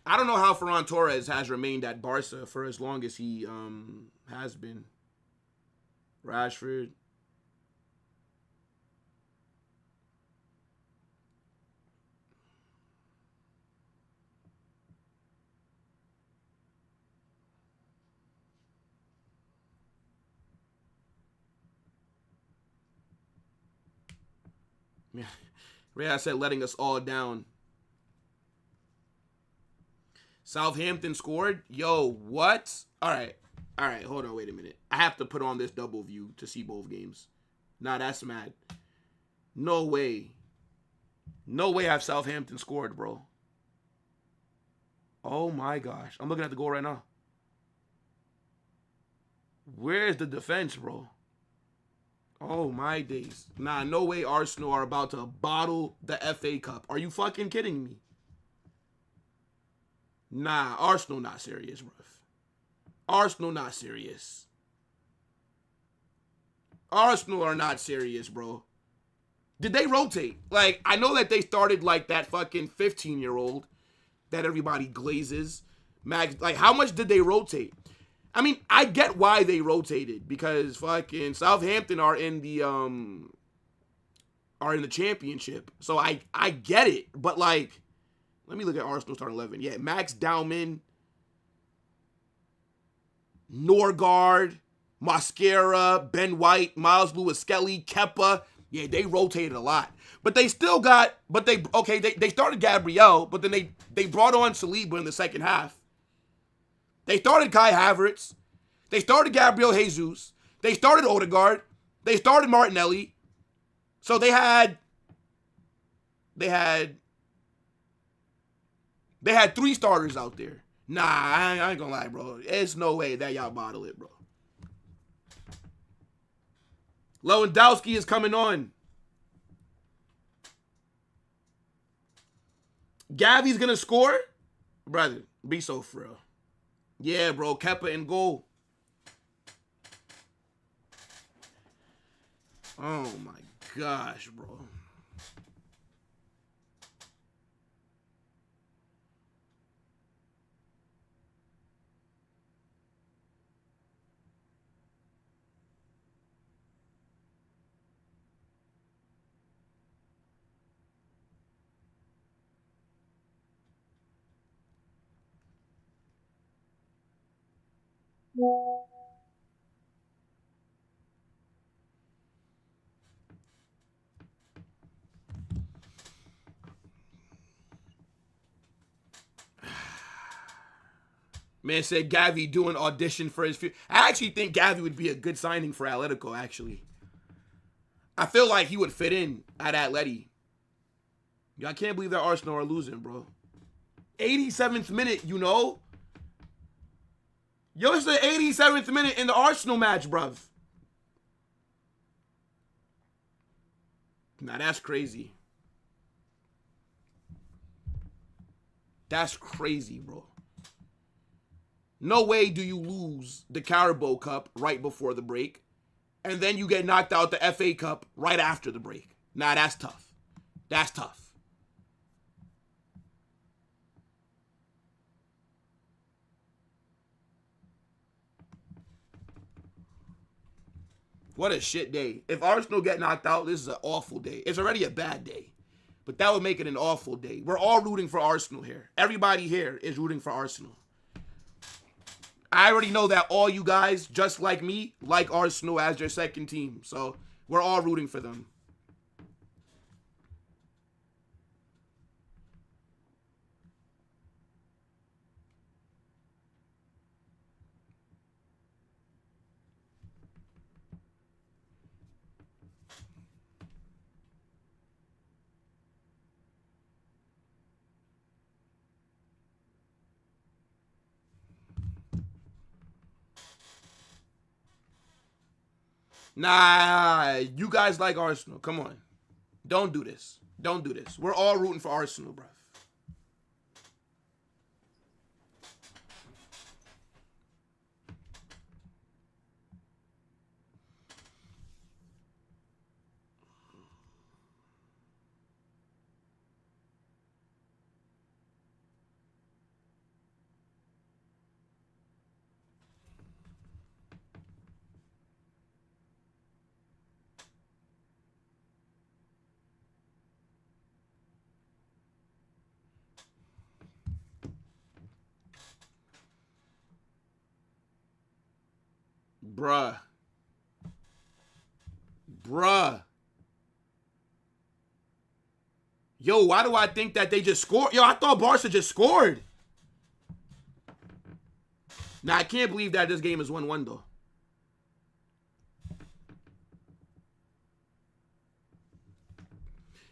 I don't know how Ferran Torres has remained at Barca for as long as he has been. Rashford. Yeah. Real said letting us all down. Southampton scored? Yo, what? All right, hold on, wait a minute. I have to put on this double view to see both games. Nah, that's mad. No way. No way have Southampton scored, bro. Oh my gosh. I'm looking at the goal right now. Where's the defense, bro? Oh my days. Nah, no way Arsenal are about to bottle the FA Cup. Are you fucking kidding me? Nah, Arsenal not serious, bro. Arsenal not serious. Arsenal are not serious, bro. Did they rotate? Like, I know that they started like that fucking 15-year-old that everybody glazes. Max, like, how much did they rotate? I mean, I get why they rotated because fucking Southampton are in the championship. So I get it, but like, let me look at Arsenal starting 11. Yeah, Max Dowman, Norgard, Mosquera, Ben White, Miles Lewis-Skelly, Kepa, Yeah, they rotated a lot. But they still got, they started Gabriel, but then they brought on Saliba in the second half. They started Kai Havertz. They started Gabriel Jesus. They started Odegaard. They started Martinelli. So they had 3 starters out there. Nah, I ain't gonna lie, bro. There's no way that y'all bottle it, bro. Lewandowski is coming on. Gavi's gonna score? Brother, be so for real. Yeah, bro. Kepa in goal. Oh my gosh, bro. Man said Gavi doing audition for his future. I actually think Gavi would be a good signing for Atletico, actually. I feel like he would fit in at Atleti. I can't believe that Arsenal are losing, bro. 87th minute, you know? Yo, it's the 87th minute in the Arsenal match, bruv. Nah, that's crazy. That's crazy, bro. No way do you lose the Carabao Cup right before the break, and then you get knocked out the FA Cup right after the break. Nah, that's tough. That's tough. What a shit day. If Arsenal get knocked out, this is an awful day. It's already a bad day, but that would make it an awful day. We're all rooting for Arsenal here. Everybody here is rooting for Arsenal. I already know that all you guys, just like me, like Arsenal as your second team. So we're all rooting for them. Nah, you guys like Arsenal. Come on. Don't do this. Don't do this. We're all rooting for Arsenal, bruv. Bruh. Bruh. Yo, why do I think that they just scored? Yo, I thought Barca just scored. Nah, I can't believe that this game is 1-1, though.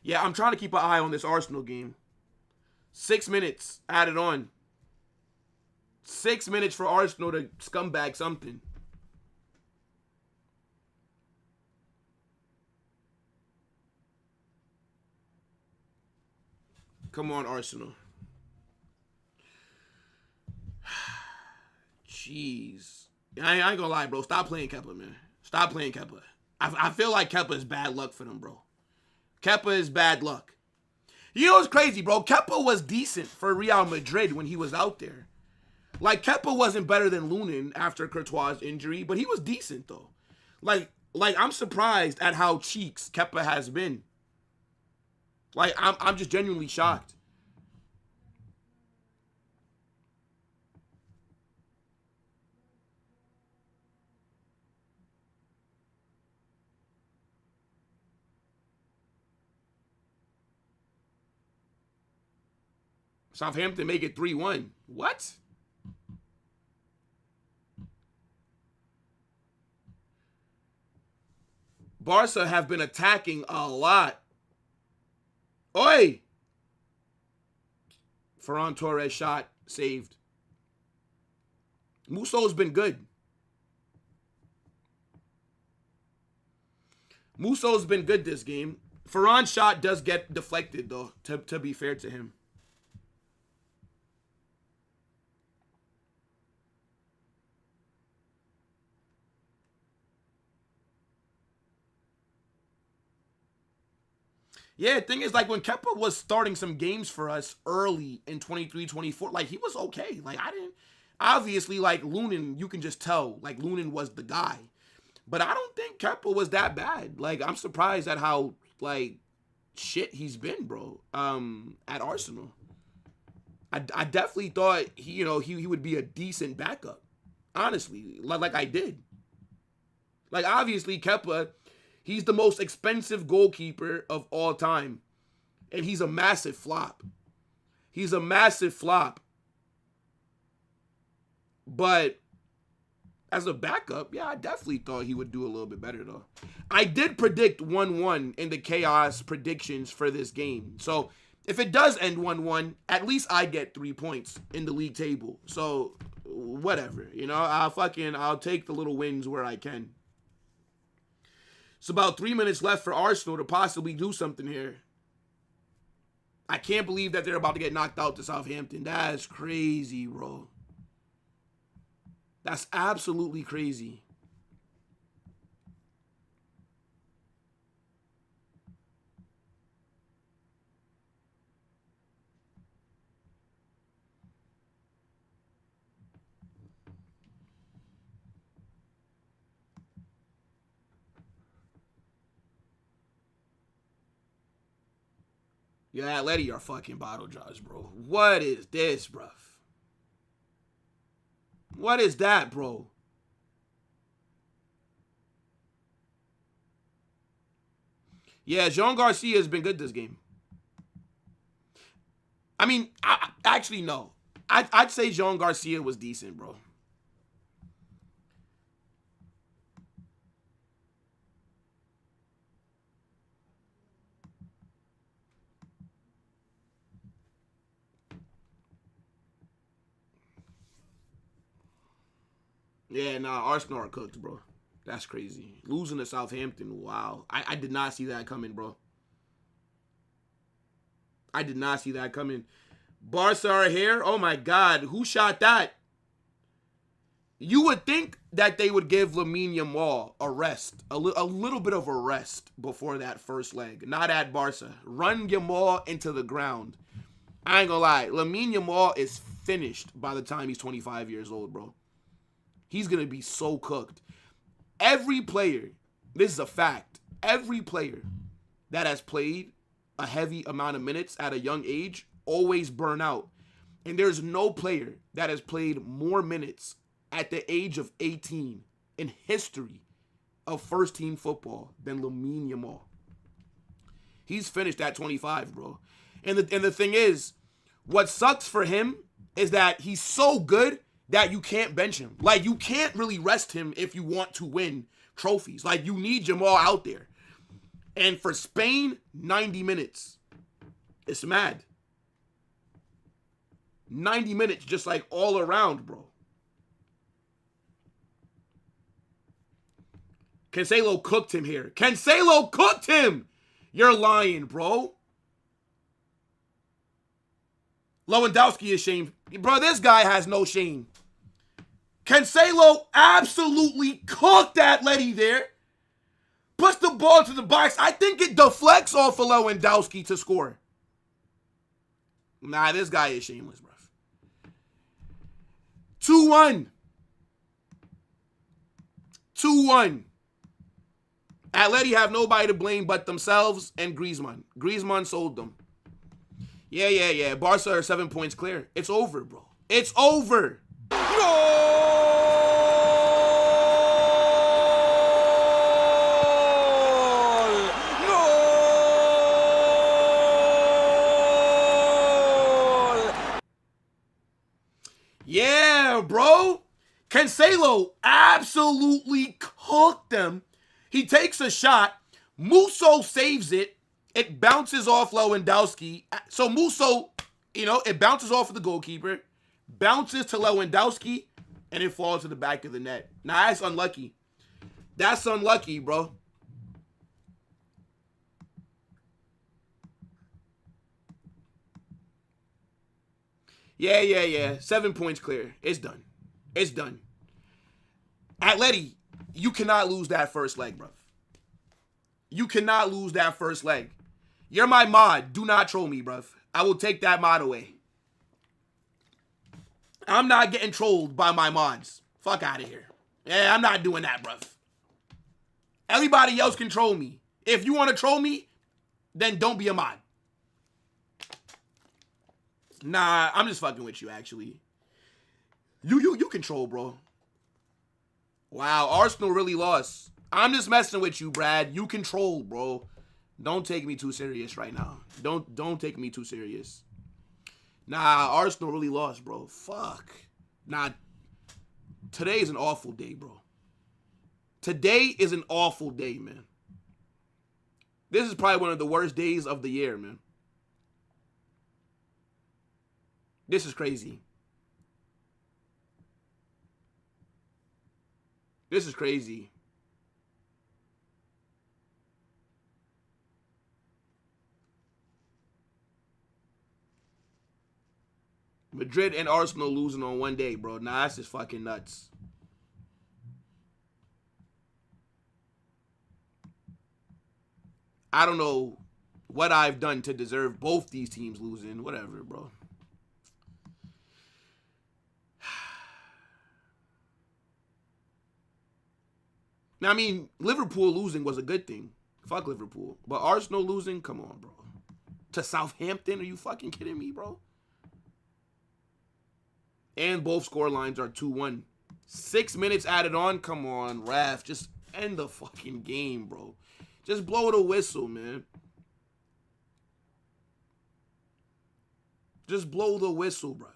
Yeah, I'm trying to keep an eye on this Arsenal game. 6 minutes added on. 6 minutes for Arsenal to scumbag something. Come on, Arsenal. Jeez. I ain't gonna lie, bro. Stop playing Kepa, man. Stop playing Kepa. I feel like Kepa is bad luck for them, bro. Kepa is bad luck. You know what's crazy, bro? Kepa was decent for Real Madrid when he was out there. Like, Kepa wasn't better than Lunin after Courtois' injury, but he was decent, though. Like I'm surprised at how cheeks Kepa has been. Like, I'm just genuinely shocked. Southampton make it 3-1. What? Barca have been attacking a lot. Oi! Ferran Torres shot, saved. Musso's been good. Musso's been good this game. Ferran's shot does get deflected, though, to be fair to him. Yeah, the thing is, like, when Kepa was starting some games for us early in 23-24, like, he was okay. Like, obviously, like, Lunin, you can just tell, like, Lunin was the guy. But I don't think Kepa was that bad. Like, I'm surprised at how, like, shit he's been, bro, at Arsenal. I definitely thought, he would be a decent backup. Honestly, like I did. Like, obviously, Kepa, he's the most expensive goalkeeper of all time. And he's a massive flop. He's a massive flop. But as a backup, yeah, I definitely thought he would do a little bit better, though. I did predict 1-1 in the chaos predictions for this game. So if it does end 1-1, at least I get 3 points in the league table. So whatever, I'll take the little wins where I can. It's about 3 minutes left for Arsenal to possibly do something here. I can't believe that they're about to get knocked out to Southampton. That's crazy, bro. That's absolutely crazy. Yeah, Atleti are fucking bottle jars, bro. What is this, bruv? What is that, bro? Yeah, Jean Garcia has been good this game. I mean, actually, no. I'd say Jean Garcia was decent, bro. Yeah, nah, Arsenal are cooked, bro. That's crazy. Losing to Southampton, wow. I did not see that coming, bro. I did not see that coming. Barca are here. Oh, my God. Who shot that? You would think that they would give Lamine Yamal a rest, a little bit of a rest before that first leg. Not at Barca. Run Yamal into the ground. I ain't gonna lie. Lamine Yamal is finished by the time he's 25 years old, bro. He's going to be so cooked. Every player, this is a fact, every player that has played a heavy amount of minutes at a young age always burn out. And there's no player that has played more minutes at the age of 18 in history of first-team football than Lamine Yamal. He's finished at 25, bro. And the thing is, what sucks for him is that he's so good that you can't bench him. Like, you can't really rest him if you want to win trophies. Like, you need Jamal out there. And for Spain, 90 minutes. It's mad. 90 minutes just like all around, bro. Cancelo cooked him here. Cancelo cooked him! You're lying, bro. Lewandowski is shamed. Bro, this guy has no shame. Cancelo absolutely cooked Atleti there. Puts the ball to the box. I think it deflects off of Lewandowski to score. Nah, this guy is shameless, bro. 2-1. 2-1. Atleti have nobody to blame but themselves and Griezmann. Griezmann sold them. Yeah. Barca are 7 points clear. It's over, bro. It's over. Yeah, bro. Cancelo absolutely cooked them. He takes a shot. Musso saves it. It bounces off Lewandowski. So Musso, it bounces off of the goalkeeper, bounces to Lewandowski, and it falls to the back of the net. Now, that's unlucky. That's unlucky, bro. Yeah. 7 points clear. It's done. It's done. Atleti, you cannot lose that first leg, bro. You cannot lose that first leg. You're my mod. Do not troll me, bruv. I will take that mod away. I'm not getting trolled by my mods. Fuck out of here. Yeah, I'm not doing that, bruv. Everybody else can troll me. If you want to troll me, then don't be a mod. Nah, I'm just fucking with you, actually. You control, bro. Wow, Arsenal really lost. I'm just messing with you, Brad. You control, bro. Don't take me too serious right now. Don't take me too serious. Nah, Arsenal really lost, bro. Fuck. Nah, today is an awful day, bro. Today is an awful day, man. This is probably one of the worst days of the year, man. This is crazy. This is crazy. Madrid and Arsenal losing on one day, bro. Nah, that's just fucking nuts. I don't know what I've done to deserve both these teams losing. Whatever, bro. Now, I mean, Liverpool losing was a good thing. Fuck Liverpool. But Arsenal losing? Come on, bro. To Southampton? Are you fucking kidding me, bro? And both score lines are 2-1. 6 minutes added on? Come on, ref. Just end the fucking game, bro. Just blow the whistle, man. Just blow the whistle, bro.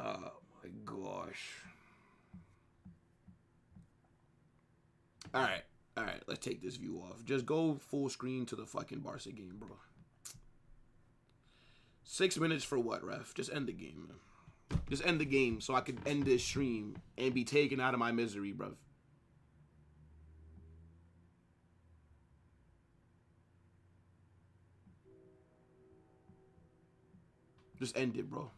Oh my gosh. Alright, let's take this view off. Just go full screen to the fucking Barca game, bro. 6 minutes for what, ref? Just end the game, man. Just end the game so I can end this stream and be taken out of my misery, bro. Just end it, bro.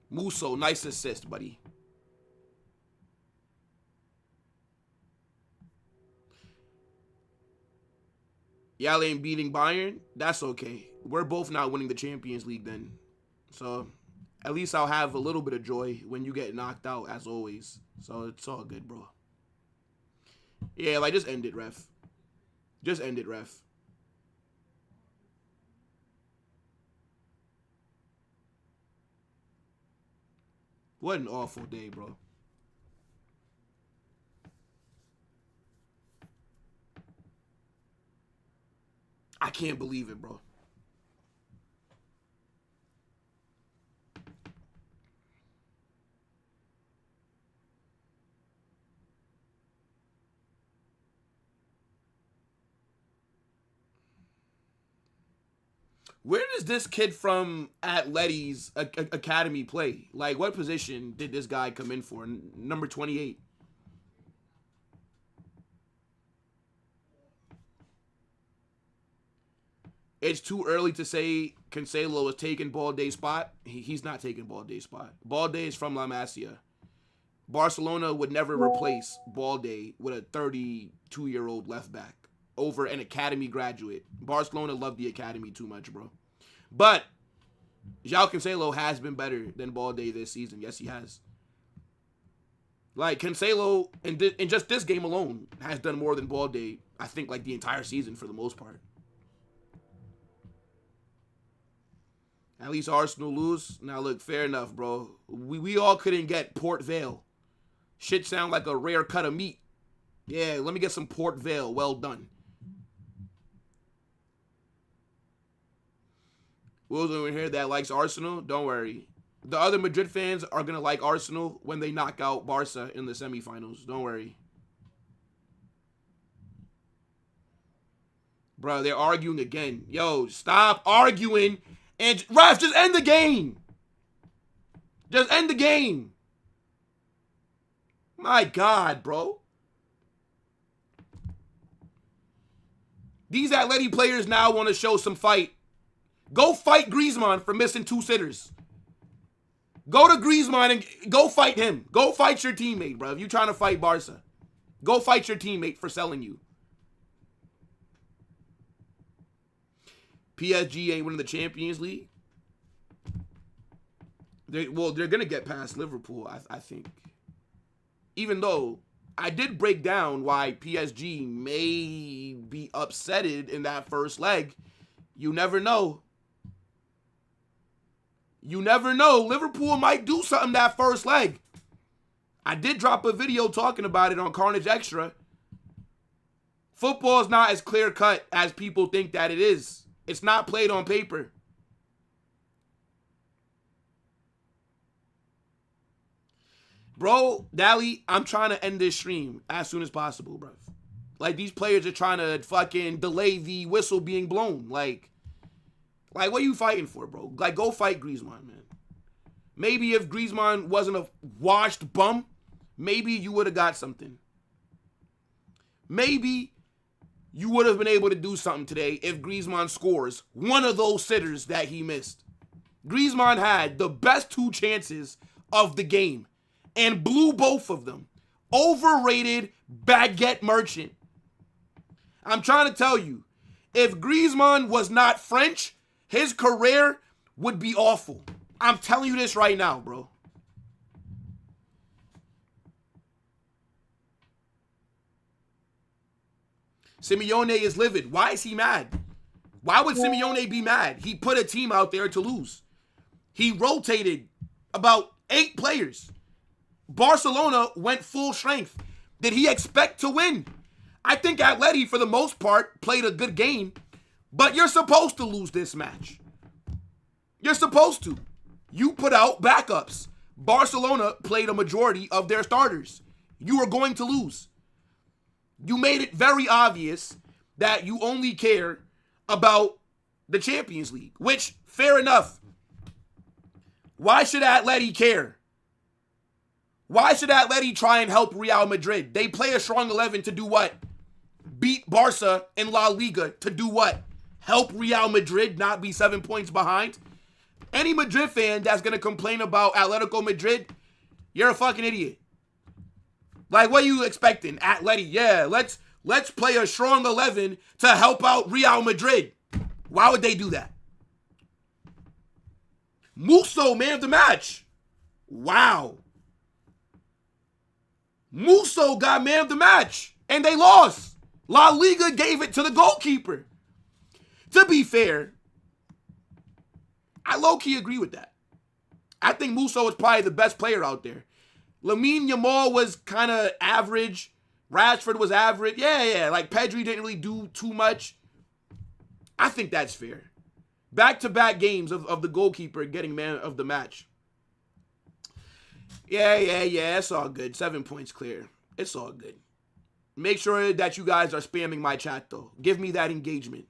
Musso, nice assist, buddy. Y'all ain't beating Bayern? That's okay. We're both not winning the Champions League then. So, at least I'll have a little bit of joy when you get knocked out, as always. So, it's all good, bro. Yeah, like, just end it, ref. Just end it, ref. What an awful day, bro. I can't believe it, bro. Where does this kid from Atleti's academy play? Like, what position did this guy come in for? Number 28. It's too early to say Cancelo is taking Baldé's spot. He's not taking Baldé's spot. Baldé is from La Masia. Barcelona would never replace Baldé with a 32-year-old left back over an academy graduate. Barcelona love the academy too much, bro. But João Cancelo has been better than Baldé this season. Yes, he has. Like, Cancelo, in just this game alone, has done more than Balde, I think, like, the entire season for the most part. At least Arsenal lose. Now, look, fair enough, bro. We all couldn't get Port Vale. Shit sound like a rare cut of meat. Yeah, let me get some Port Vale. Well done. Will's over here that likes Arsenal. Don't worry. The other Madrid fans are going to like Arsenal when they knock out Barca in the semifinals. Don't worry. Bro, they're arguing again. Yo, stop arguing. And, ref, just end the game. Just end the game. My God, bro. These Atleti players now want to show some fight. Go fight Griezmann for missing 2 sitters. Go to Griezmann and go fight him. Go fight your teammate, bro. If you're trying to fight Barca, go fight your teammate for selling you. PSG ain't winning the Champions League. They're going to get past Liverpool, I think. Even though I did break down why PSG may be upsetted in that first leg. You never know. You never know. Liverpool might do something that first leg. I did drop a video talking about it on Carnage Extra. Football is not as clear-cut as people think that it is. It's not played on paper. Bro, Dally, I'm trying to end this stream as soon as possible, bro. Like, these players are trying to fucking delay the whistle being blown. Like, what are you fighting for, bro? Like, go fight Griezmann, man. Maybe if Griezmann wasn't a washed bum, maybe you would have got something. Maybe you would have been able to do something today if Griezmann scores one of those sitters that he missed. Griezmann had the best 2 chances of the game and blew both of them. Overrated baguette merchant. I'm trying to tell you, if Griezmann was not French, his career would be awful. I'm telling you this right now, bro. Simeone is livid. Why is he mad? Why would Simeone be mad? He put a team out there to lose. He rotated about 8 players. Barcelona went full strength. Did he expect to win? I think Atleti, for the most part, played a good game. But you're supposed to lose this match. You're supposed to. You put out backups. Barcelona played a majority of their starters. You were going to lose. You made it very obvious that you only care about the Champions League, which, fair enough. Why should Atleti care? Why should Atleti try and help Real Madrid? They play a strong 11 to do what? Beat Barca in La Liga to do what? Help Real Madrid not be 7 points behind? Any Madrid fan that's going to complain about Atletico Madrid, you're a fucking idiot. Like, what are you expecting? Atleti, yeah, let's play a strong 11 to help out Real Madrid. Why would they do that? Musso, man of the match. Wow. Musso got man of the match, and they lost. La Liga gave it to the goalkeeper. To be fair, I low-key agree with that. I think Musso is probably the best player out there. Lamine Yamal was kind of average. Rashford was average. Yeah. Like, Pedri didn't really do too much. I think that's fair. Back-to-back games of the goalkeeper getting man of the match. Yeah, it's all good. 7 points clear. It's all good. Make sure that you guys are spamming my chat, though. Give me that engagement.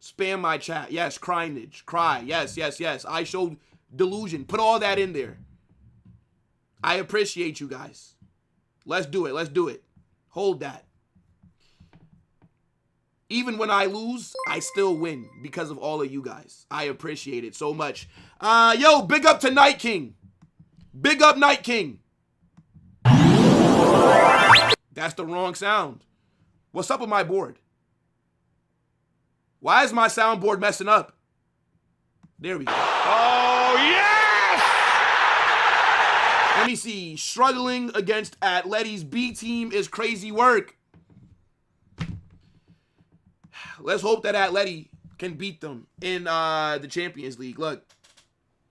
Spam my chat. Yes, crinage. Cry. Yes. I showed delusion. Put all that in there. I appreciate you guys. Let's do it. Hold that. Even when I lose, I still win because of all of you guys. I appreciate it so much. Yo, big up to Night King. Big up Night King. That's the wrong sound. What's up with my board? Why is my soundboard messing up? There we go. Oh, yes! Let me see. Struggling against Atleti's B team is crazy work. Let's hope that Atleti can beat them in the Champions League. Look,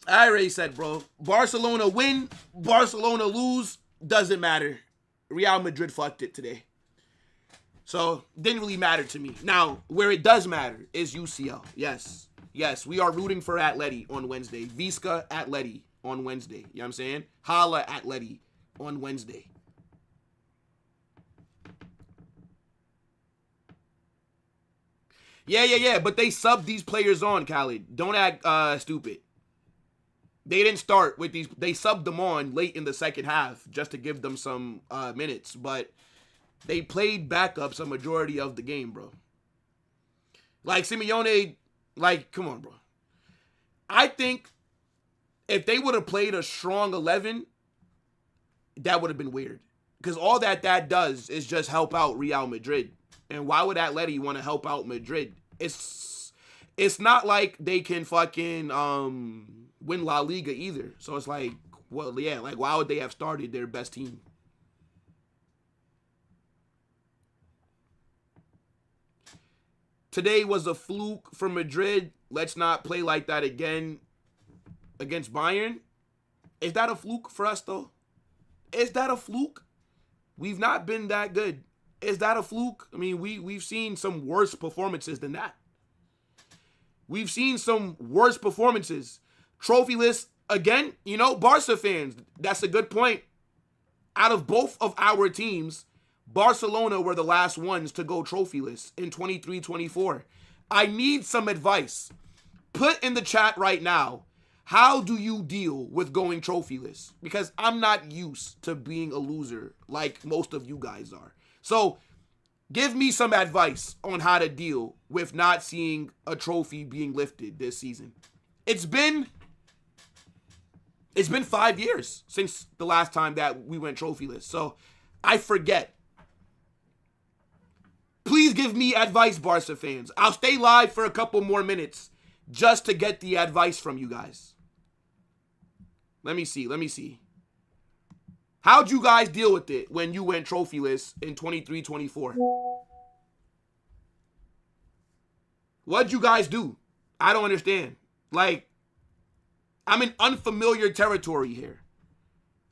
I already said, bro. Barcelona win, Barcelona lose, doesn't matter. Real Madrid fucked it today. So, didn't really matter to me. Now, where it does matter is UCL. Yes. Yes, we are rooting for Atleti on Wednesday. Visca Atleti on Wednesday. You know what I'm saying? Holla Atleti on Wednesday. Yeah. But they subbed these players on, Khaled. Don't act stupid. They didn't start with these. They subbed them on late in the second half just to give them some minutes. But they played backups a majority of the game, bro. Like, Simeone, like, come on, bro. I think if they would have played a strong 11, that would have been weird. Because all that does is just help out Real Madrid. And why would Atleti want to help out Madrid? It's not like they can fucking win La Liga either. So it's like, well, yeah, like, why would they have started their best team? Today was a fluke for Madrid. Let's not play like that again against Bayern. Is that a fluke for us, though? Is that a fluke? We've not been that good. Is that a fluke? I mean, we've seen some worse performances than that. We've seen some worse performances. Trophyless, again, you know, Barca fans, that's a good point. Out of both of our teams, Barcelona were the last ones to go trophyless in 23-24. I need some advice. Put in the chat right now, how do you deal with going trophyless? Because I'm not used to being a loser like most of you guys are. So give me some advice on how to deal with not seeing a trophy being lifted this season. It's been 5 years since the last time that we went trophyless. So I forget. Please give me advice, Barca fans. I'll stay live for a couple more minutes just to get the advice from you guys. Let me see. How'd you guys deal with it when you went trophyless in 23-24? What'd you guys do? I don't understand. Like, I'm in unfamiliar territory here.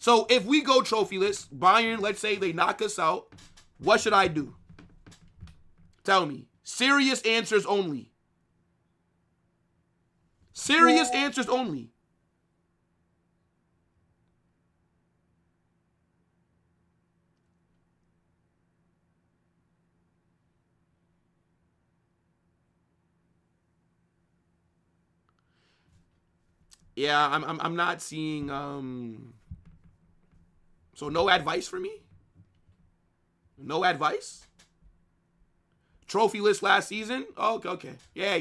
So if we go trophyless, Bayern, let's say they knock us out, what should I do? Tell me. Serious answers only. Serious answers only. Yeah, I'm not seeing so no advice for me? No advice? Trophyless last season? Oh, okay. Yeah.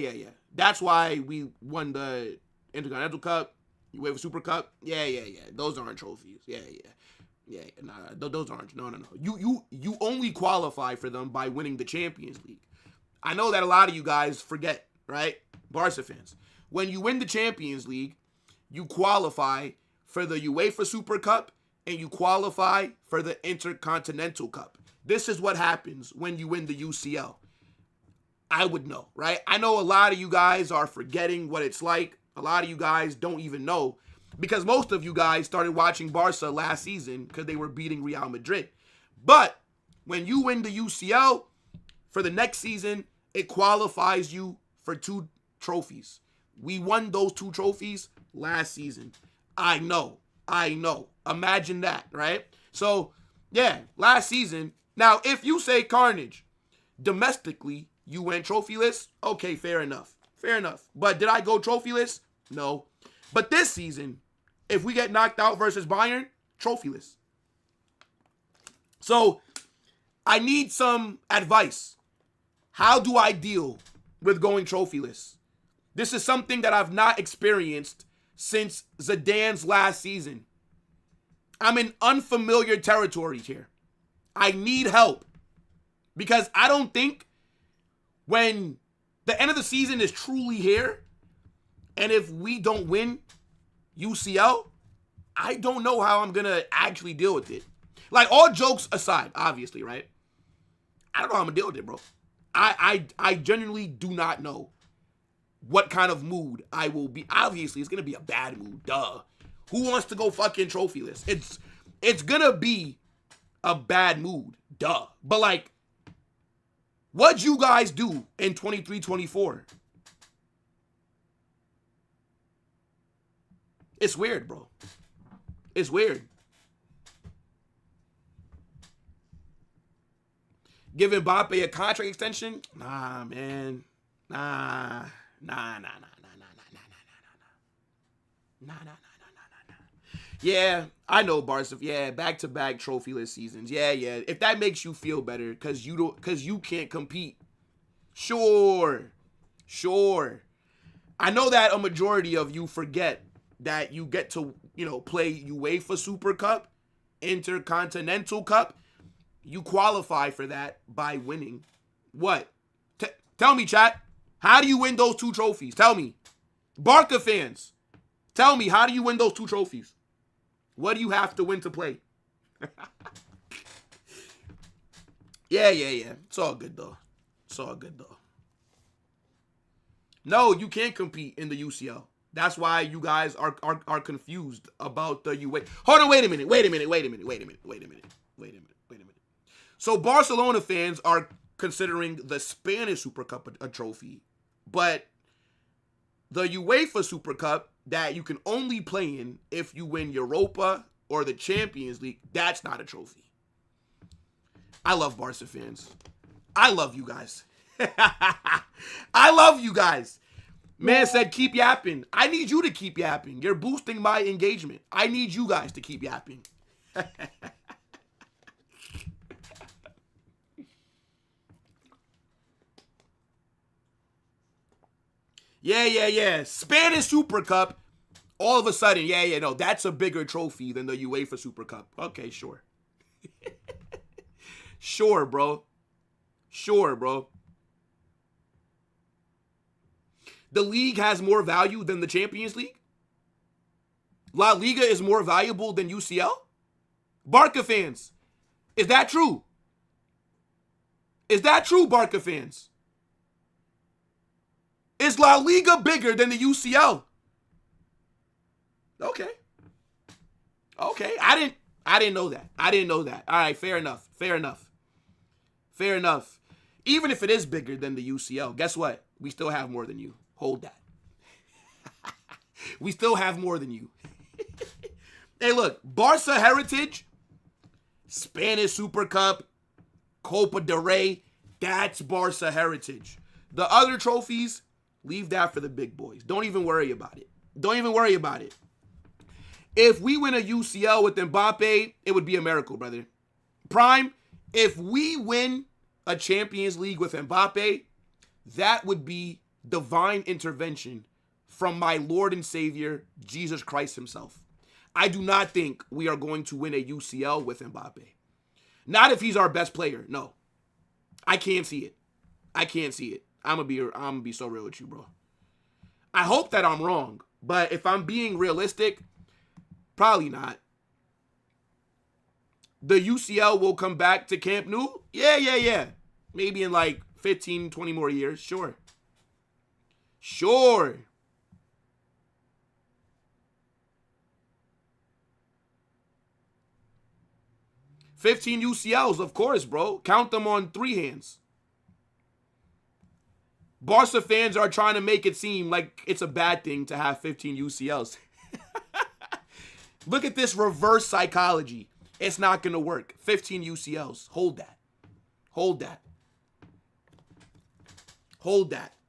That's why we won the Intercontinental Cup, UEFA Super Cup. Yeah. Those aren't trophies. Yeah. Nah, those aren't. No. You only qualify for them by winning the Champions League. I know that a lot of you guys forget, right? Barca fans. When you win the Champions League, you qualify for the UEFA Super Cup and you qualify for the Intercontinental Cup. This is what happens when you win the UCL. I would know, right? I know a lot of you guys are forgetting what it's like. A lot of you guys don't even know because most of you guys started watching Barca last season because they were beating Real Madrid. But when you win the UCL for the next season, it qualifies you for 2 trophies. We won those 2 trophies last season. I know. Imagine that, right? So, yeah, last season. Now, if you say Carnage, domestically, you went trophyless, okay, fair enough. But did I go trophyless? No. But this season, if we get knocked out versus Bayern, trophyless. So, I need some advice. How do I deal with going trophyless? This is something that I've not experienced since Zidane's last season. I'm in unfamiliar territory here. I need help. Because I don't think when the end of the season is truly here, and if we don't win UCL, I don't know how I'm going to actually deal with it. Like, all jokes aside, obviously, right? I don't know how I'm going to deal with it, bro. I genuinely do not know what kind of mood I will be. Obviously, it's going to be a bad mood. Duh. Who wants to go fucking trophyless? It's going to be a bad mood. Duh. But, like, what'd you guys do in 23-24? It's weird, bro. It's weird. Give Mbappe a contract extension? Nah, man. Nah. Yeah, I know, Barca. Yeah, back-to-back trophyless seasons. Yeah. If that makes you feel better, because you can't compete. Sure. I know that a majority of you forget that you get to, play UEFA Super Cup, Intercontinental Cup. You qualify for that by winning. What? Tell me, chat. How do you win those 2 trophies? Tell me. Barca fans, tell me, how do you win those 2 trophies? What do you have to win to play? Yeah. It's all good, though. No, you can't compete in the UCL. That's why you guys are confused about the UEFA. Hold on, wait a minute. So Barcelona fans are considering the Spanish Super Cup a trophy, but the UEFA Super Cup that you can only play in if you win Europa or the Champions League, that's not a trophy. I love Barca fans. I love you guys. I love you guys. Man said keep yapping. I need you to keep yapping. You're boosting my engagement. I need you guys to keep yapping. Yeah. Spanish Super Cup. All of a sudden, no, that's a bigger trophy than the UEFA Super Cup. Okay, sure. Sure, bro. The league has more value than the Champions League? La Liga is more valuable than UCL? Barca fans, is that true? Barca fans? Is La Liga bigger than the UCL? Okay. I didn't know that. All right, fair enough. Even if it is bigger than the UCL, guess what? We still have more than you. Hold that. We still have more than you. Hey, look, Barca heritage, Spanish Super Cup, Copa del Rey, that's Barca heritage. The other trophies, leave that for the big boys. Don't even worry about it. If we win a UCL with Mbappe, it would be a miracle, brother. Prime, if we win a Champions League with Mbappe, that would be divine intervention from my Lord and Savior, Jesus Christ himself. I do not think we are going to win a UCL with Mbappe. Not if he's our best player. No. I can't see it. I'm gonna be so real with you, bro. I hope that I'm wrong, but if I'm being realistic, probably not. The UCL will come back to Camp Nou? Yeah. Maybe in like 15, 20 more years. Sure. 15 UCLs, of course, bro. Count them on 3 hands. Barca fans are trying to make it seem like it's a bad thing to have 15 UCLs. Look at this reverse psychology. It's not going to work. 15 UCLs. Hold that.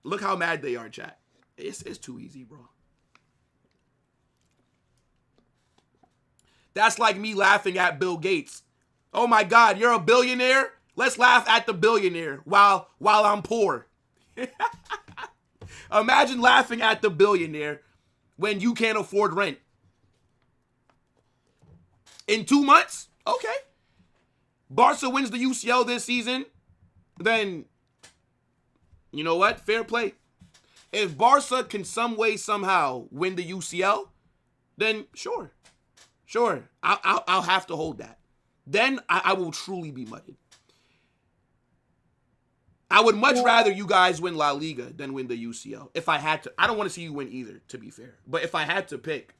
Look how mad they are, chat. It's too easy, bro. That's like me laughing at Bill Gates. Oh my God, you're a billionaire? Let's laugh at the billionaire while I'm poor. Imagine laughing at the billionaire when you can't afford rent. In 2 months? Okay. Barca wins the UCL this season, then you know what? Fair play. If Barca can some way, somehow win the UCL, then sure. Sure, I'll have to hold that. Then I will truly be mudded. I would much rather you guys win La Liga than win the UCL. If I had to. I don't want to see you win either, to be fair. But if I had to pick.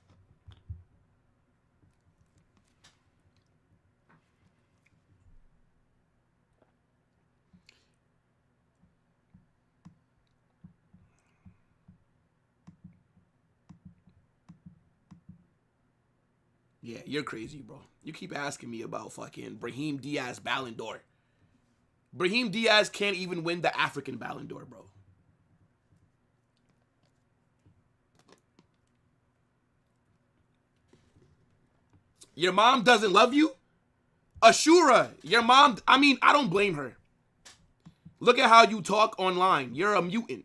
Yeah, you're crazy, bro. You keep asking me about fucking Brahim Diaz Ballon d'Or. Brahim Diaz can't even win the African Ballon d'Or, bro. Your mom doesn't love you? Ashura, your mom, I mean, I don't blame her. Look at how you talk online. You're a mutant.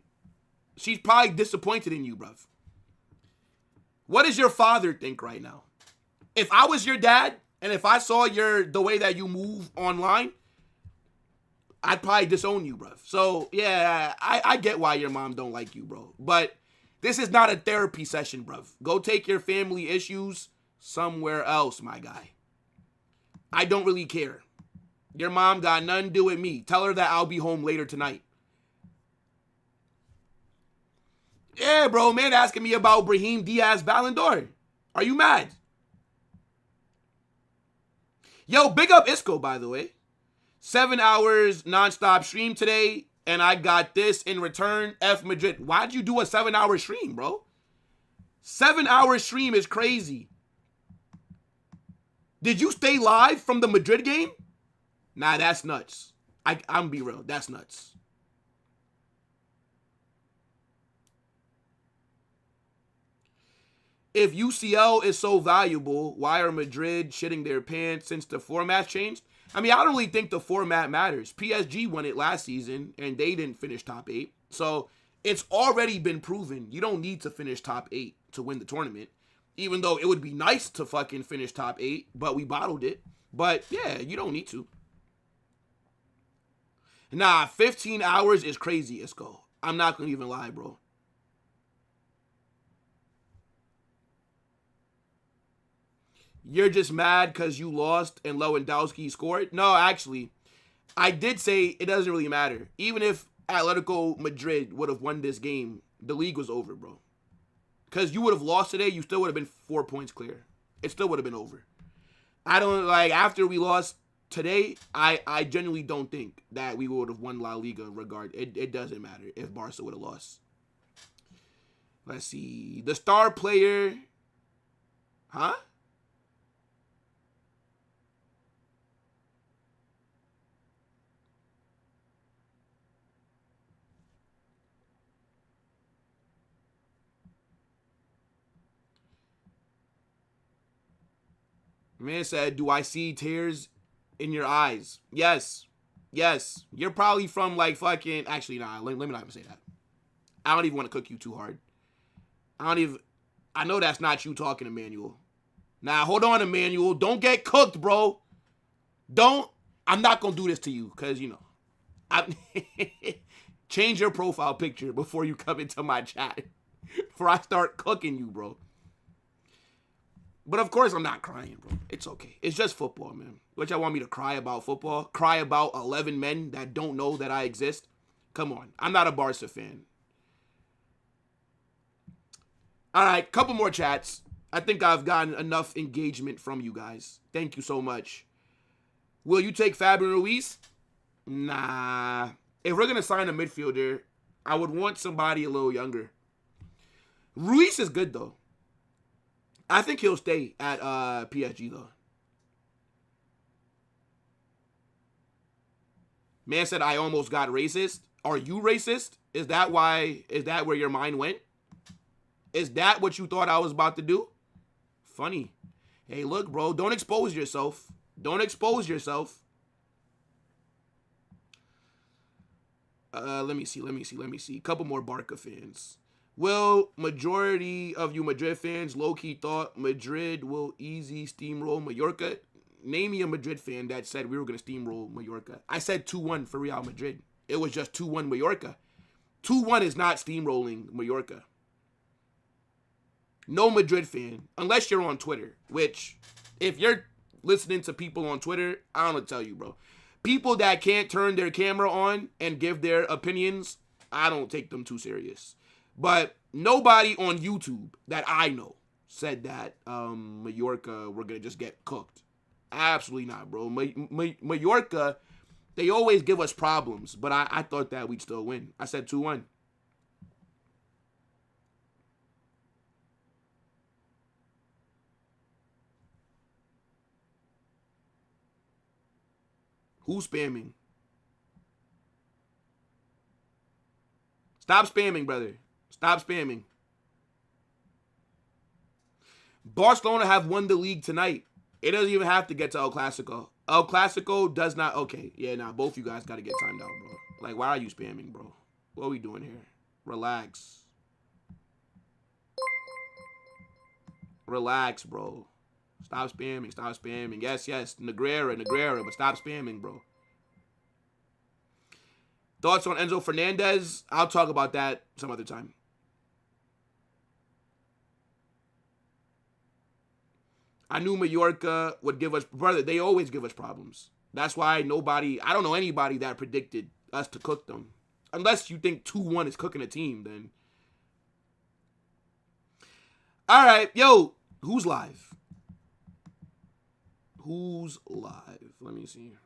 She's probably disappointed in you, bruv. What does your father think right now? If I was your dad, and if I saw the way that you move online, I'd probably disown you, bruv. So, yeah, I get why your mom don't like you, bro. But this is not a therapy session, bruv. Go take your family issues somewhere else, my guy. I don't really care. Your mom got nothing to do with me. Tell her that I'll be home later tonight. Yeah, bro, man asking me about Brahim Diaz Ballon d'Or. Are you mad? Yo, big up Isco, by the way. 7 hours nonstop stream today, and I got this in return. F Madrid. Why'd you do a 7-hour stream, bro? 7-hour stream is crazy. Did you stay live from the Madrid game? Nah, that's nuts. I'm gonna be real. That's nuts. If UCL is so valuable, why are Madrid shitting their pants since the format changed? I mean, I don't really think the format matters. PSG won it last season, and they didn't finish top 8. So it's already been proven you don't need to finish top 8 to win the tournament. Even though it would be nice to fucking finish top 8, but we bottled it. But yeah, you don't need to. Nah, 15 hours is crazy, Isco. I'm not gonna even lie, bro. You're just mad because you lost and Lewandowski scored? No, actually, I did say it doesn't really matter. Even if Atletico Madrid would have won this game, the league was over, bro. Because you would have lost today, you still would have been 4 points clear. It still would have been over. I don't, like, after we lost today, I genuinely don't think that we would have won La Liga regard. It doesn't matter if Barca would have lost. Let's see. The star player. Huh? Man said, do I see tears in your eyes? Yes. Yes. You're probably from like fucking... Actually, nah. Let me not even say that. I don't even want to cook you too hard. I know that's not you talking, Emmanuel. Nah, hold on, Emmanuel. Don't get cooked, bro. I'm not going to do this to you because, you know. Change your profile picture before you come into my chat. Before I start cooking you, bro. But of course I'm not crying, bro. It's okay. It's just football, man. What y'all want me to cry about football? Cry about 11 men that don't know that I exist? Come on. I'm not a Barca fan. All right, couple more chats. I think I've gotten enough engagement from you guys. Thank you so much. Will you take Fabian Ruiz? Nah. If we're going to sign a midfielder, I would want somebody a little younger. Ruiz is good, though. I think he'll stay at PSG, though. Man said I almost got racist. Are you racist? Is that where your mind went? Is that what you thought I was about to do? Funny. Hey, look, bro, don't expose yourself. Don't expose yourself. Let me see. Couple more Barca fans. Will majority of you Madrid fans low-key thought Madrid will easy steamroll Mallorca? Name me a Madrid fan that said we were going to steamroll Mallorca. I said 2-1 for Real Madrid. It was just 2-1 Mallorca. 2-1 is not steamrolling Mallorca. no Madrid fan, unless you're on Twitter, which if you're listening to people on Twitter, I don't know what to tell you, bro. People that can't turn their camera on and give their opinions, I don't take them too serious. But nobody on YouTube that I know said that Mallorca were going to just get cooked. Absolutely not, bro. Mallorca, they always give us problems, but I thought that we'd still win. I said 2-1. Who's spamming? Stop spamming, brother. Stop spamming. Barcelona have won the league tonight. It doesn't even have to get to El Clasico. El Clasico does not... Okay, yeah, nah, both you guys got to get timed out, bro. Like, why are you spamming, bro? What are we doing here? Relax. Relax, bro. Stop spamming. Stop spamming. Yes, Negrera, but stop spamming, bro. Thoughts on Enzo Fernandez? I'll talk about that some other time. I knew Mallorca would give us... Brother, they always give us problems. That's why I don't know anybody that predicted us to cook them. Unless you think 2-1 is cooking a team, then... All right, yo, who's live? Who's live? Let me see.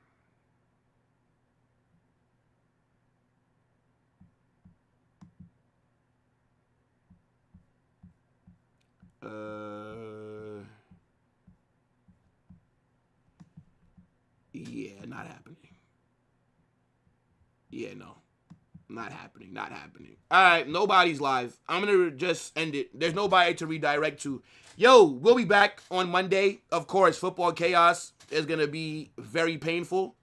Yeah, not happening. Yeah, no. Not happening. Not happening. All right, nobody's live. I'm going to just end it. There's nobody to redirect to. Yo, we'll be back on Monday. Of course, Football Chaos is going to be very painful,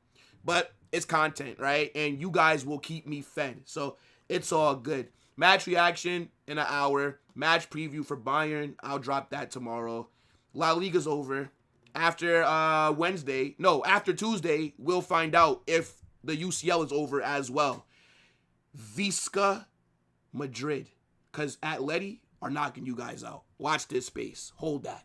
but it's content, right? And you guys will keep me fed. So it's all good. Match reaction in an hour. Match preview for Bayern. I'll drop that tomorrow. La Liga's over. After after Tuesday, we'll find out if the UCL is over as well. Visca Madrid. Because Atleti are knocking you guys out. Watch this space. Hold that.